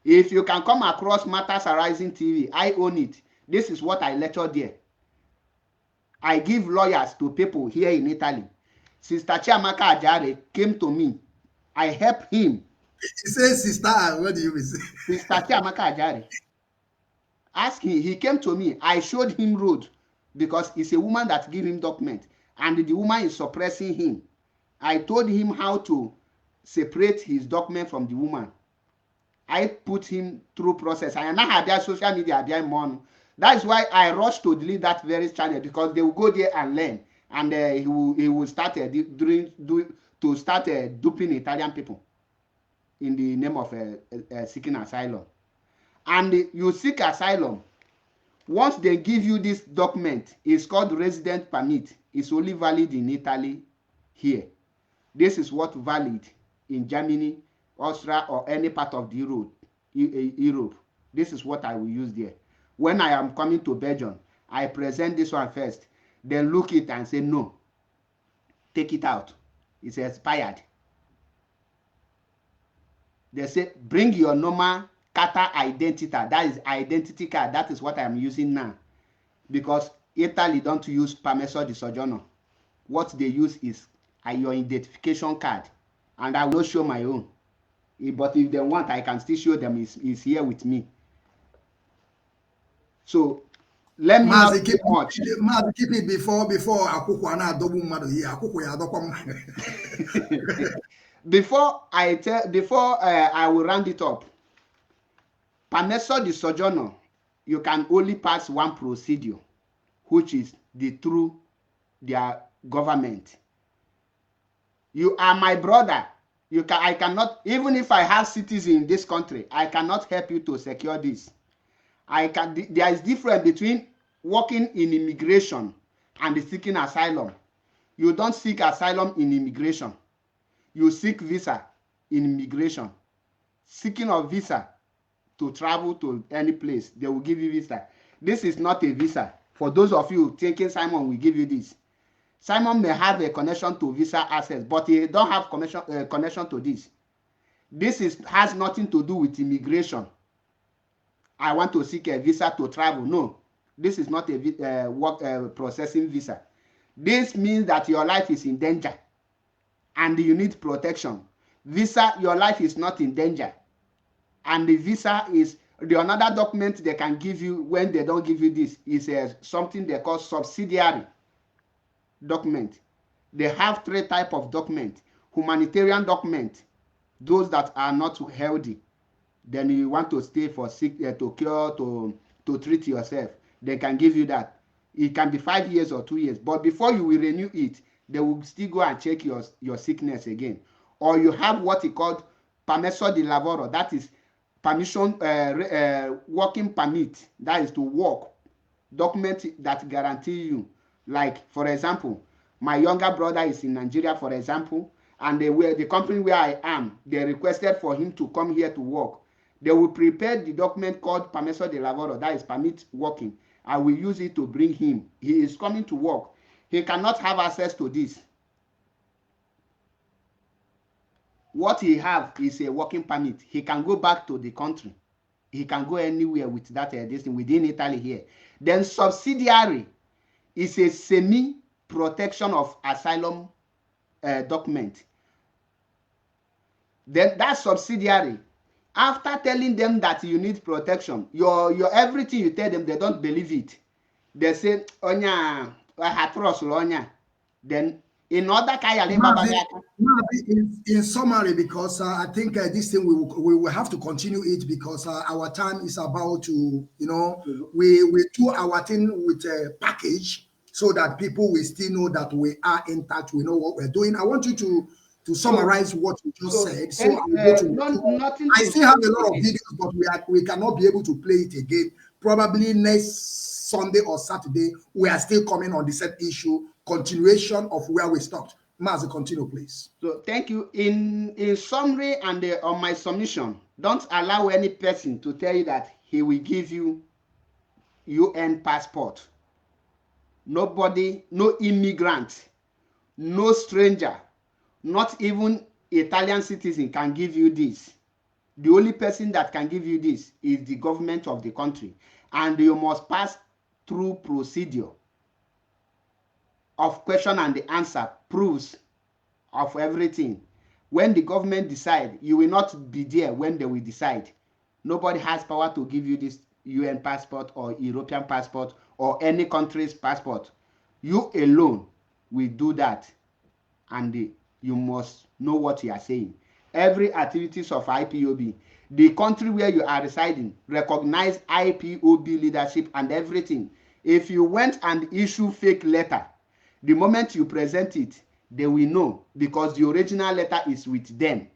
If you can come across Matters Arising TV, I own it. This is what I lecture there. I give lawyers to people here in Italy. Sister Chiamaka Ajare came to me. I helped him. He says, sister, what do you mean? Sister Chiamaka Ajare. Ask him. He came to me. I showed him road because it's a woman that gave him document, and the woman is suppressing him. I told him how to separate his document from the woman. I put him through process. I now have their social media behind money. That's why I rushed to delete that very channel, because they will go there and learn, and he will start duping Italian people in the name of seeking asylum. And you seek asylum. Once they give you this document, it's called resident permit. It's only valid in Italy here. This is what valid in Germany, Austria, or any part of the Europe. This is what I will use there. When I am coming to Belgium, I present this one first. Then look it and say, no, take it out. It's expired. They say, bring your normal Carta Identita. That is identity card. That is what I am using now. Because Italy don't use Permesso di Soggiorno. What they use is your identification card. And I will not show my own. But if they want, I can still show them is here with me. So let me not say much. Mazi, keep it before Akuku na double mmadụ here. Akuku ya adọkwa mma. Before I will round it up. Permesso di Soggiorno, you can only pass one procedure, which is through their government. You are my brother. I cannot, even if I have citizens in this country, I cannot help you to secure this. There is difference between working in immigration and seeking asylum. You don't seek asylum in immigration. You seek visa in immigration. Seeking of visa to travel to any place, they will give you visa. This is not a visa. For those of you thinking Simon will give you this, Simon may have a connection to visa access, but he don't have connection to this. This has nothing to do with immigration. I want to seek a visa to travel. No, this is not a work processing visa. This means that your life is in danger and you need protection. Visa, your life is not in danger. And the visa is the another document they can give you when they don't give you this is something they call subsidiary document. They have 3 types of document: humanitarian document, those that are not healthy, then you want to stay for sick to cure to treat yourself, they can give you that. It can be 5 years or 2 years, but before you will renew it, they will still go and check your sickness again. Or you have what is called permesso di lavoro, that is permission, working permit, that is to work, document that guarantee you. Like, for example, my younger brother is in Nigeria, for example, and the company where I am, they requested for him to come here to work. They will prepare the document called permesso di lavoro, that is permit working. I will use it to bring him. He is coming to work. He cannot have access to this. What he have is a working permit. He can go back to the country. He can go anywhere with that this thing within Italy here. Then subsidiary is a semi-protection of asylum document. Then that subsidiary, after telling them that you need protection, your everything you tell them, they don't believe it. They say, Onya, I trust Onya. Then in order in summary, because I think this thing we will have to continue it because our time is about to, we do our thing with a package so that people will still know that we are in touch, we know what we're doing. I want you to summarize what you just said. So I still have a lot of videos, but we cannot be able to play it again. Probably next Sunday or Saturday, we are still coming on the same issue, continuation of where we stopped. Mazi, continue, please. So thank you. In summary and on my submission, don't allow any person to tell you that he will give you UN passport. Nobody, no immigrant, no stranger, not even Italian citizen can give you this. The only person that can give you this is the government of the country, and you must pass through procedure of question and the answer, proofs of everything. When the government decide, you will not be there when they will decide. Nobody has power to give you this UN passport or European passport or any country's passport. You alone will do that, and you must know what you are saying. Every activities of IPOB, the country where you are residing, recognize IPOB leadership and everything. If you went and issue fake letter, the moment you present it, they will know because the original letter is with them.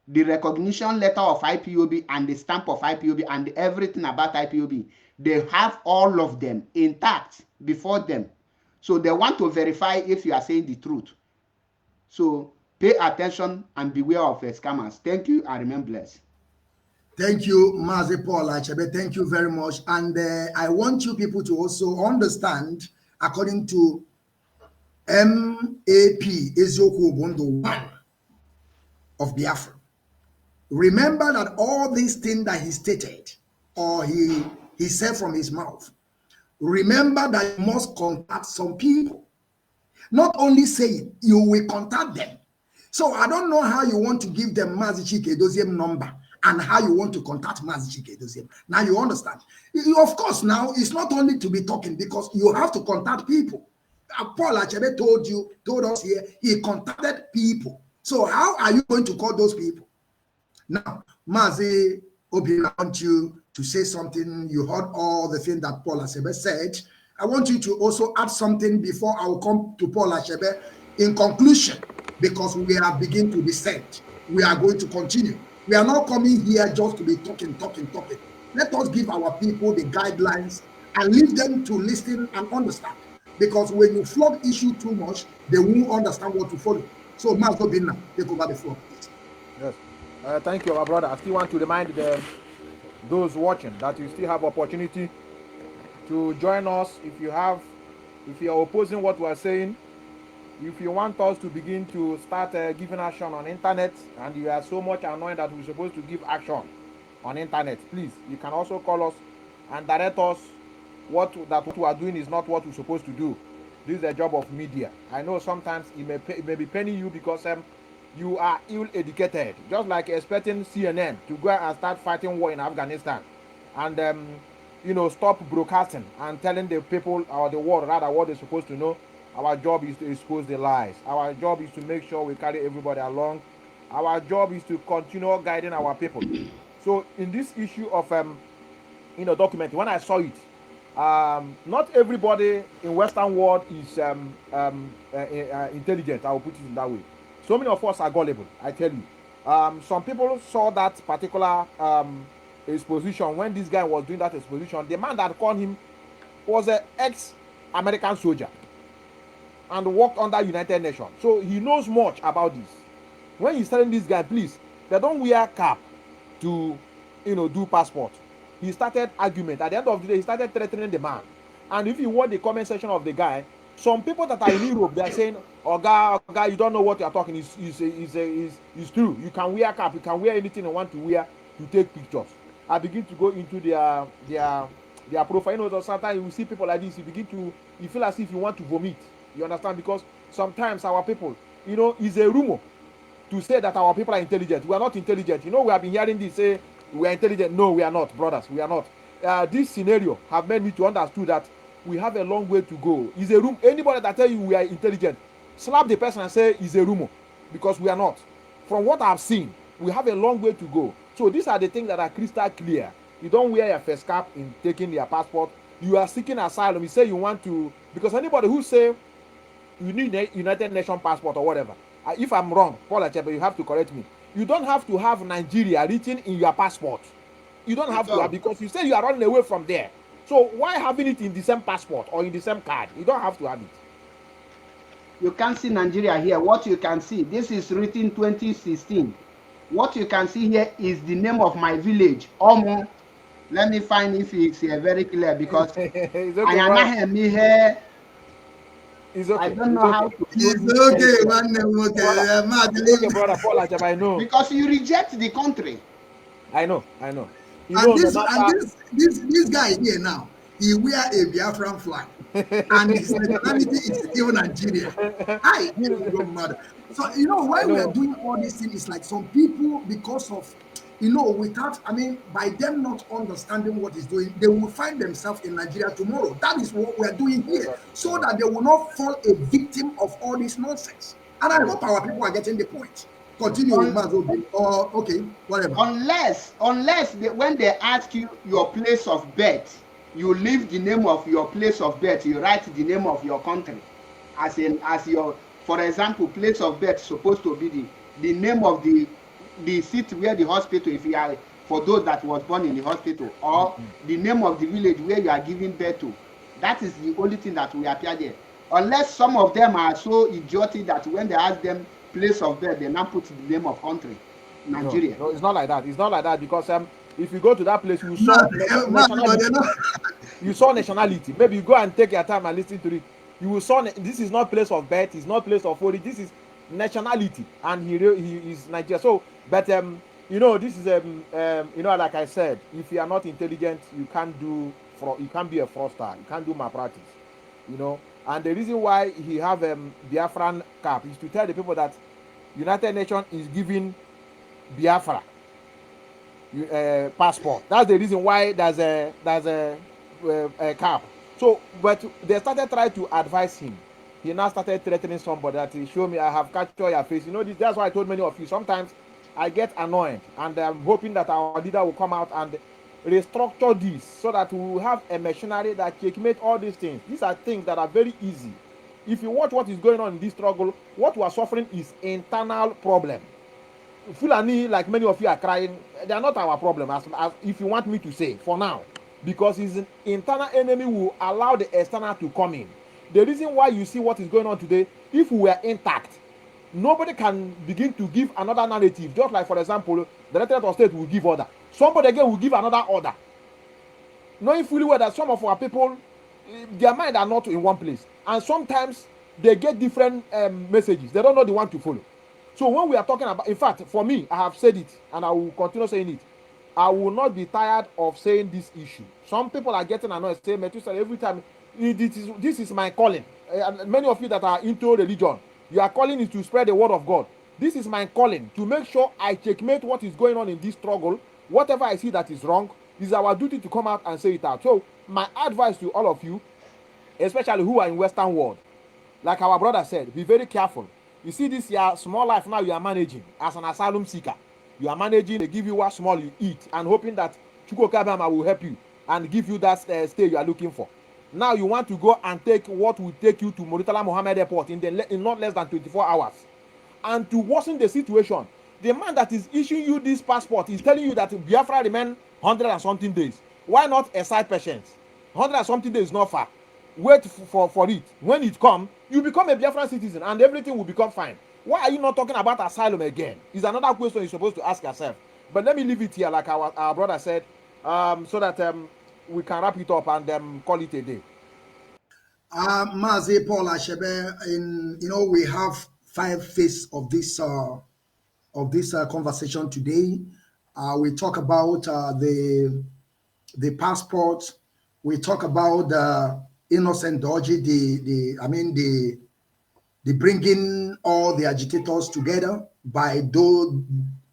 The recognition letter of IPOB and the stamp of IPOB and everything about IPOB, they have all of them intact before them. So they want to verify if you are saying the truth. So pay attention and beware of scammers. Thank you and remain blessed. Thank you, Mazi Paul Achebe. Thank you very much. And I want you people to also understand, according to MAP Eziokwu Obondo 1 of Biafra, remember that all these things that he stated or he said from his mouth, remember that you must contact some people. Not only saying, you will contact them. So I don't know how you want to give them Mazi Chike Edoziem number and how you want to contact Mazi Chike Edoziem. Now you understand. Of course, now it's not only to be talking because you have to contact people. Paul Achebe told us here, he contacted people. So how are you going to call those people? Now, Mazi Obi, I want you to say something. You heard all the things that Paul Achebe said. I want you to also add something before I will come to Paul Achebe. In conclusion, because we are beginning to descend, we are going to continue. We are not coming here just to be talking. Let us give our people the guidelines and leave them to listen and understand. Because when you flog issue too much, they won't understand what to follow. So, Master Binna, take over the floor, please. Yes. Thank you, my brother. I still want to remind those watching that you still have opportunity to join us if you are opposing what we are saying. If you want us to begin to start giving action on internet and you are so much annoyed that we're supposed to give action on internet, please, you can also call us and direct us what we are doing is not what we're supposed to do. This is the job of media. I know sometimes it may be paining you because you are ill-educated, just like expecting CNN to go and start fighting war in Afghanistan and stop broadcasting and telling the people or the world rather what they're supposed to know. Our job is to expose the lies. Our job is to make sure we carry everybody along Our job is to continue guiding our people. So in this issue of document, when I saw it, not everybody in Western world is intelligent. I will put it in that way. So many of us are gullible. I tell you. Some people saw that particular exposition when this guy was doing that exposition. The man that called him was an ex-American soldier and worked under United Nations, so he knows much about this. When he's telling this guy, please, they don't wear cap to, do passport. He started argument. At the end of the day, he started threatening the man. And if you watch the comment section of the guy, some people that are in Europe, they are saying, Oga, you don't know what you are talking. It's true. You can wear cap. You can wear anything you want to wear to take pictures. I begin to go into their profile. Sometimes you see people like this, you feel as if you want to vomit. You understand? Because sometimes our people, is a rumor to say that our people are intelligent. We are not intelligent. We have been hearing this say we are intelligent. No, we are not, brothers. We are not. This scenario have made me to understand that we have a long way to go. Is a room. Anybody that tell you we are intelligent, slap the person and say is a rumor, because we are not. From what I've seen, we have a long way to go. So these are the things that are crystal clear. You don't wear your face cap in taking their passport. You are seeking asylum. You say you want to, because anybody who say you need United Nations passport or whatever. If I'm wrong, Paul Achebe, you have to correct me. You don't have to have Nigeria written in your passport. You don't have to have, because you say you are running away from there. So why having it in the same passport or in the same card? You don't have to have it. You can't see Nigeria here. What you can see, this is written 2016. What you can see here is the name of my village, Omo. Let me find if it's very clear, because It's okay, I am not here. It's okay. I don't know how to. It's okay, man. Okay, brother Paul Achebe, I know. Because you reject the country. I know. This guy here now, he wear a Biafran flag, and his nationality is still Nigeria. Hi, mother. So why we are doing all these things is like some people, because of by them not understanding what is doing, they will find themselves in Nigeria tomorrow. That is what we are doing here, so that they will not fall a victim of all this nonsense. And I hope our people are getting the point. Continue, Mazobi, or okay, whatever. Unless when they ask you your place of birth, you leave the name of your place of birth, you write the name of your country as your, for example, place of birth supposed to be the name of the seat where the hospital, if you are, for those that was born in the hospital, or the name of the village where you are giving birth to. That is the only thing that will appear there. Unless some of them are so idiotic that when they ask them place of birth, they now put the name of country, Nigeria. No, it's not like that. It's not like that, because if you go to that place, you saw nationality. You saw nationality. Maybe you go and take your time and listen to it. You will saw this is not place of birth. It's not place of origin. This is nationality, and he is Nigeria. So, but this is like I said, if you are not intelligent, you can't be a fraudster. You can't do malpractice. And the reason why he have Biafran cap is to tell the people that United Nations is giving Biafra passport. That's the reason why there's a cap. So, but they started trying to advise him. He now started threatening somebody that he show me I have captured your face. That's why I told many of you. Sometimes I get annoyed, and I'm hoping that our leader will come out and restructure this so that we will have a machinery that checkmate all these things. These are things that are very easy. If you watch what is going on in this struggle, what we are suffering is internal problem. Fulani, like many of you are crying, they are not our problem, as if you want me to say, for now. Because his internal enemy will allow the external to come in. The reason why you see what is going on today, if we were intact, nobody can begin to give another narrative. Just like, for example, the Directorate of State will give order. Somebody again will give another order. Knowing fully well that some of our people, their mind are not in one place. And sometimes they get different messages. They don't know the one to follow. So when we are talking about, in fact, for me, I have said it, and I will continue saying it. I will not be tired of saying this issue. Some people are getting annoyed, saying, Methuselah, every time, this is my calling. Many of you that are into religion, you are calling it to spread the word of God. This is my calling, to make sure I checkmate what is going on in this struggle. Whatever I see that is wrong, it is our duty to come out and say it out. So my advice to all of you, especially who are in Western world, like our brother said, be very careful. You see this your small life now you are managing as an asylum seeker. You are managing, they give you what small you eat and hoping that Chukwukabama will help you and give you that stay you are looking for. Now you want to go and take what will take you to Muritala Mohammed Airport in not less than 24 hours. And to worsen the situation, the man that is issuing you this passport is telling you that Biafra remain 100 and something days. Why not a side patient? 100 and something days is not far. Wait for it. When it comes, you become a Biafran citizen and everything will become fine. Why are you not talking about asylum again? Is another question you're supposed to ask yourself. But let me leave it here, like our brother said, so that we can wrap it up and call it a day. Mazi Paul Ashebe, we have 5 phases of this conversation today. We talk about the passport. We talk about the innocent dodgy, the bringing all the agitators together by those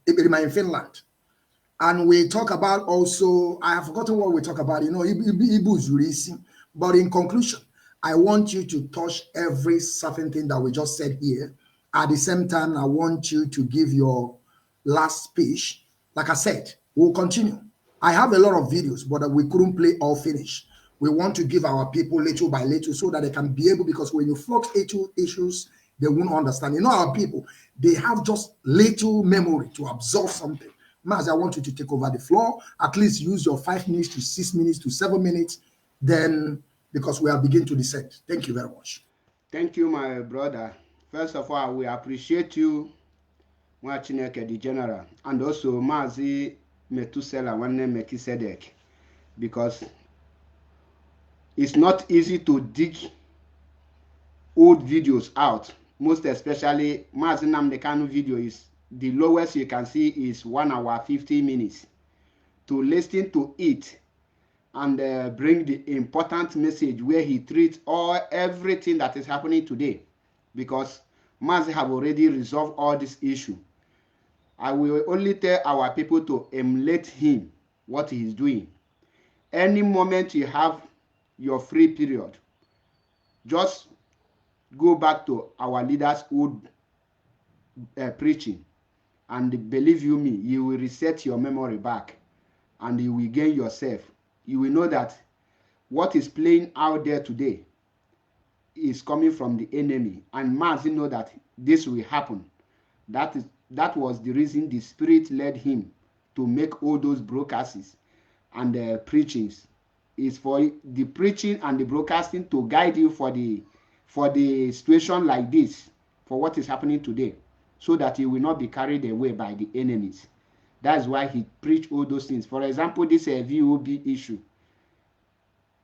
in Finland. And we talk about also, I have forgotten what we talk about, Ibu's releasing. But in conclusion, I want you to touch every certain thing that we just said here. At the same time, I want you to give your last speech. Like I said, we'll continue. I have a lot of videos, but we couldn't play all finish. We want to give our people little by little so that they can be able, because when you flux into issues, they won't understand. Our people, they have just little memory to absorb something. Maz, I want you to take over the floor. At least use your 5 minutes to 6 minutes to 7 minutes. Then, because we are beginning to descend. Thank you very much. Thank you, my brother. First of all, we appreciate you, Mwachineke the General, and also Mazi Metusela Wane Mekisedek, because it's not easy to dig old videos out. Most especially, Mazi Namdekanu video is the lowest you can see is 1 hour 50 minutes. To listen to it and bring the important message where he treats everything that is happening today, because Mazi have already resolved all this issue. I will only tell our people to emulate him, what he is doing. Any moment you have your free period, just go back to our leaders' old preaching, and believe you me, you will reset your memory back and you will gain yourself. You will know that what is playing out there today is coming from the enemy, and Mazi know that this will happen. That was the reason the Spirit led him to make all those broadcasts and preachings. Is for the preaching and the broadcasting to guide you for the situation like this, for what is happening today, so that you will not be carried away by the enemies. That's why he preached all those things. For example, this VOB issue.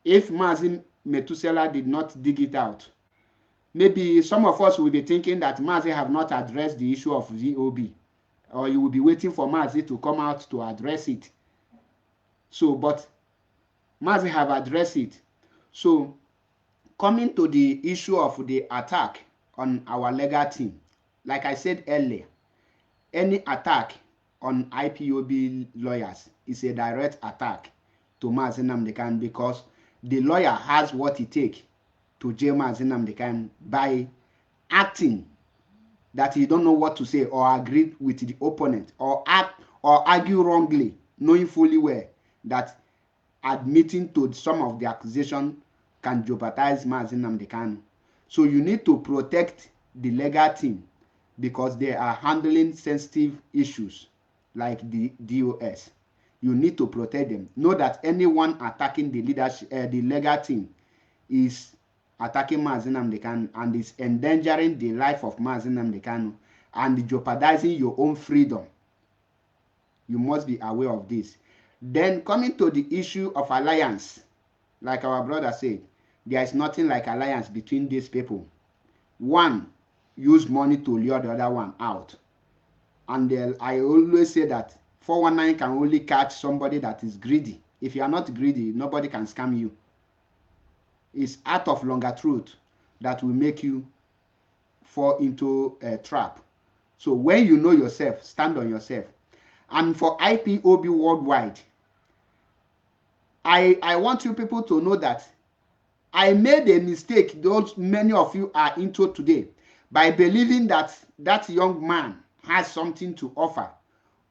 If Mazi Metusela did not dig it out, maybe some of us will be thinking that Mazi have not addressed the issue of VOB, or you will be waiting for Mazi to come out to address it. So, but Mazi have addressed it. So, coming to the issue of the attack on our legal team, like I said earlier, any attack on IPOB lawyers is a direct attack to Mazi Nnamdi Kanu, because the lawyer has what it takes to jail Mazi Nnamdi Kanu by acting that he don't know what to say, or agree with the opponent, or argue wrongly, knowing fully well that admitting to some of the accusation can jeopardize Mazi Nnamdi Kanu. So you need to protect the legal team, because they are handling sensitive issues like the DOS. You need to protect them. Know that anyone attacking the leadership, the legal team, is attacking Mazi Nnamdi Kanu and is endangering the life of Mazi Nnamdi Kanu and jeopardizing your own freedom. You must be aware of this. Then coming to the issue of alliance, like our brother said, there is nothing like alliance between these people. One use money to lure the other one out. And I always say that 419 can only catch somebody that is greedy. If you are not greedy, nobody can scam you. It's out of longer truth that will make you fall into a trap. So when you know yourself, stand on yourself. And for IPOB worldwide, I want you people to know that I made a mistake, those many of you are into today, by believing that that young man has something to offer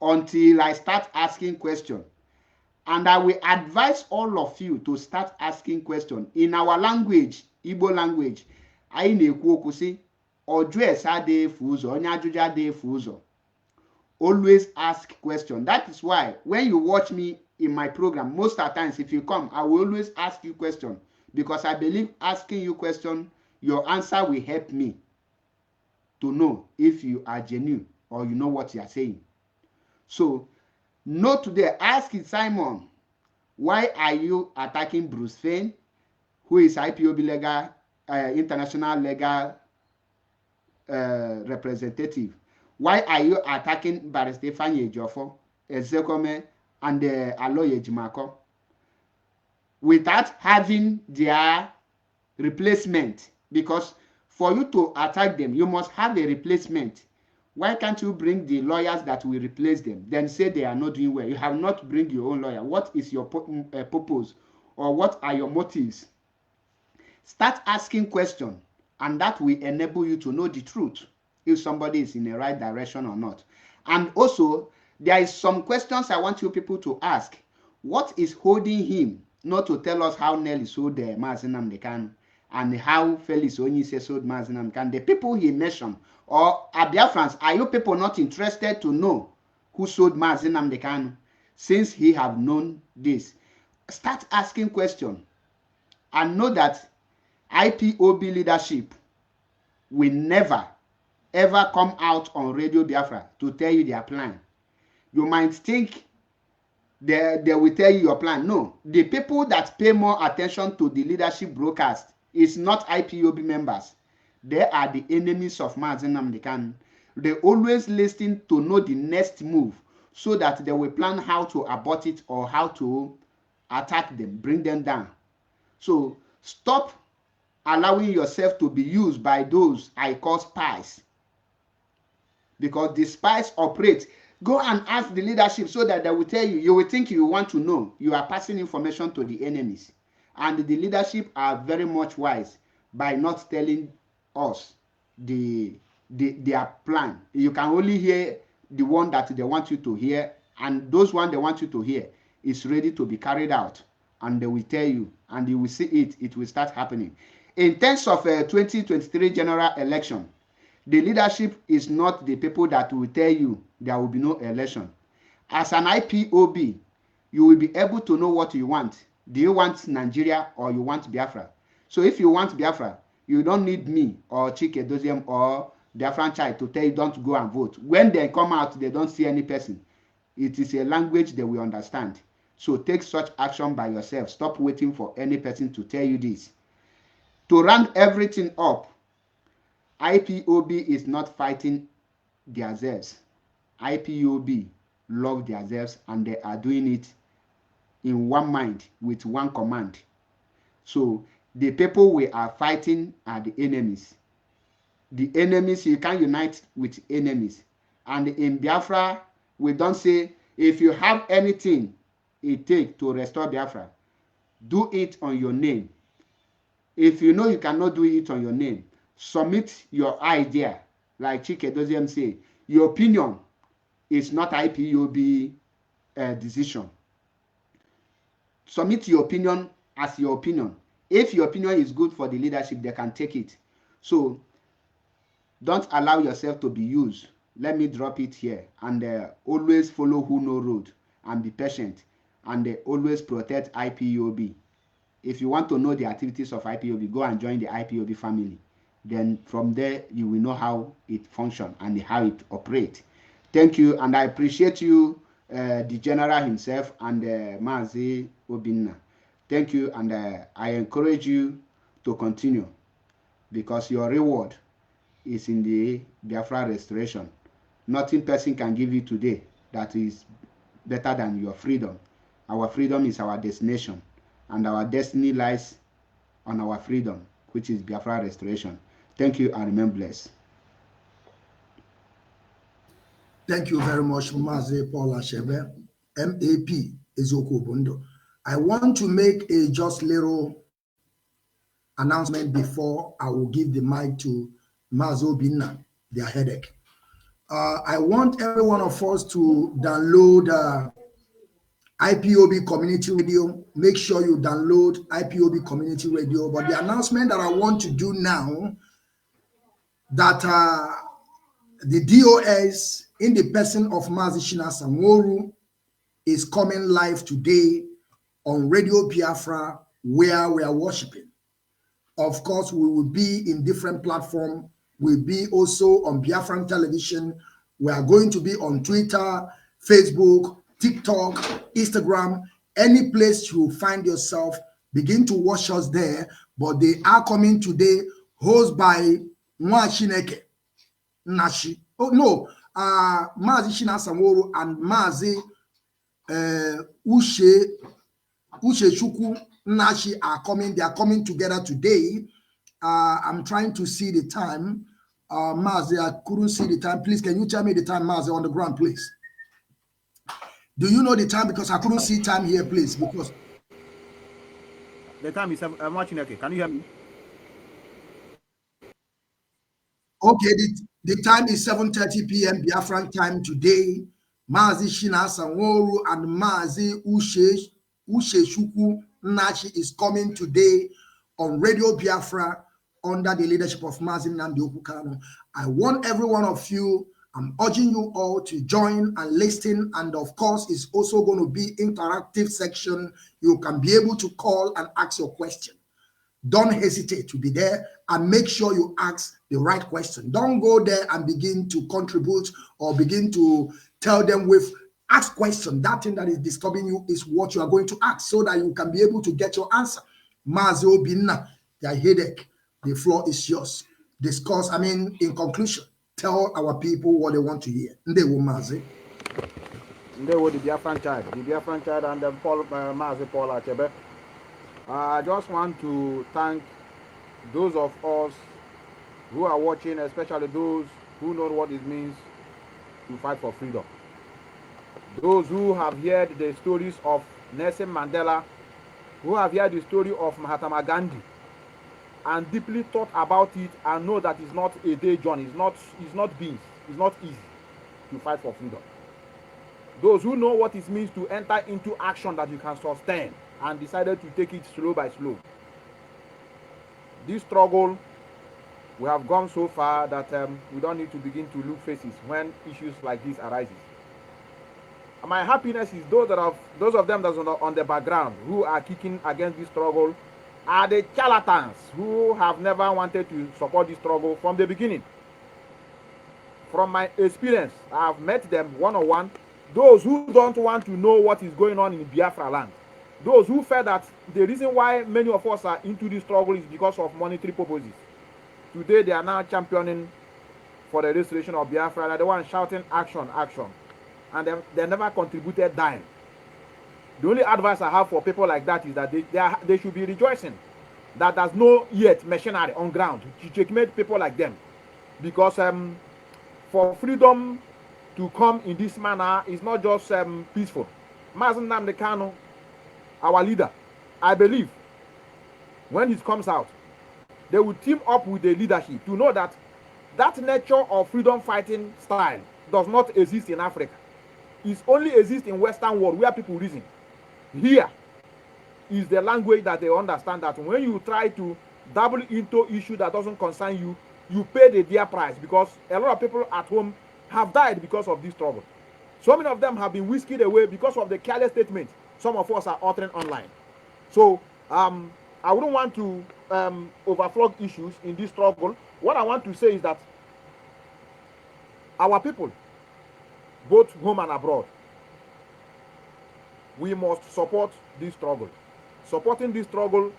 until I start asking questions. And I will advise all of you to start asking questions in our language, Igbo language. Anyị na-ekwu okwu sị ọjụ ese adịghị efu ụzọ, onye ajụjụ adịghị efu ụzọ. Always ask questions. That is why when you watch me in my program, most of the times if you come, I will always ask you questions, because I believe asking you questions, your answer will help me to know if you are genuine or you know what you are saying. So, note today, ask Simon, why are you attacking Bruce Fein, who is IPOB legal, international legal representative? Why are you attacking Barrister Fanny Ejiofor, Ezekome, and Aloy Ejimako without having their replacement? Because for you to attack them, you must have a replacement. Why can't you bring the lawyers that will replace them, then say they are not doing well? You have not bring your own lawyer. What is your purpose, or what are your motives? Start asking questions, and that will enable you to know the truth, if somebody is in the right direction or not. And also, there is some questions I want you people to ask. What is holding him not to tell us how Nelly sold the Mazi Nnamdi Kanu and how Felix Onyeisi sold Mazi Nnamdi Kanu? The people he mentioned, or Biafrans, are you people not interested to know who sold Mazi Nnamdi Kanu? Since he have known this, start asking questions and know that IPOB leadership will never ever come out on Radio Biafra to tell you their plan. You might think they will tell you your plan. No, the people that pay more attention to the leadership broadcast is not IPOB members. They are the enemies of Mazi Nnamdi Kanu. They always listen to know the next move, so that they will plan how to abort it or how to attack them, bring them down. So stop allowing yourself to be used by those I call spies, because the spies operate. Go and ask the leadership so that they will tell you. You will think you want to know. You are passing information to the enemies. And the leadership are very much wise by not telling us their plan. You can only hear the one that they want you to hear, and those one they want you to hear is ready to be carried out, and they will tell you, and you will see it will start happening. In terms of 2023 general election, the leadership is not the people that will tell you there will be no election. As an IPOB, you will be able to know what you want. Do you want Nigeria or you want Biafra? So if you want Biafra, you don't need me or Chike Doziem or Biafran Child to tell you don't go and vote. When they come out, they don't see any person. It is a language they will understand. So take such action by yourself. Stop waiting for any person to tell you this. To round everything up, IPOB is not fighting themselves. IPOB love themselves, and they are doing it in one mind with one command. So the people we are fighting are the enemies. The enemies, you can unite with enemies. And in Biafra, we don't say, if you have anything it takes to restore Biafra, do it on your name. If you know you cannot do it on your name, submit your idea. Like Chike Doziem say, your opinion is not IPOB decision. Submit your opinion as your opinion. If your opinion is good for the leadership, they can take it. So don't allow yourself to be used. Let me drop it here. And always follow who know road, and be patient, and always protect IPOB. If you want to know the activities of IPOB, go and join the IPOB family. Then from there, you will know how it functions and how it operates. Thank you, and I appreciate you, the general himself, and Mazi Obinna. Thank you, and I encourage you to continue, because your reward is in the Biafra restoration. Nothing person can give you today that is better than your freedom. Our freedom is our destination, and our destiny lies on our freedom, which is Biafra restoration. Thank you, and remain blessed. Thank you very much, Mazi Paul Achebe, MAP Eziokwu Obondo. I want to make a just little announcement before I will give the mic to Mazo Binna, their headache. I want every one of us to download IPOB Community Radio. Make sure you download IPOB Community Radio. But the announcement that I want to do now, that the DOS in the person of Mazishina Samoru is coming live today on Radio Biafra, where we are worshiping. Of course, we will be in different platforms. We'll be also on Biafran television. We are going to be on Twitter, Facebook, TikTok, Instagram, any place you find yourself, begin to watch us there. But they are coming today, hosted by Mwashineke Nashi. Oh, no, Mazi Shina Samoru and Mazi Ushe Chukwu Nashi are coming. They are coming together today. I'm trying to see the time. Mazi, I couldn't see the time. Please, can you tell me the time, Mazi, on the ground, please? Do you know the time? Because I couldn't see time here, please. Because The time is I'm watching. Okay, can you hear me? okay, the time is 7:30 p.m. Biafran time today. Mazi Shina Sanworu and Mazi Ushe Chukwu Nashi is coming today on Radio Biafra under the leadership of Mazi Nnamdi Okukano. I want every one of you, I'm urging you all to join and listen. And of course, it's also going to be interactive section. You can be able to call and ask your question. Don't hesitate to be there and make sure you ask the right question. Don't go there and begin to contribute or begin to tell them with ask question. That thing that is disturbing you is what you are going to ask so that you can be able to get your answer. Mazo Binna, their headache, the floor is yours. Discuss, in conclusion, tell our people what they want to hear. Ndewo Mazi. Ndewo, the Biafran child, and then Paul Mazi Paul Achebe. I just want to thank those of us who are watching, especially those who know what it means to fight for freedom. Those who have heard the stories of Nelson Mandela, who have heard the story of Mahatma Gandhi, and deeply thought about it and know that it's not a day journey, it's not easy to fight for freedom. Those who know what it means to enter into action that you can sustain and decided to take it slow by slow. This struggle, we have gone so far that we don't need to begin to look faces when issues like this arises. And my happiness is those of them that's on the background who are kicking against this struggle are the charlatans who have never wanted to support this struggle from the beginning. From my experience, I have met them one-on-one. Those who don't want to know what is going on in Biafra land. Those who felt that the reason why many of us are into this struggle is because of monetary purposes. Today, they are now championing for the restoration of Biafra. They're the one shouting action, action. And they never contributed dime. The only advice I have for people like that is that they should be rejoicing that there's no yet machinery on ground to checkmate people like them. Because for freedom to come in this manner is not just peaceful. Mazi Nnamdi Kanu, our leader, I believe, when he comes out, they will team up with the leadership to know that that nature of freedom fighting style does not exist in Africa. It only exists in Western world where people reason. Here is the language that they understand that when you try to dabble into issue that doesn't concern you, you pay the dear price, because a lot of people at home have died because of this struggle. So many of them have been whisked away because of the careless statement some of us are uttering online. So I wouldn't want to overflow issues in this struggle. What I want to say is that our people, both home and abroad, we must support this struggle. Supporting this struggle,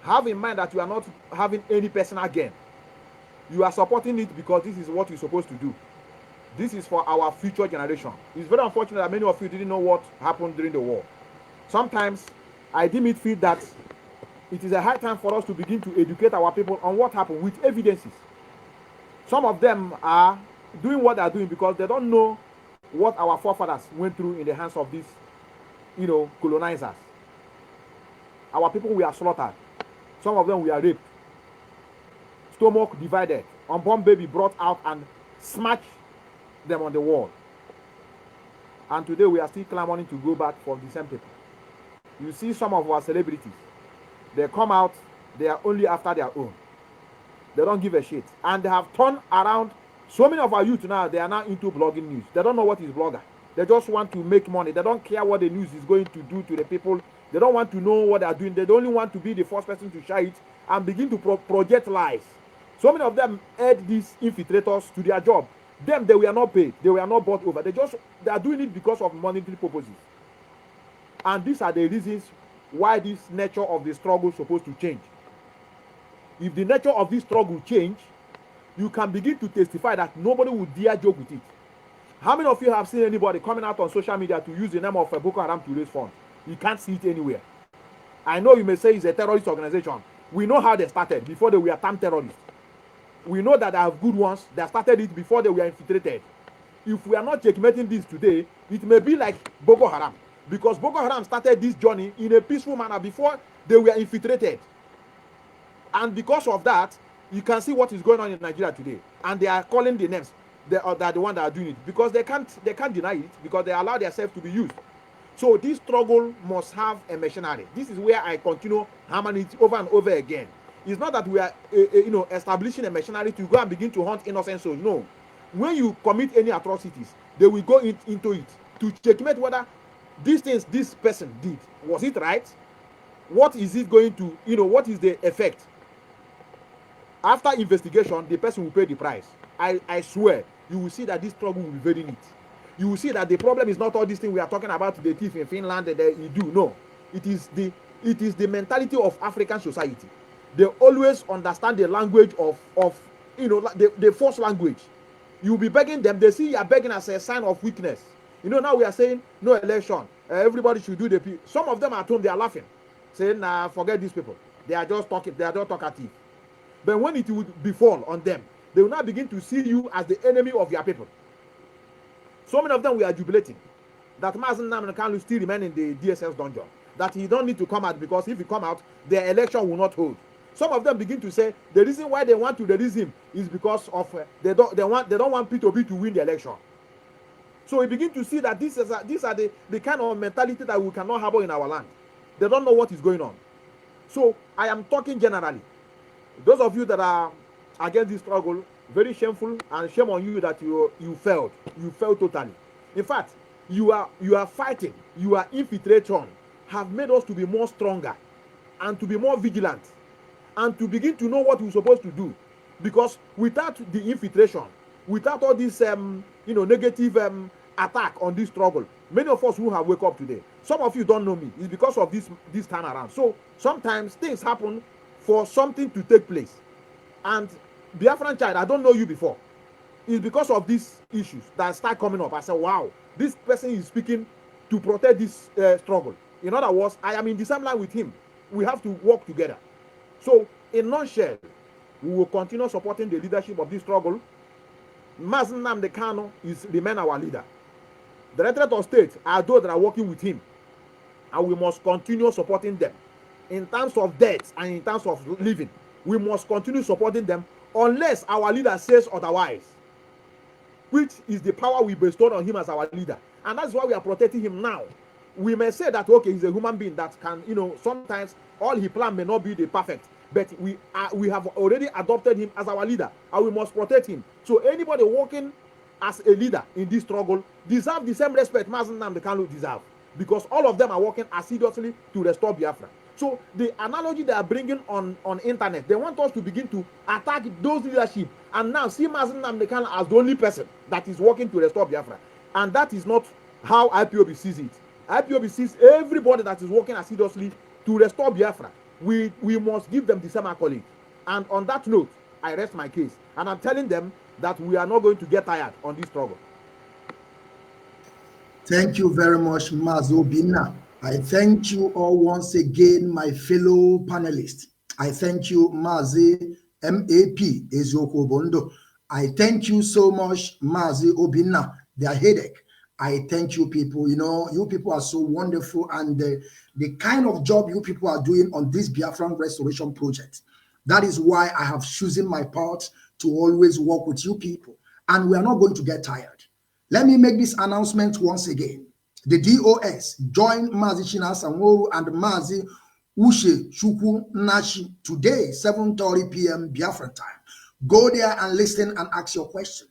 have in mind that you are not having any personal gain. You are supporting it because this is what you're supposed to do. This is for our future generation. It's very unfortunate that many of you didn't know what happened during the war. Sometimes I deem it feel that it is a high time for us to begin to educate our people on what happened with evidences. Some of them are doing what they are doing because they don't know what our forefathers went through in the hands of these, colonizers. Our people were slaughtered. Some of them were raped, stomach divided, unborn baby brought out and smashed them on the wall. And today we are still clamoring to go back for the same people. You see some of our celebrities, they come out, they are only after their own. They don't give a shit. And they have turned around. So many of our youth now, they are now into blogging news. They don't know what is blogger. They just want to make money. They don't care what the news is going to do to the people. They don't want to know what they are doing. They only want to be the first person to share it and begin to project lies. So many of them add these infiltrators to their job. Them, they were not paid. They were not bought over. They are doing it because of monetary purposes. And these are the reasons why this nature of the struggle is supposed to change. If the nature of this struggle change, you can begin to testify that nobody will dare joke with it. How many of you have seen anybody coming out on social media to use the name of Boko Haram to raise funds? You can't see it anywhere. I know you may say it's a terrorist organization. We know how they started before they were termed terrorists. We know that they have good ones that started it before they were infiltrated. If we are not checkmating this today, it may be like Boko Haram. Because Boko Haram started this journey in a peaceful manner before they were infiltrated. And because of that, you can see what is going on in Nigeria today. And they are calling the names. They are the ones that are doing it. Because they can't deny it, because they allow themselves to be used. So this struggle must have a machinery. This is where I continue hammering it over and over again. It's not that we are establishing a machinery to go and begin to hunt innocent souls. No. When you commit any atrocities, they will go into it to checkmate whether these things this person did, was it right? What is it going to, what is the effect? After investigation, the person will pay the price. I swear, you will see that this struggle will be very neat. You will see that the problem is not all these things we are talking about, the thief in Finland that you do. No, it is the mentality of African society. They always understand the language of the false language. You will be begging them. They see you are begging as a sign of weakness. Now we are saying no election. Everybody should do the peace. Some of them at home, they are laughing, saying, nah, forget these people. They are just talking. They are just talkative. But when it would befall on them, they will now begin to see you as the enemy of your people. So many of them we are jubilating that Mazen Nnamdi Kanu still remain in the DSS dungeon. That he don't need to come out, because if he come out, their election will not hold. Some of them begin to say the reason why they want to release him is because of they don't want P2B to win the election. So we begin to see that these are the kind of mentality that we cannot harbor in our land. They don't know what is going on. So I am talking generally. Those of you that are against this struggle, very shameful, and shame on you that you failed. You failed totally. In fact, you are fighting. Your infiltration have made us to be more stronger and to be more vigilant and to begin to know what we're supposed to do. Because without the infiltration, without all this negative attack on this struggle, many of us who have wake up today, some of you don't know me, it's because of this time around. So sometimes things happen for something to take place. And Biafran child, I don't know you before. It's because of these issues that start coming up. I said, wow, this person is speaking to protect this struggle. In other words, I am in the same line with him. We have to work together. So in nutshell, we will continue supporting the leadership of this struggle. Mazen Nnamdi Kanu remain our leader. The Directorate of State are those that are working with him, and we must continue supporting them. In terms of death and in terms of living, we must continue supporting them unless our leader says otherwise, which is the power we bestowed on him as our leader. And that's why we are protecting him now. We may say that, okay, he's a human being that can, sometimes all he planned may not be the perfect, but we have already adopted him as our leader, and we must protect him. So anybody working as a leader in this struggle deserve the same respect Mazen Nnamdi Kanu deserve, because all of them are working assiduously to restore Biafra. So the analogy they are bringing on internet, they want us to begin to attack those leadership and now see Mazen Nnamdi Kanu as the only person that is working to restore Biafra. And that is not how IPOB sees it. IPOB sees everybody that is working assiduously to restore Biafra. We must give them the same accolade. And on that note, I rest my case. And I'm telling them that we are not going to get tired on this struggle. Thank you very much, Mazobina. I thank you all once again, my fellow panelists. I thank you, Mazi MAP Ezioko Bondo. I thank you so much, Mazi Obina, their headache. I thank you people. You people are so wonderful, and the kind of job you people are doing on this Biafran restoration project. That is why I have chosen my part to always work with you people, and we are not going to get tired. Let me make this announcement once again. The DOS join Mazi China Sanworu and Mazi Ushe Chukwu Nashi today, 7:30 p.m. Biafran time. Go there and listen and ask your question.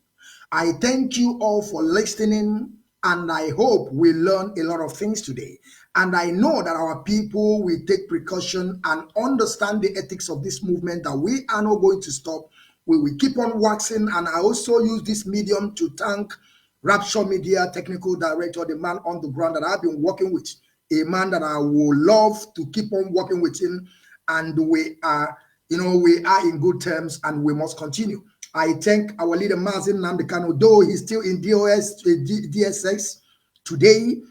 I thank you all for listening, and I hope we learn a lot of things today. And I know that our people will take precaution and understand the ethics of this movement, that we are not going to stop. We will keep on waxing. And I also use this medium to thank Rapture Media Technical Director, the man on the ground that I've been working with, a man that I would love to keep on working with him. And we are in good terms, and we must continue. I thank our leader, Mazin Namdekano, though he's still in DSX today,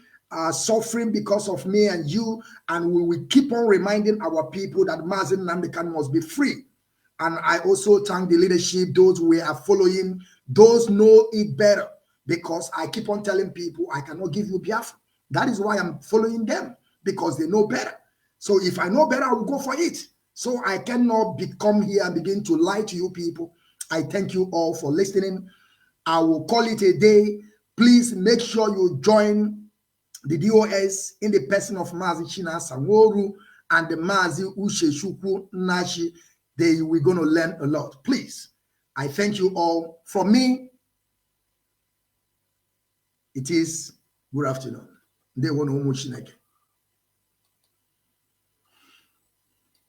suffering because of me and you, and we will keep on reminding our people that Mazin Namdekano must be free. And I also thank the leadership, those we are following, those know it better, because I keep on telling people I cannot give you Biafra. That is why I'm following them, because they know better. So if I know better, I will go for it. So I cannot come here and begin to lie to you people. I thank you all for listening. I will call it a day. Please make sure you join the DOS in the person of Mazi China Sanworu and the Mazi Ushe Chukwu Nashi. We're going to learn a lot. Please, I thank you all. From me, it is good afternoon. They want to